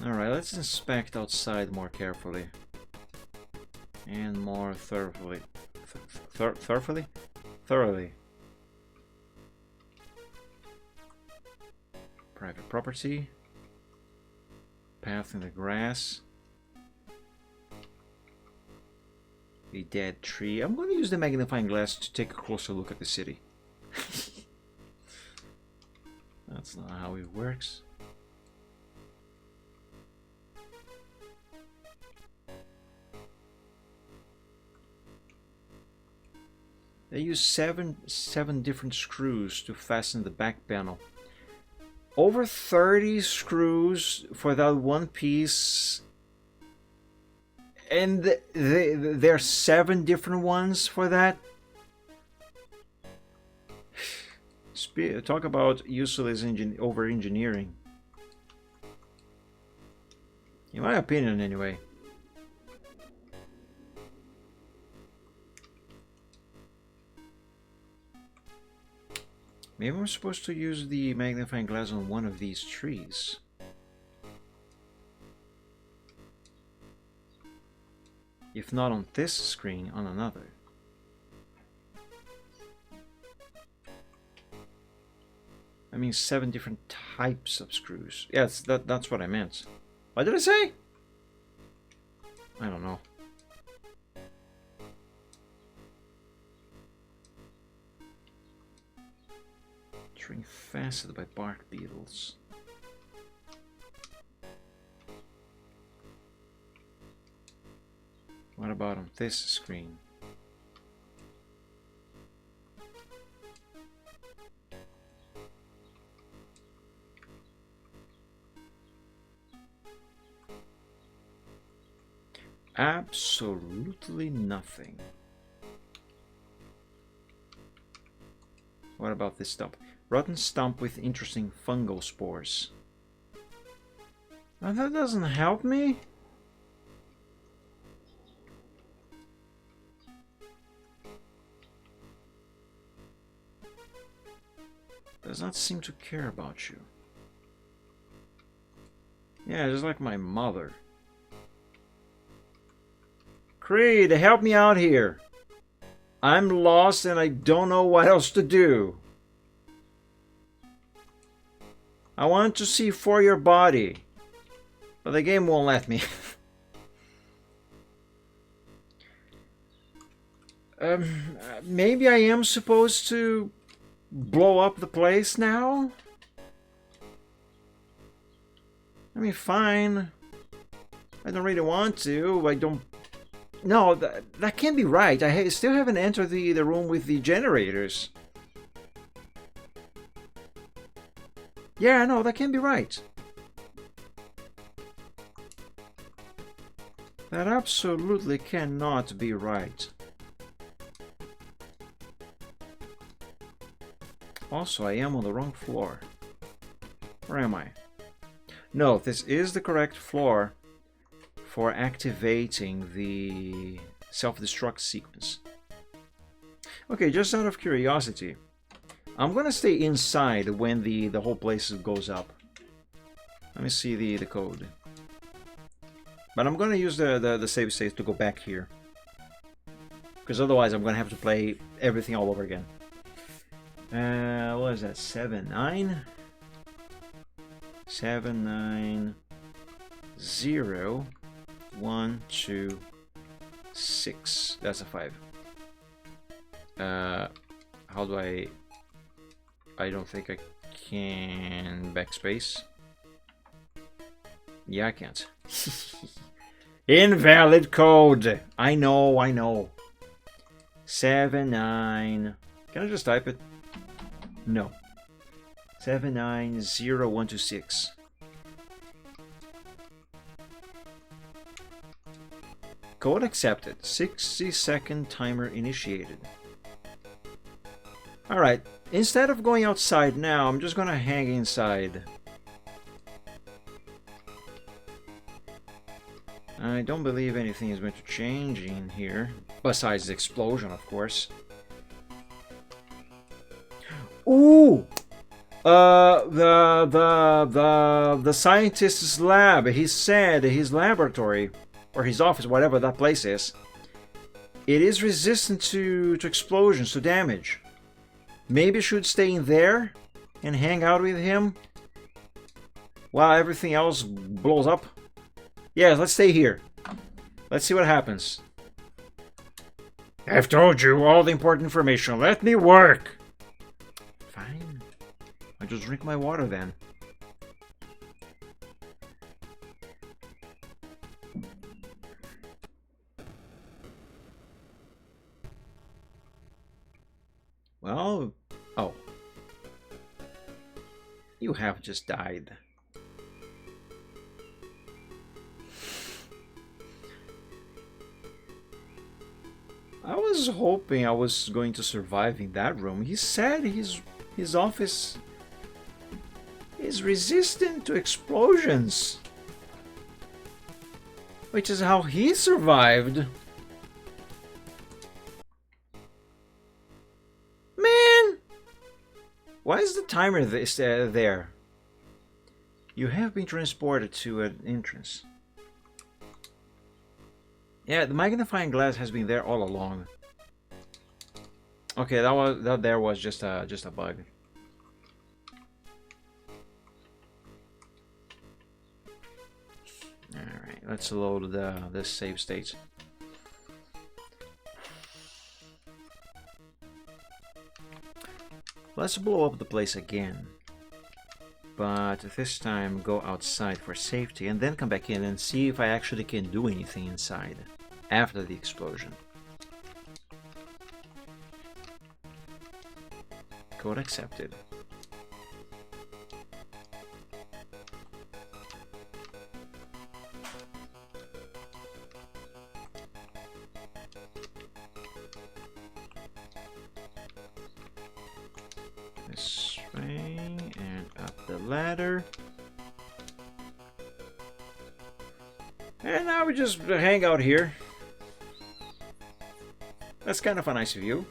Alright, let's inspect outside more carefully. And more thoroughly. Thoroughly. Private property. Path in the grass. A dead tree. I'm going to use the magnifying glass to take a closer look at the city. That's not how it works. They use seven different screws to fasten the back panel. Over 30 screws for that one piece, and there are 7 different ones for that. Talk about useless over engineering. In my opinion, anyway. Maybe I'm supposed to use the magnifying glass on one of these trees. If not on this screen, on another. I mean 7 different types of screws. Yes, that's what I meant. What did I say? I don't know. Tree infested by bark beetles. What about on this screen? Absolutely nothing. What about this stump? Rotten stump with interesting fungal spores. Oh, that doesn't help me. Does not seem to care about you. Yeah, just like my mother. Creed, help me out here. I'm lost and I don't know what else to do. I want to see for your body. But the game won't let me. Maybe I am supposed to blow up the place now? I mean, fine. I don't really want to. I don't... No, that can't be right. I still haven't entered the room with the generators. Yeah, no, that can't be right. That absolutely cannot be right. Also, I am on the wrong floor. Where am I? No, this is the correct floor for activating the self-destruct sequence. Okay, just out of curiosity, I'm gonna stay inside when the whole place goes up. Let me see the code. But I'm gonna use the save state to go back here. Because otherwise I'm gonna have to play everything all over again. What is that? 7, 9? 7, 9, 0, 1, 2, 6. That's a 5. How do I don't think I can backspace. Yeah, I can't. Invalid code. I know. 7, 9. Can I just type it? No. 790-126. Code accepted. 60-second timer initiated. Alright, instead of going outside now, I'm just gonna hang inside. I don't believe anything is going to change in here. Besides the explosion, of course. Ooh! The scientist's lab. He said his laboratory, or his office, whatever that place is, it is resistant to explosions, to damage. Maybe I should stay in there and hang out with him while everything else blows up. Yeah, let's stay here. Let's see what happens. I've told you all the important information. Let me work. Fine. I'll just drink my water then. Well, oh. You have just died. I was hoping I was going to survive in that room. He said his office is resistant to explosions. Which is how he survived. Man! Why is the timer there? You have been transported to an entrance. Yeah, the magnifying glass has been there all along. Okay, that there was just a bug. All right, let's load this save state. Let's blow up the place again, but this time go outside for safety and then come back in and see if I actually can do anything inside after the explosion. Code accepted. this way and up the ladder. And now we just hang out here. That's kind of a nice view.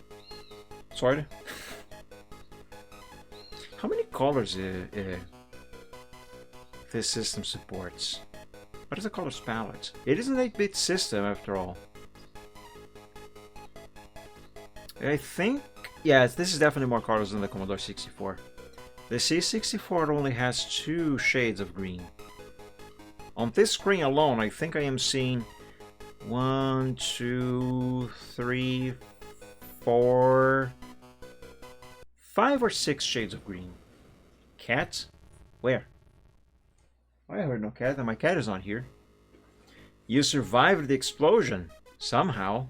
Sorta. How many colors this system supports? What is the colors palette? It is an 8-bit system after all. I think, yeah, this is definitely more colors than the Commodore 64. The C64 only has 2 shades of green. On this screen alone, I think I am seeing 1, 2, 3, 4, 5 or 6 shades of green. Cat? Where? I heard no cat, and my cat is not here. You survived the explosion, somehow.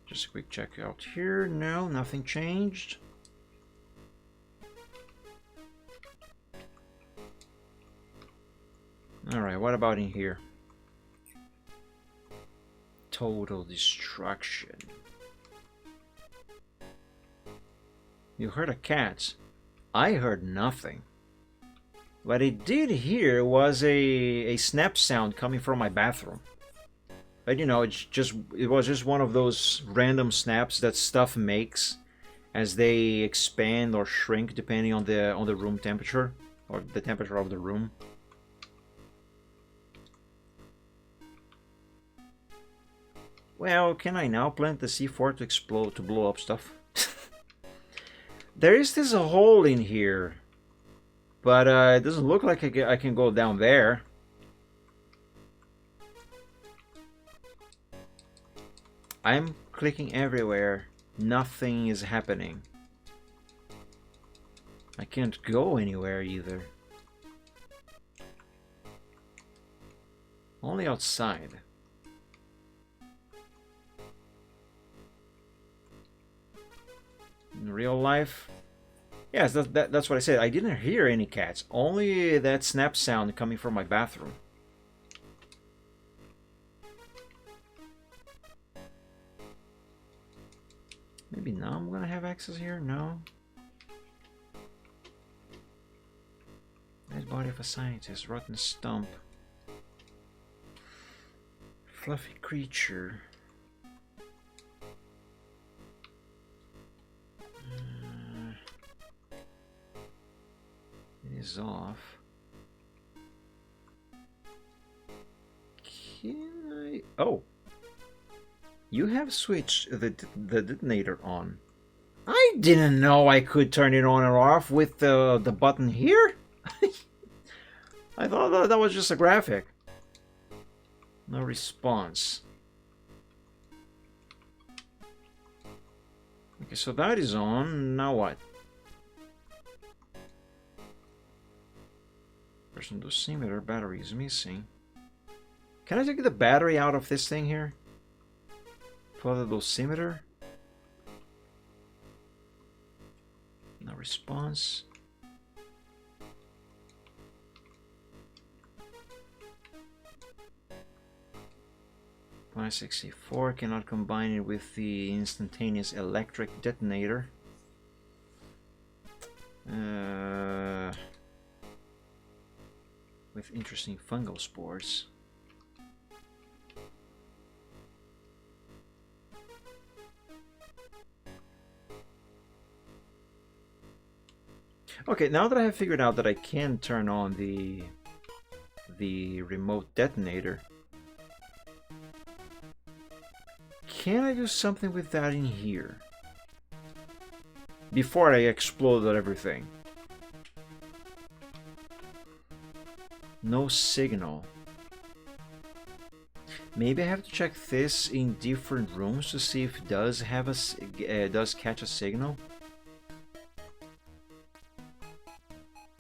Just a quick check out here. No, nothing changed. Alright, what about in here? Total destruction. You heard a cat. I heard nothing. What I did hear was a snap sound coming from my bathroom. But you know, it was just one of those random snaps that stuff makes as they expand or shrink depending on the room temperature or the temperature of the room. Well, can I now plant the C4 to explode, to blow up stuff? There is this hole in here, but it doesn't look like I can go down there. I'm clicking everywhere. Nothing is happening. I can't go anywhere either. Only outside. In real life, yes, that's what I said. I didn't hear any cats. Only that snap sound coming from my bathroom. Maybe now I'm gonna have access here? No. Dead body of a scientist, rotten stump. Fluffy creature. It is off. Can I? Oh! You have switched the detonator on. I didn't know I could turn it on or off with the button here. I thought that was just a graphic. No response. Okay, so that is on. Now what? Person dosimeter battery is missing. Can I take the battery out of this thing here? For the dosimeter? No response. .64 cannot combine it with the instantaneous electric detonator. With interesting fungal spores. Okay, now that I have figured out that I can turn on the remote detonator, can I do something with that in here before I exploded everything? No signal. Maybe I have to check this in different rooms to see if it does have a does catch a signal.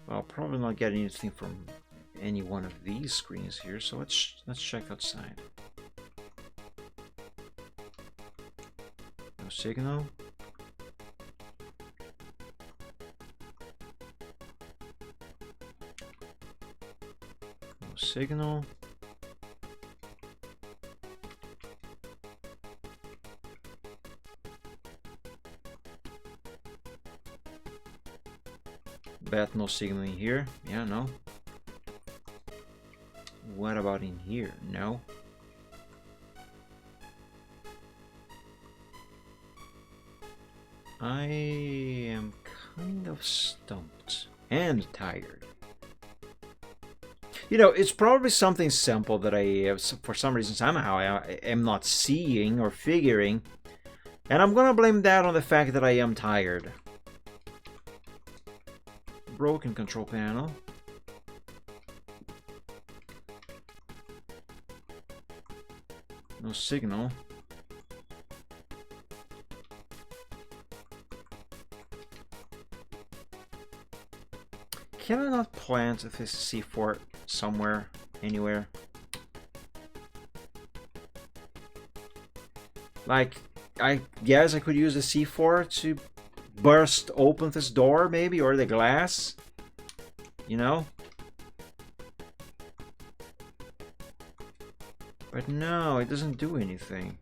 Well, I'll probably not get anything from any one of these screens here, so let's check outside. No signal. No signal. bet no signal in here. Yeah, no. What about in here? No. I am kind of stumped and tired. You know, it's probably something simple that I, for some reason, somehow, I am not seeing or figuring. And I'm gonna blame that on the fact that I am tired. Broken control panel. No signal. Can I not plant this C4 somewhere, anywhere? Like, I guess I could use the C4 to burst open this door, maybe, or the glass. You know? But no, it doesn't do anything.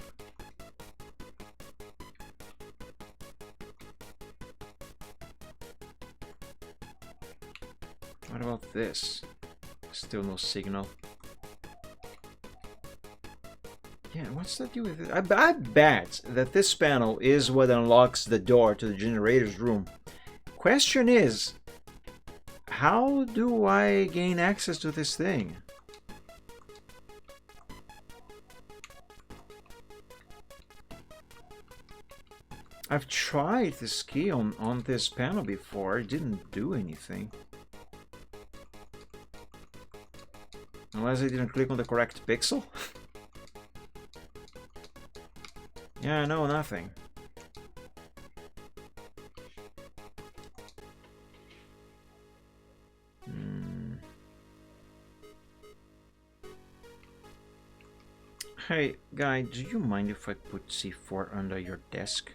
What about this? Still no signal. Yeah, what's that do with it? I bet that this panel is what unlocks the door to the generator's room. Question is, how do I gain access to this thing? I've tried this key on this panel before. It didn't do anything. Unless I didn't click on the correct pixel. Yeah, no, nothing. Hey, guy, do you mind if I put C4 under your desk?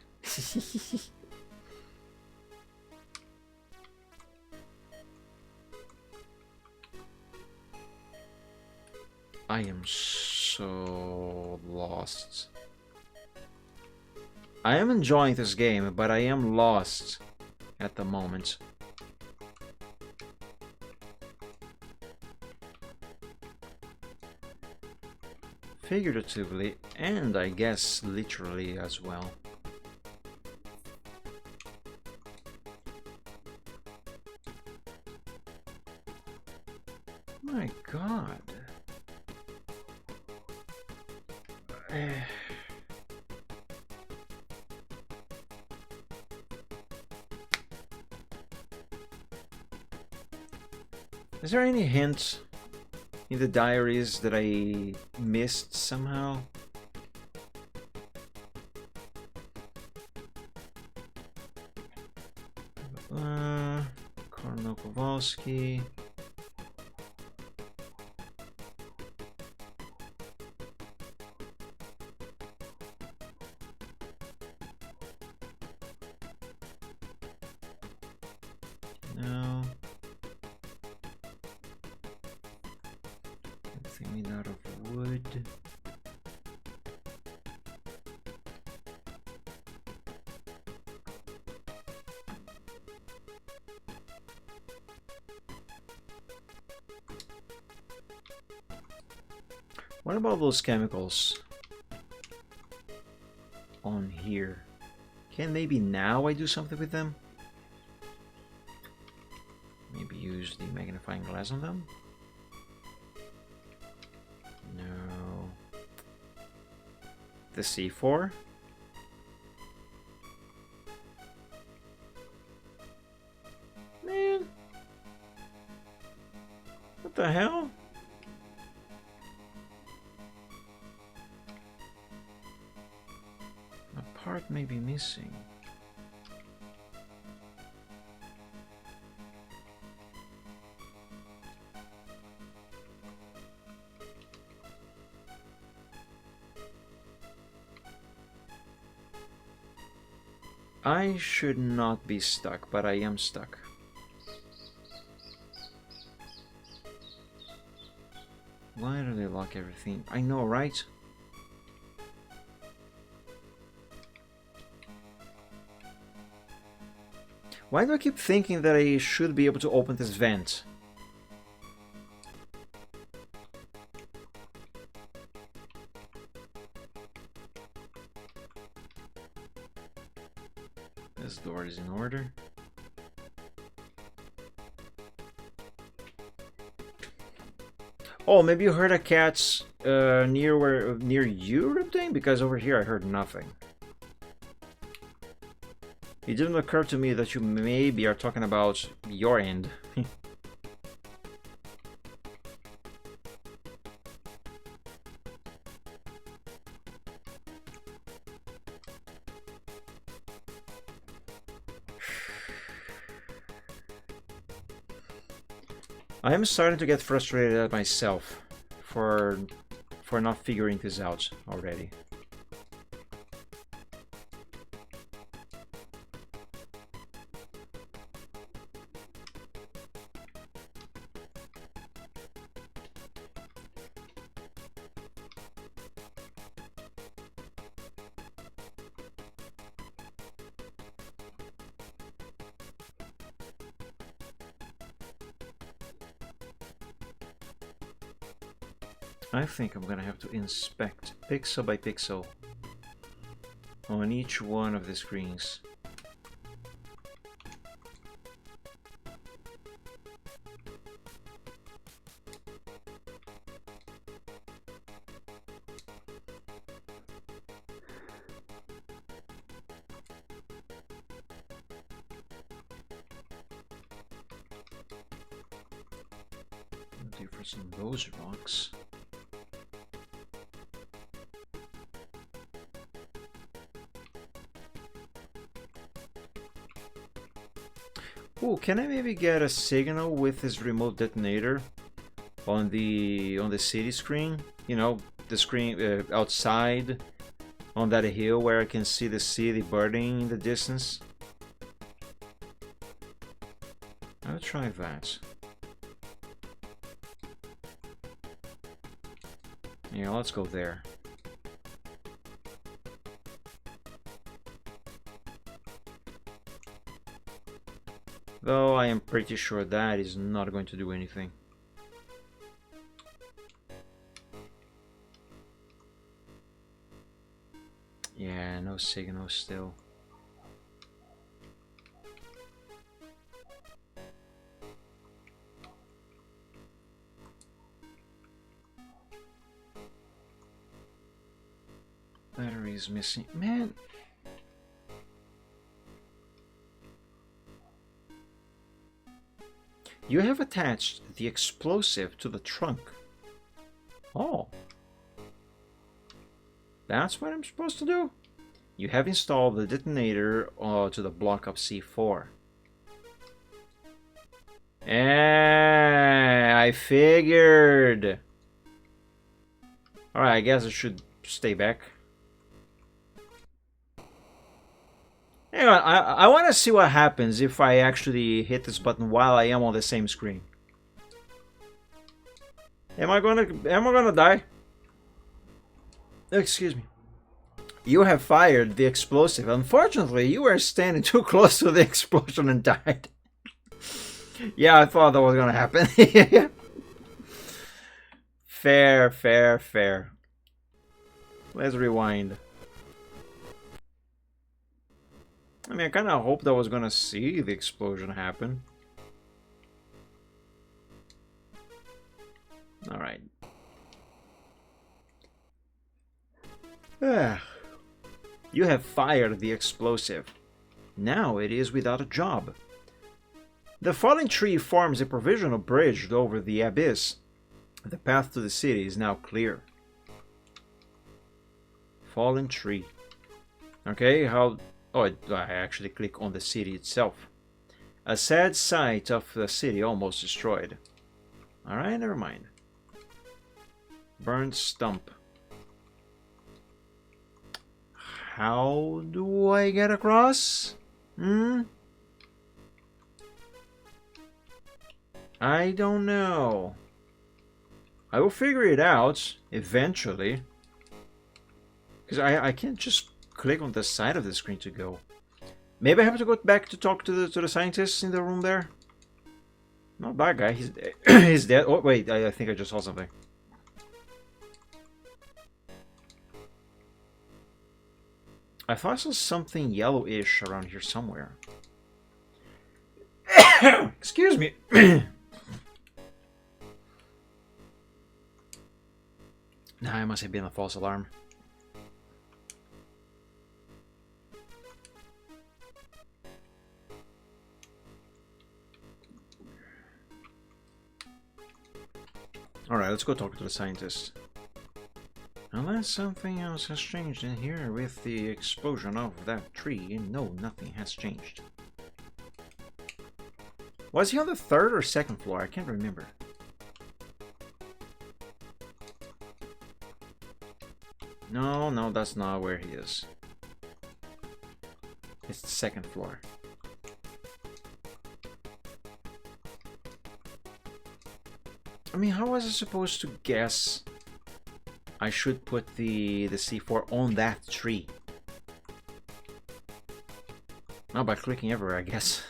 I am so lost. I am enjoying this game, but I am lost at the moment. Figuratively, and I guess literally as well. My God. Is there any hint in the diaries that I missed somehow? Colonel Kowalski. No. Anything made out of wood. What about those chemicals on here? Can maybe now I do something with them? Maybe use the magnifying glass on them? No. The C4? Man. What the hell? A part may be missing. I should not be stuck, but I am stuck. Why do they lock everything? I know, right? Why do I keep thinking that I should be able to open this vent? This door is in order. Oh, maybe you heard a cat's near you or something? Because over here I heard nothing. It didn't occur to me that you maybe are talking about your end. I am starting to get frustrated at myself for not figuring this out already. I think I'm gonna have to inspect pixel by pixel on each one of the screens. Difference in those rocks. Ooh, can I maybe get a signal with this remote detonator on the city screen? You know, the screen outside on that hill where I can see the city burning in the distance. I'll try that. Yeah, let's go there. Though I am pretty sure that is not going to do anything. Yeah, no signal still. Battery is missing. Man! You have attached the explosive to the trunk. Oh. That's what I'm supposed to do? You have installed the detonator to the block of C4. I figured. Alright, I guess I should stay back. Hang on, I want to see what happens if I actually hit this button while I am on the same screen. Am I gonna die? Excuse me. You have fired the explosive. Unfortunately, you were standing too close to the explosion and died. Yeah, I thought that was gonna happen. Fair, fair, fair. Let's rewind. I mean, I kind of hoped I was gonna see the explosion happen. Alright. You have fired the explosive. Now it is without a job. The fallen tree forms a provisional bridge over the abyss. The path to the city is now clear. Fallen tree. Okay, how... Oh, I actually click on the city itself. A sad sight of the city almost destroyed. Alright, never mind. Burned stump. How do I get across? I don't know. I will figure it out eventually. Because I can't just click on the side of the screen to go. Maybe I have to go back to talk to the scientists in the room there. Not that guy. He's he's dead. Oh wait, I think I just saw something. I thought I saw something yellowish around here somewhere. Excuse me. Nah, I must have been a false alarm. Alright, let's go talk to the scientist. Unless something else has changed in here with the explosion of that tree, no, nothing has changed. Was he on the 3rd or 2nd floor? I can't remember. No, no, that's not where he is. It's the 2nd floor. I mean, how was I supposed to guess I should put the C4 on that tree? Not by clicking everywhere, I guess.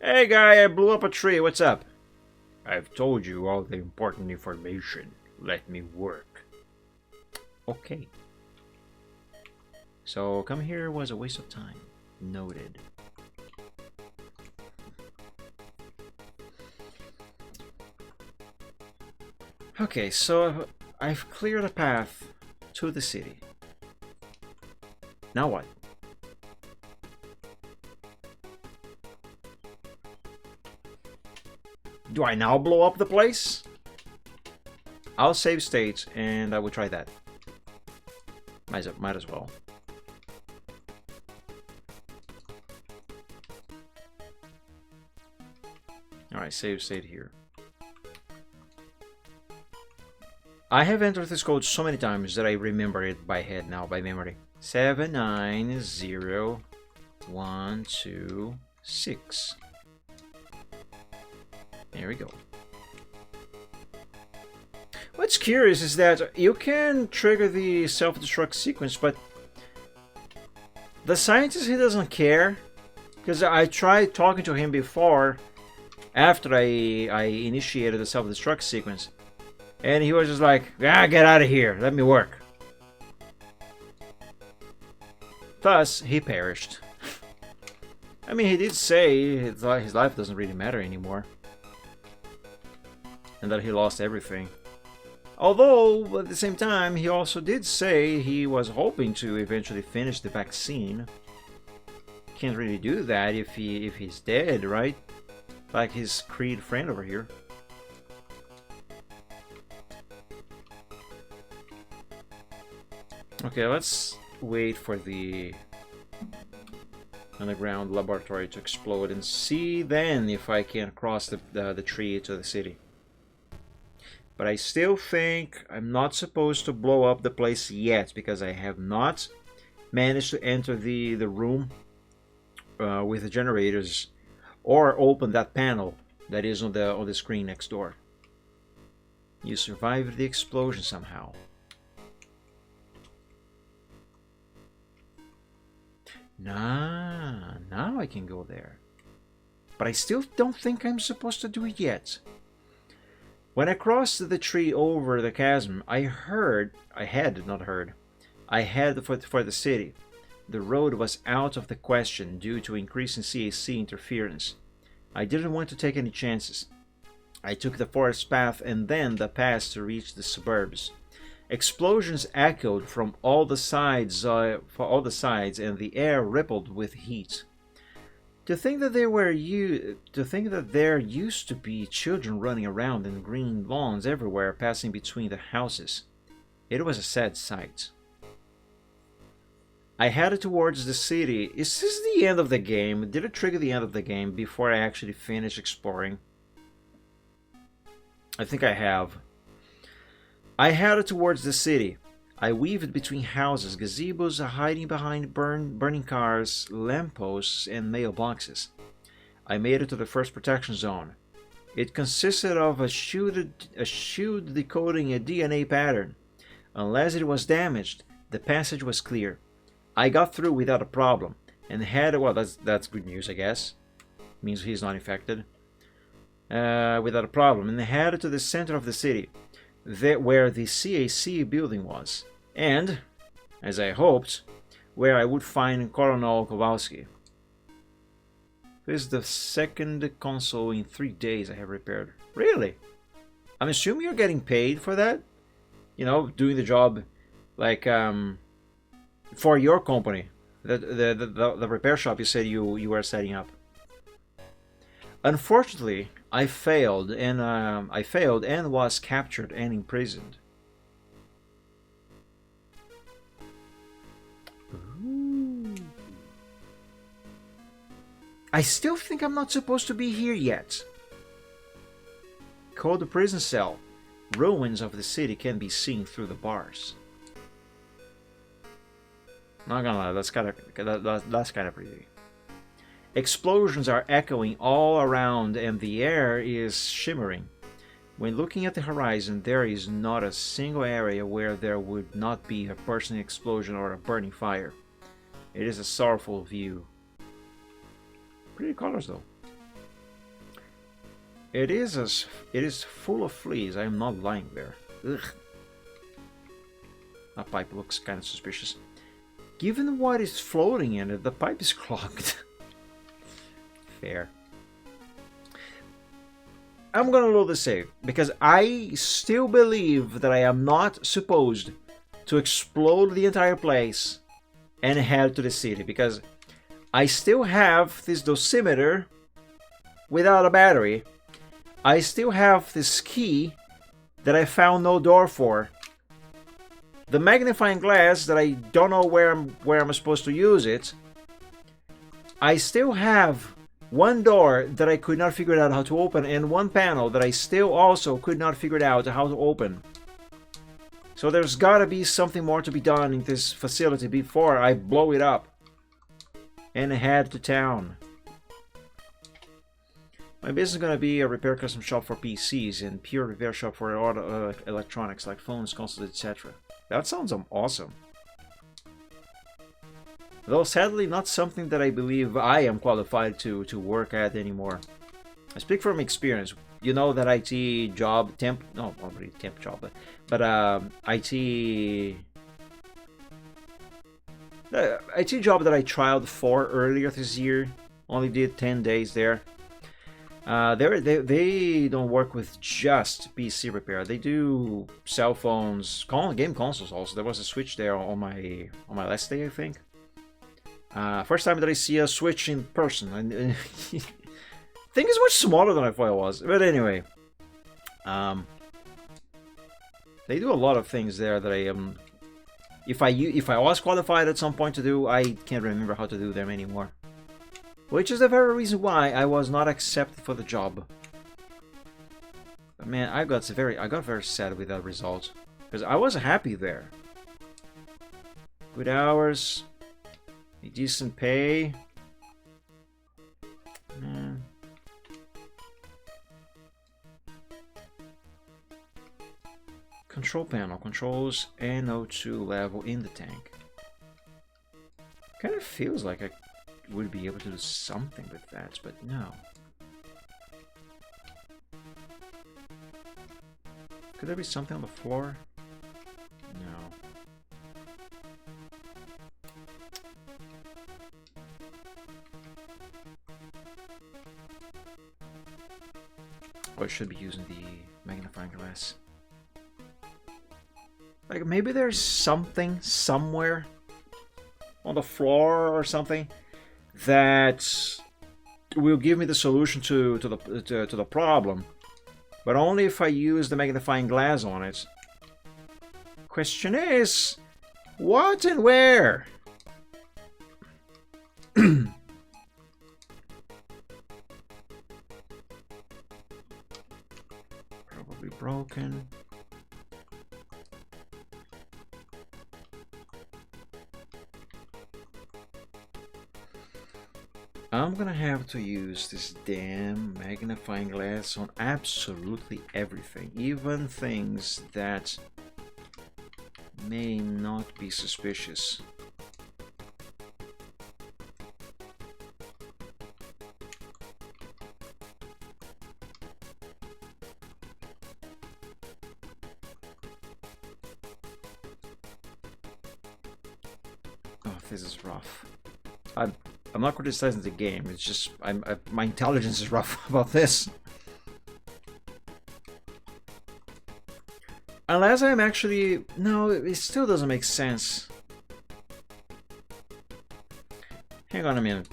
Hey guy, I blew up a tree, what's up? I've told you all the important information. Let me work. Okay. So, come here was a waste of time. Noted. Okay, so I've cleared a path to the city. Now what? Do I now blow up the place? I'll save state and I will try that. Might as well. Alright, save state here. I have entered this code so many times that I remember it by head now, by memory. 790126. There we go. What's curious is that you can trigger the self-destruct sequence, but the scientist, he doesn't care. Because I tried talking to him before, after I initiated the self-destruct sequence. And he was just like, ah, get out of here, let me work. Thus, he perished. I mean, he did say his life doesn't really matter anymore. And that he lost everything. Although, at the same time, he also did say he was hoping to eventually finish the vaccine. Can't really do that if he's dead, right? Like his Creed friend over here. Okay, let's wait for the underground laboratory to explode and see then if I can cross the tree to the city. But I still think I'm not supposed to blow up the place yet because I have not managed to enter the room with the generators or open that panel that is on the screen next door. You survived the explosion somehow. Nah, now I can go there. But I still don't think I'm supposed to do it yet. When I crossed the tree over the chasm, I head for the city. The road was out of the question due to increasing CAC interference. I didn't want to take any chances. I took the forest path and then the pass to reach the suburbs. Explosions echoed from all the sides, and the air rippled with heat. To think that there used to be children running around in green lawns everywhere, passing between the houses. It was a sad sight. I headed towards the city. Is this the end of the game? Did it trigger the end of the game before I actually finish exploring? I think I have. I headed towards the city. I weaved between houses, gazebos hiding behind burning cars, lampposts, and mailboxes. I made it to the first protection zone. It consisted of a shield decoding a DNA pattern. Unless it was damaged, the passage was clear. I got through without a problem. and head. Well, that's good news, I guess. Means he's not infected. Without a problem, and head to the center of the city, where the CAC building was, and, as I hoped, where I would find Colonel Kowalski. This is the second console in 3 days I have repaired. Really? I'm assuming you're getting paid for that? You know, doing the job, like, for your company. The repair shop you said you were setting up. Unfortunately, I failed and was captured and imprisoned. Ooh. I still think I'm not supposed to be here yet. Called the prison cell. Ruins of the city can be seen through the bars. Not gonna lie, that's kind of pretty. Explosions are echoing all around and the air is shimmering. When looking at the horizon, there is not a single area where there would not be a bursting explosion or a burning fire. It is a sorrowful view. Pretty colors though. It is full of fleas. I am not lying there. Ugh. That pipe looks kind of suspicious. Given what is floating in it, the pipe is clogged. Fair. I'm gonna load the save because I still believe that I am not supposed to explode the entire place and head to the city because I still have this dosimeter without a battery. I still have this key that I found no door for. The magnifying glass that I don't know where I'm supposed to use it. I still have one door that I could not figure out how to open, and one panel that I still also could not figure out how to open. So there's gotta be something more to be done in this facility before I blow it up and head to town. My business is gonna be a repair custom shop for PCs and pure repair shop for other electronics like phones, consoles, etc. That sounds awesome. Though sadly not something that I believe I am qualified to work at anymore. I speak from experience. You know that IT job, no, not really temp job, but IT job that I trialed for earlier this year. Only did 10 days there. They don't work with just PC repair. They do cell phones, game consoles also. There was a Switch there on my last day, I think. First time that I see a Switch in person. And thing is much smaller than I thought it was. But anyway, they do a lot of things there that I am. If I was qualified at some point to do, I can't remember how to do them anymore. Which is the very reason why I was not accepted for the job. But man, I got very sad with that result because I was happy there. Good hours, a decent pay. Man. Control panel controls NO2 level in the tank. Kind of feels like I would be able to do something with that, but no. Could there be something on the floor? No. Or I should be using the magnifying glass. Like maybe there's something somewhere on the floor or something that will give me the solution to the problem, but only if I use the magnifying glass on it. Question is, what and where? Probably broken. I'm gonna have to use this damn magnifying glass on absolutely everything, even things that may not be suspicious. Oh, this is rough. I'm not criticizing the game. It's just my intelligence is rough about this. Unless I'm actually... No, it still doesn't make sense. Hang on a minute.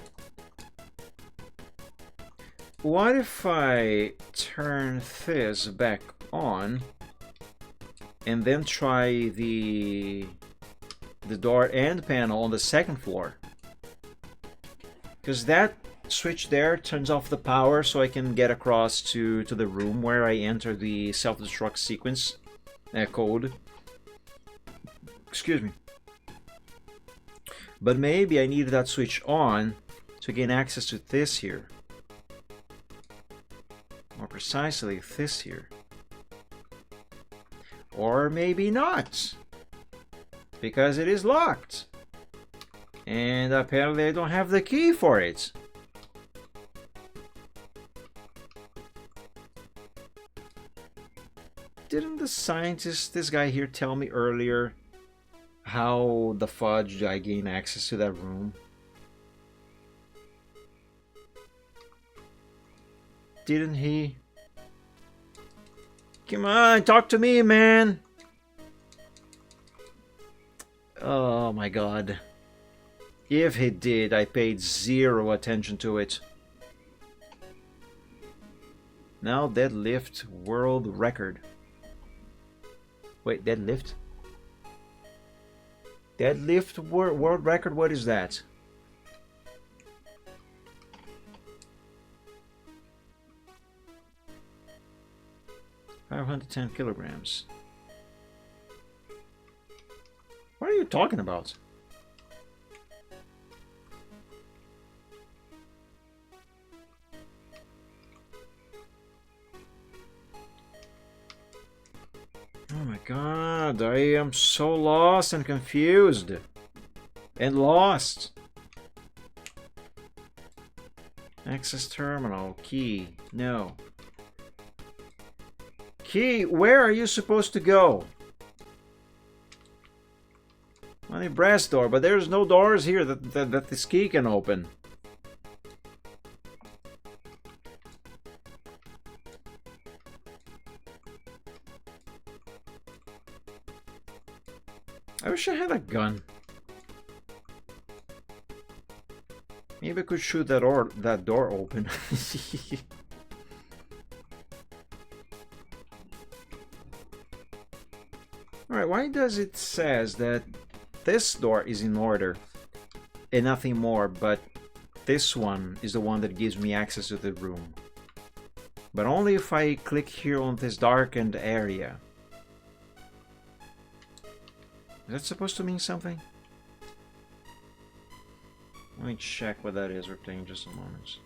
What if I turn this back on and then try the door and panel on the second floor? Because that switch there turns off the power so I can get across to the room where I enter the self-destruct sequence code. Excuse me. But maybe I need that switch on to gain access to this here. More precisely, this here. Or maybe not. Because it is locked. And apparently I don't have the key for it. Didn't the scientist, this guy here, tell me earlier how the fudge I gain access to that room? Didn't he? Come on, talk to me, man! Oh my god. If he did, I paid zero attention to it. Now deadlift world record. Wait, deadlift? Deadlift world record? What is that? $510 kilograms. What are you talking about? Oh my god, I am so lost and confused. And lost. Access terminal, key, no. Key, where are you supposed to go? On the brass door, but there's no doors here that this key can open. I wish I had a gun. Maybe I could shoot that door open. Alright, why does it says that this door is in order and nothing more, but this one is the one that gives me access to the room? But only if I click here on this darkened area. Is that supposed to mean something? Let me check what that is. We're playing just a moment.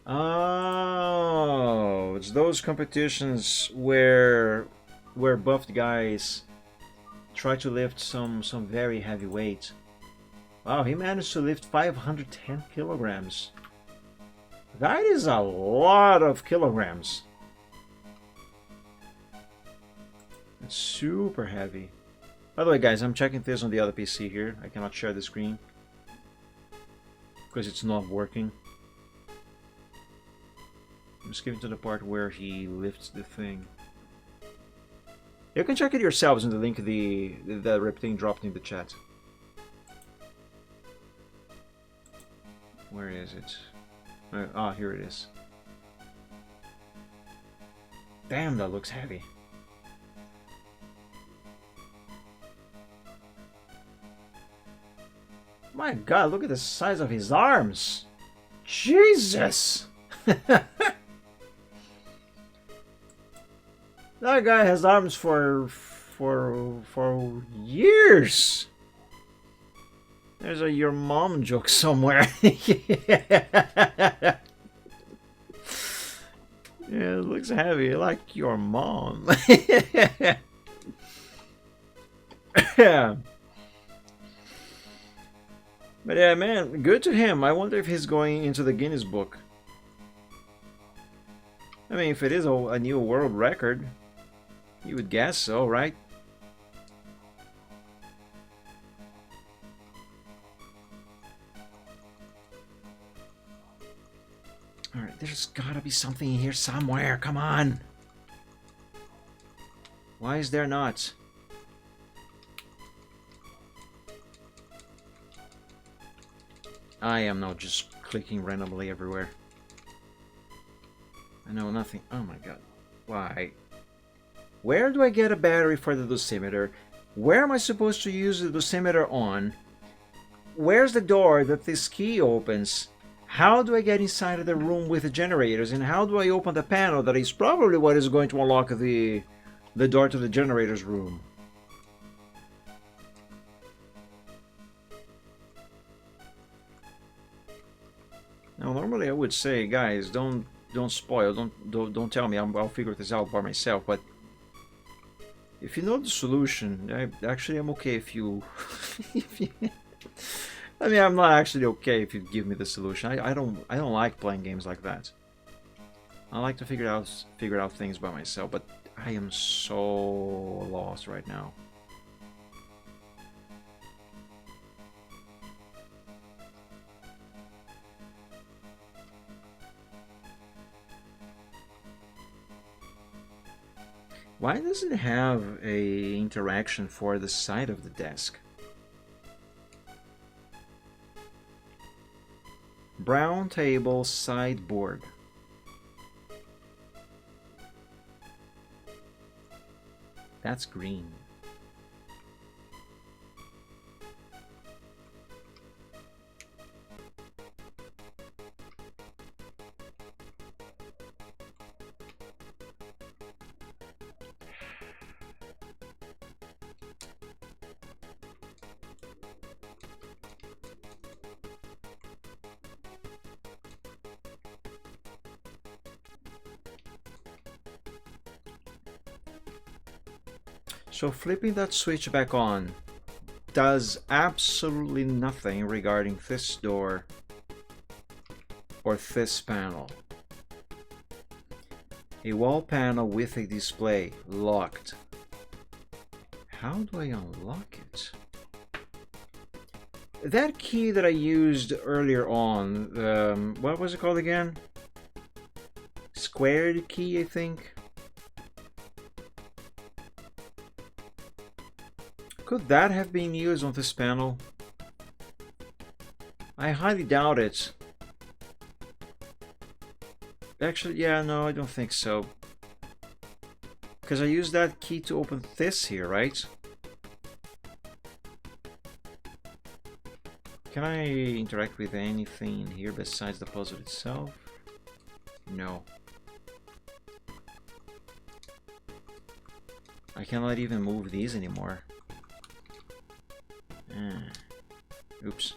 Oh, it's those competitions where buffed guys try to lift some very heavy weight. Wow, he managed to lift 510 kilograms. That is a lot of kilograms. It's super heavy. By the way, guys, I'm checking this on the other PC here. I cannot share the screen because it's not working. I'm skipping to the part where he lifts the thing. You can check it yourselves in the link the Reptane dropped in the chat. Where is it? Ah, here it is. Damn, that looks heavy. My god, look at the size of his arms! Jesus! That guy has arms for years! There's a your mom joke somewhere. Yeah, it looks heavy, like your mom. Yeah. But yeah, man, good to him. I wonder if he's going into the Guinness Book. I mean, if it is a new world record, you would guess so, right? Alright, there's gotta be something in here somewhere. Come on! Why is there not? I am not just clicking randomly everywhere. I know nothing. Oh my god. Why? Where do I get a battery for the dosimeter? Where am I supposed to use the dosimeter on? Where's the door that this key opens? How do I get inside of the room with the generators? And how do I open the panel that is probably what is going to unlock the door to the generators room? Now, normally I would say, guys, don't spoil, don't tell me. I'll figure this out by myself. But if you know the solution, I'm okay if you, if you. I mean, I'm not actually okay if you give me the solution. I don't like playing games like that. I like to figure out things by myself. But I am so lost right now. Why does it have a interaction for the side of the desk? Brown table sideboard. That's green. So flipping that switch back on does absolutely nothing regarding this door or this panel. A wall panel with a display locked. How do I unlock it? That key that I used earlier on, what was it called again? Squared key, I think. Could that have been used on this panel? I highly doubt it. Actually, yeah, no, I don't think so. Because I used that key to open this here, right? Can I interact with anything in here besides the puzzle itself? No. I cannot even move these anymore. Oops.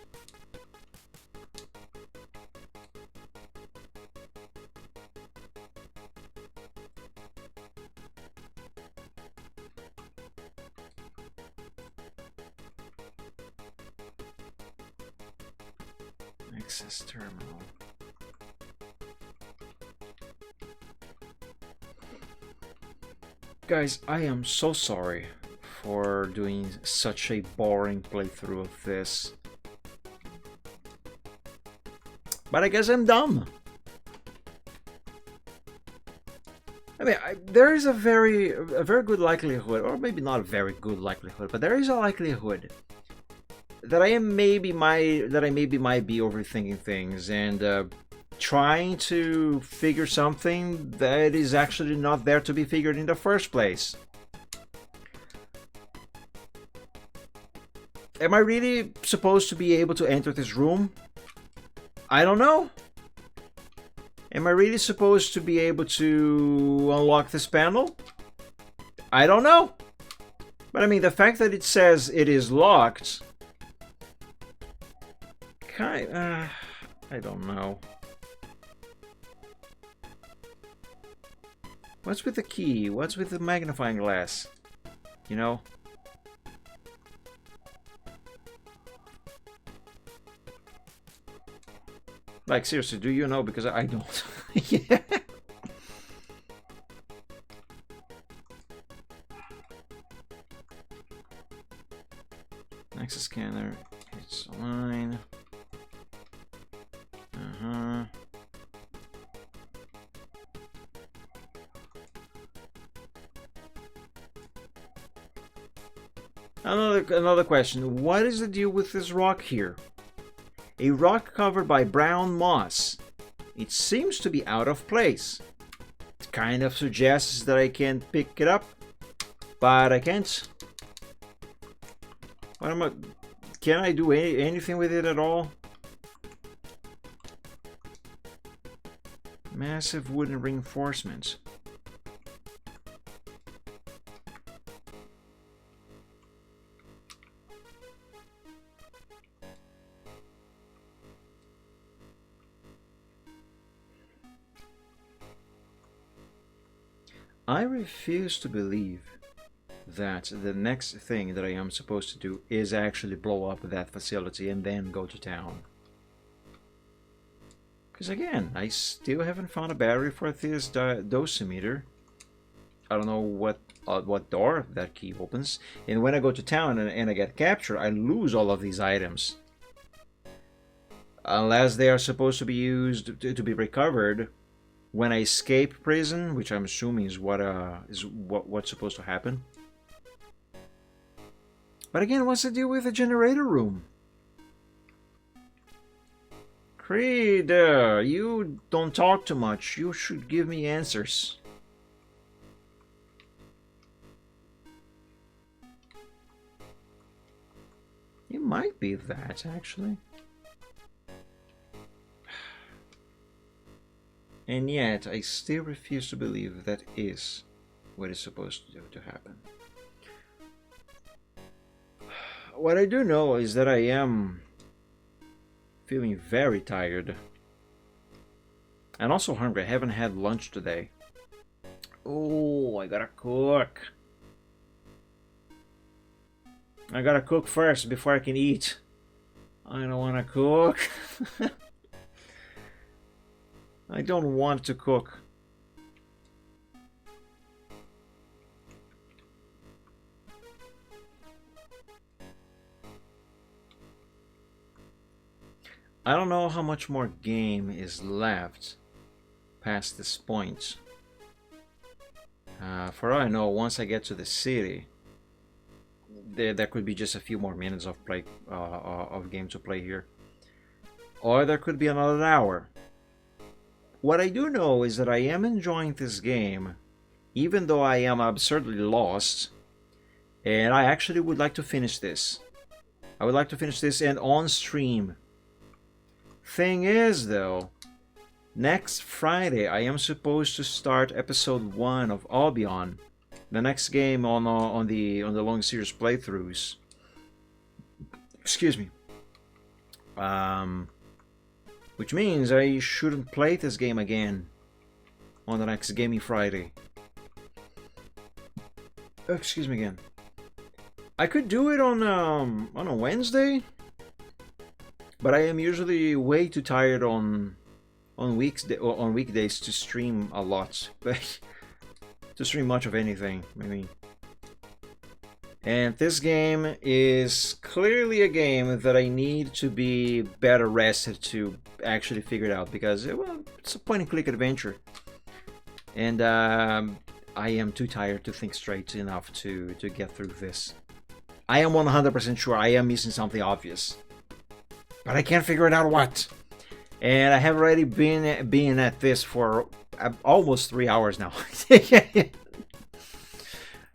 Access terminal. Guys, I am so sorry for doing such a boring playthrough of this. But I guess I'm dumb. I mean, there is a very good likelihood, or maybe not a very good likelihood, but there is a likelihood that I maybe might be overthinking things and trying to figure something that is actually not there to be figured in the first place. Am I really supposed to be able to enter this room? I don't know. Am I really supposed to be able to unlock this panel? I don't know. But I mean, the fact that it says it is locked... I don't know. What's with the key? What's with the magnifying glass? You know? Like, seriously, do you know? Because I don't. Yeah. Access scanner. It's a line. Another question. What is the deal with this rock here? A rock covered by brown moss. It seems to be out of place. It kind of suggests that I can pick it up, but I can't. What am I? Can I do anything with it at all? Massive wooden reinforcements. I refuse to believe that the next thing that I am supposed to do is actually blow up that facility and then go to town. Because again, I still haven't found a battery for this dosimeter. I don't know what door that key opens. And when I go to town and I get captured, I lose all of these items. Unless they are supposed to be used to be recovered when I escape prison, which I'm assuming is what's supposed to happen. But again, what's the deal with the generator room? Creed, you don't talk too much. You should give me answers. It might be that, actually. And yet, I still refuse to believe that is what is supposed to happen. What I do know is that I am feeling very tired. And also hungry. I haven't had lunch today. Oh, I gotta cook. I gotta cook first before I can eat. I don't wanna cook. I don't want to cook. I don't know how much more game is left past this point. For all I know, once I get to the city, there could be just a few more minutes of game to play here, or there could be another hour. What I do know is that I am enjoying this game, even though I am absurdly lost, and I actually would like to finish this. I would like to finish this and on stream. Thing is, though, next Friday I am supposed to start episode 1 of Albion, the next game on the long series playthroughs. Excuse me. Which means I shouldn't play this game again on the next Gaming Friday. Excuse me again. I could do it on a Wednesday, but I am usually way too tired on weekdays to stream a lot, to stream much of anything. I mean. And this game is clearly a game that I need to be better rested to actually figure it out, because well, it's a point-and-click adventure, and I am too tired to think straight enough to get through this. I am 100% sure I am missing something obvious, but I can't figure it out what. And I have already been at this for almost 3 hours now.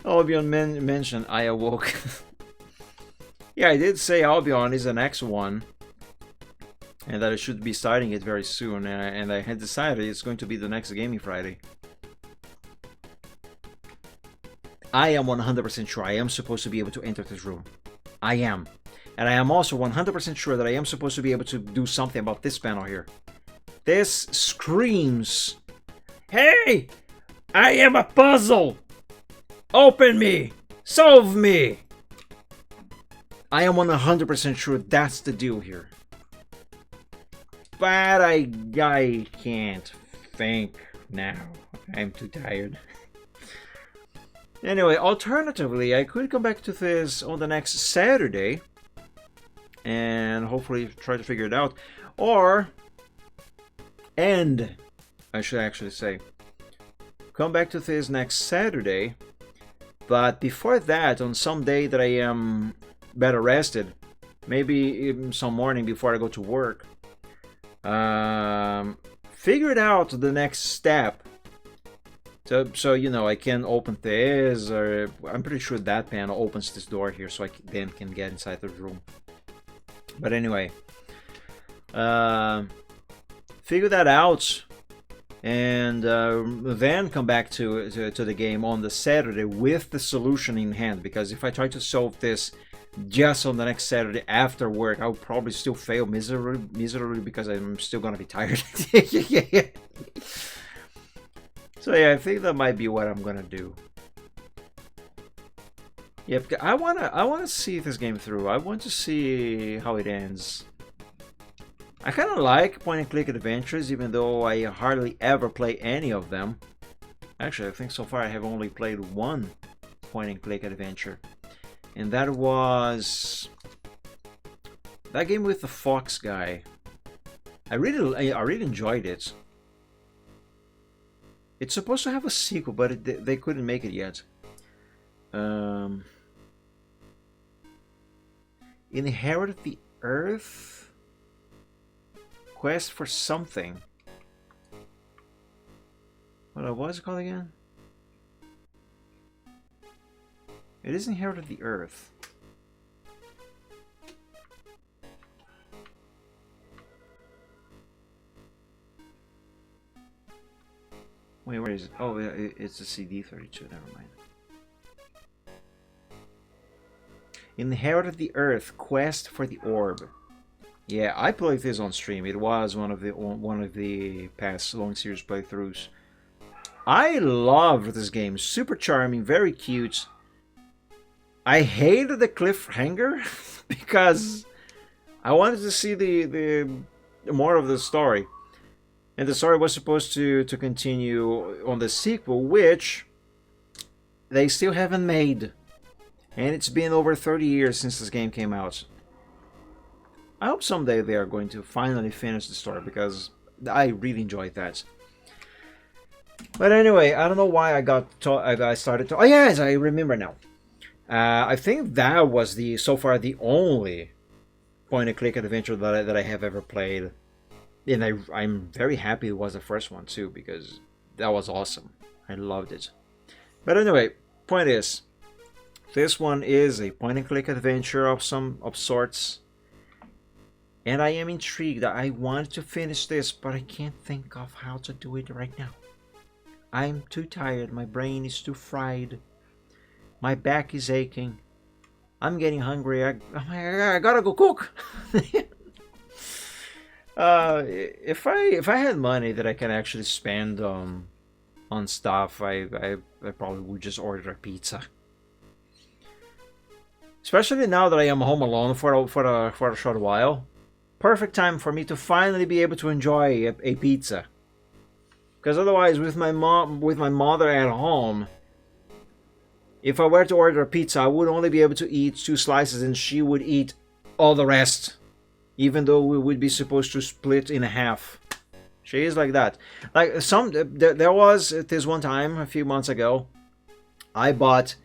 Albion mentioned I awoke. Yeah, I did say Albion is the next one, and that I should be starting it very soon, and I had decided it's going to be the next Gaming Friday. I am 100% sure I am supposed to be able to enter this room. I am. And I am also 100% sure that I am supposed to be able to do something about this panel here. This screams, "Hey! I am a puzzle! Open me! Solve me!" I am 100% sure that's the deal here. But I can't think now. I'm too tired. Anyway, alternatively, I could come back to this on the next Saturday, and hopefully try to figure it out. Or, and I should actually say, come back to this next Saturday. But before that, on some day that I am better rested, maybe even some morning before I go to work, figure it out the next step. So you know, I can open this, or I'm pretty sure that panel opens this door here, so I then can get inside the room. But anyway, figure that out, and then come back to the game on the Saturday with the solution in hand. Because if I try to solve this just on the next Saturday after work, I'll probably still fail miserably because I'm still gonna be tired. So yeah, I think that might be what I'm gonna do. Yep, I wanna see this game through. I want to see how it ends. I kind of like point-and-click adventures, even though I hardly ever play any of them. Actually, I think so far I have only played one point-and-click adventure, and that was that game with the fox guy. I really enjoyed it. It's supposed to have a sequel, but they couldn't make it yet. Inherit the Earth? Quest for something. What was it called again? It is Inherit the Earth. Wait, where is it? Oh, it's a CD32, never mind. Inherit the Earth, Quest for the Orb. Yeah, I played this on stream. It was one of the past long series playthroughs. I loved this game. Super charming, very cute. I hated the cliffhanger because I wanted to see the more of the story. And the story was supposed to continue on the sequel, which they still haven't made. And it's been over 30 years since this game came out. I hope someday they are going to finally finish the story, because I really enjoyed that. But anyway, I don't know why I started to... Oh yes, I remember now. I think that was so far the only point-and-click adventure that I have ever played. And I'm very happy it was the first one too, because that was awesome. I loved it. But anyway, point is, this one is a point-and-click adventure of sorts. And I am intrigued. I want to finish this, but I can't think of how to do it right now. I'm too tired. My brain is too fried. My back is aching. I'm getting hungry. I gotta go cook. If I had money that I can actually spend on stuff, I probably would just order a pizza. Especially now that I am home alone for a short while. Perfect time for me to finally be able to enjoy a pizza. Because otherwise, with my mother at home, if I were to order a pizza, I would only be able to eat 2 slices, and she would eat all the rest. Even though we would be supposed to split in half. She is like that. Like there was this one time a few months ago, I bought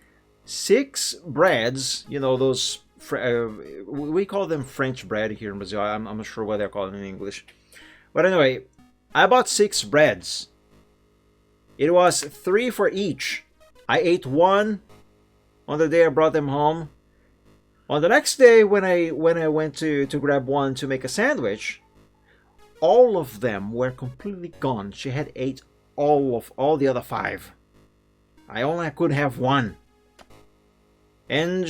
6 breads. You know, those we call them French bread here in Brazil. I'm not sure what they're called in English. But anyway, I bought 6 breads. It was 3 for each. I ate 1 on the day I brought them home. On the next day, when I went to grab one to make a sandwich, all of them were completely gone. She had ate all the other 5. I could have 1. And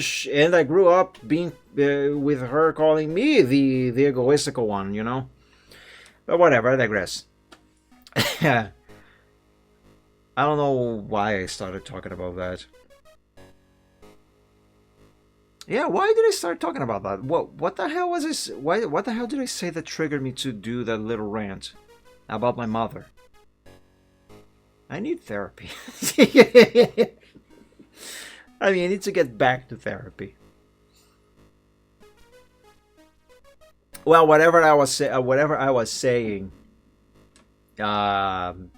I grew up being with her calling me the egoistical one, you know. But whatever, I digress. I don't know why I started talking about that. Yeah, why did I start talking about that? What the hell was this? What the hell did I say that triggered me to do that little rant about my mother? I need therapy. I mean, I need to get back to therapy. Well, whatever I was saying, um,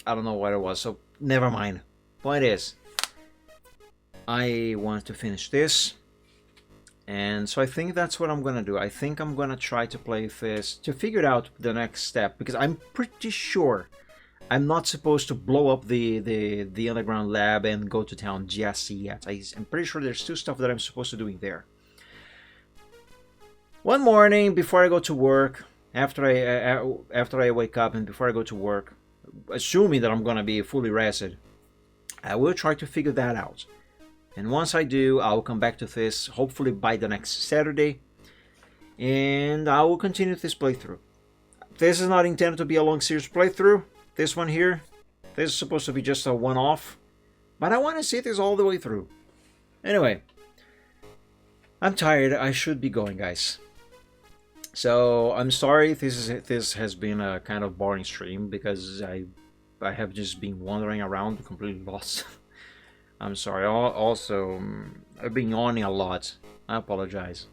I don't know what it was. So never mind. Point is, I want to finish this, and so I think that's what I'm gonna do. I think I'm gonna try to play this to figure out the next step, because I'm pretty sure I'm not supposed to blow up the underground lab and go to town just yet. I'm pretty sure there's two stuff that I'm supposed to doing there. One morning before I go to work, after I wake up and before I go to work, assuming that I'm gonna be fully rested, I will try to figure that out. And once I do, I will come back to this hopefully by the next Saturday, and I will continue this playthrough. This is not intended to be a long series playthrough. This one here, this is supposed to be just a one-off, but I want to see this all the way through. Anyway, I'm tired. I should be going, guys. So I'm sorry this has been a kind of boring stream, because I have just been wandering around completely lost. I'm sorry. Also, I've been yawning a lot. I apologize.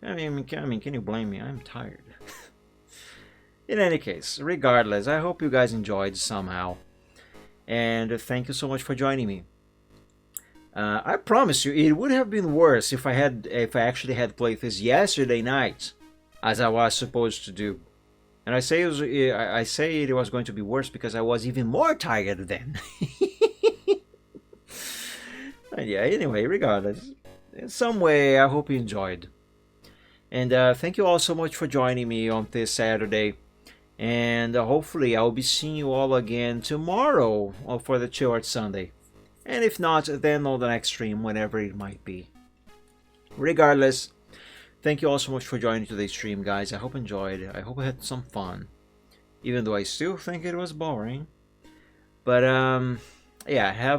I mean, can you blame me? I'm tired. In any case, regardless, I hope you guys enjoyed somehow, and thank you so much for joining me. I promise you, it would have been worse if I actually had played this yesterday night, as I was supposed to do. And I say it was going to be worse because I was even more tired then. And yeah, anyway, regardless, in some way, I hope you enjoyed. And thank you all so much for joining me on this Saturday. And hopefully I'll be seeing you all again tomorrow for the Chill Art Sunday. And if not, then on the next stream, whenever it might be. Regardless, thank you all so much for joining today's stream, guys. I hope you enjoyed. I hope I had some fun. Even though I still think it was boring. But, yeah,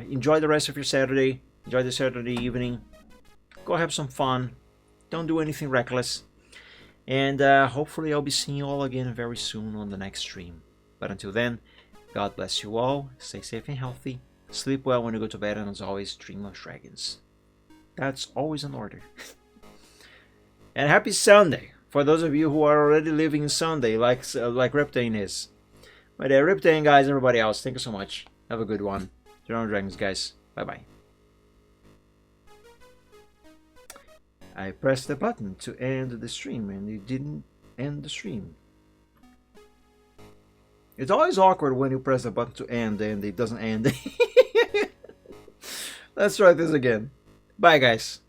enjoy the rest of your Saturday. Enjoy the Saturday evening. Go have some fun. Don't do anything reckless. And hopefully I'll be seeing you all again very soon on the next stream. But until then, God bless you all. Stay safe and healthy. Sleep well when you go to bed, and as always, dream of dragons. That's always in order. And happy Sunday for those of you who are already living in Sunday, like Reptane is. But Reptane, guys, everybody else, thank you so much. Have a good one. Dream of dragons, guys. Bye bye. I pressed the button to end the stream, and it didn't end the stream. It's always awkward when you press the button to end and it doesn't end. Let's try this again. Bye, guys.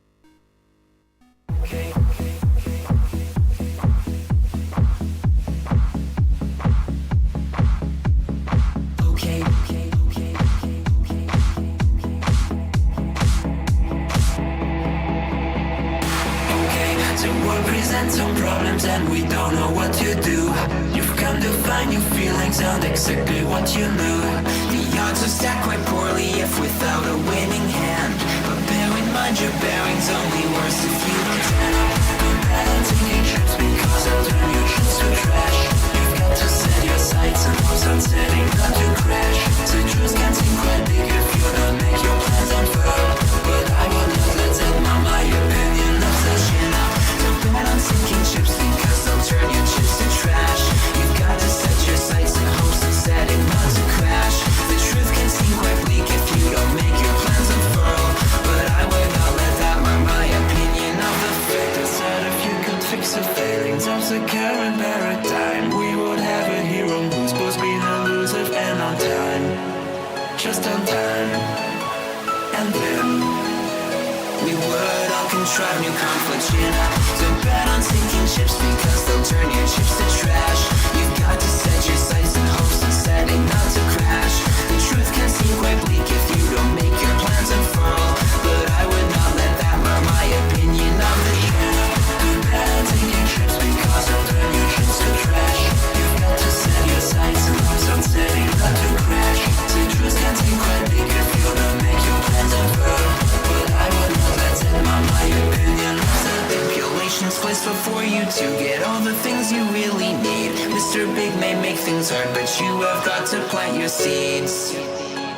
Some problems and we don't know what to do. You've come to find your feelings and exactly what you knew. The odds are stacked quite poorly if without a winning hand. But bear in mind your bearing's only worse if you don't turn up. Don't bet on taking trips because they'll turn your trips to trash. You've got to set your sights and hopes on setting not to crash. So truth can seem quite big if you don't make your plans unfurl. But I will not let that my opinion of the shit up. Bet on sinking ships because they'll turn your chips to trash. You've got to set your sights and hopes and setting not to crash. The truth can seem quite bleak if you don't make your plans unfurl. But I would not let that mar my opinion of the fact that if you could fix the failings of the current paradigm, we would have a hero who's both been elusive and on time. Just on time. And then we would all contrive new conflicts, you know. So bet on sinking ships because they'll turn your chips to trash. You've got to set your sights and hopes and setting not to crash. The truth can seem quite bleak if you don't make your plans unfurl. But I would not let that mar my opinion of the show. So bet on sinking ships because they'll turn your chips to trash. You've got to set your sights and hopes on setting not to crash. The truth can seem quite bleak if you don't make your plans unfurl. But I would not let that mar my opinion of the manipulations placed before you to get all the things you really need. Mr. Big may make things hard, but you have got to plant your seeds.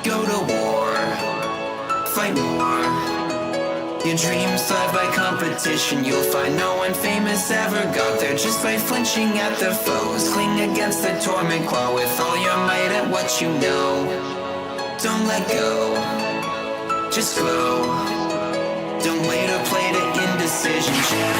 Go to war, fight more, Your dreams thrive by competition. You'll find no one famous ever got there just by flinching at their foes. Cling against the torment, claw with all your might at what you know. Don't let go, just grow. Don't wait or play to indecision.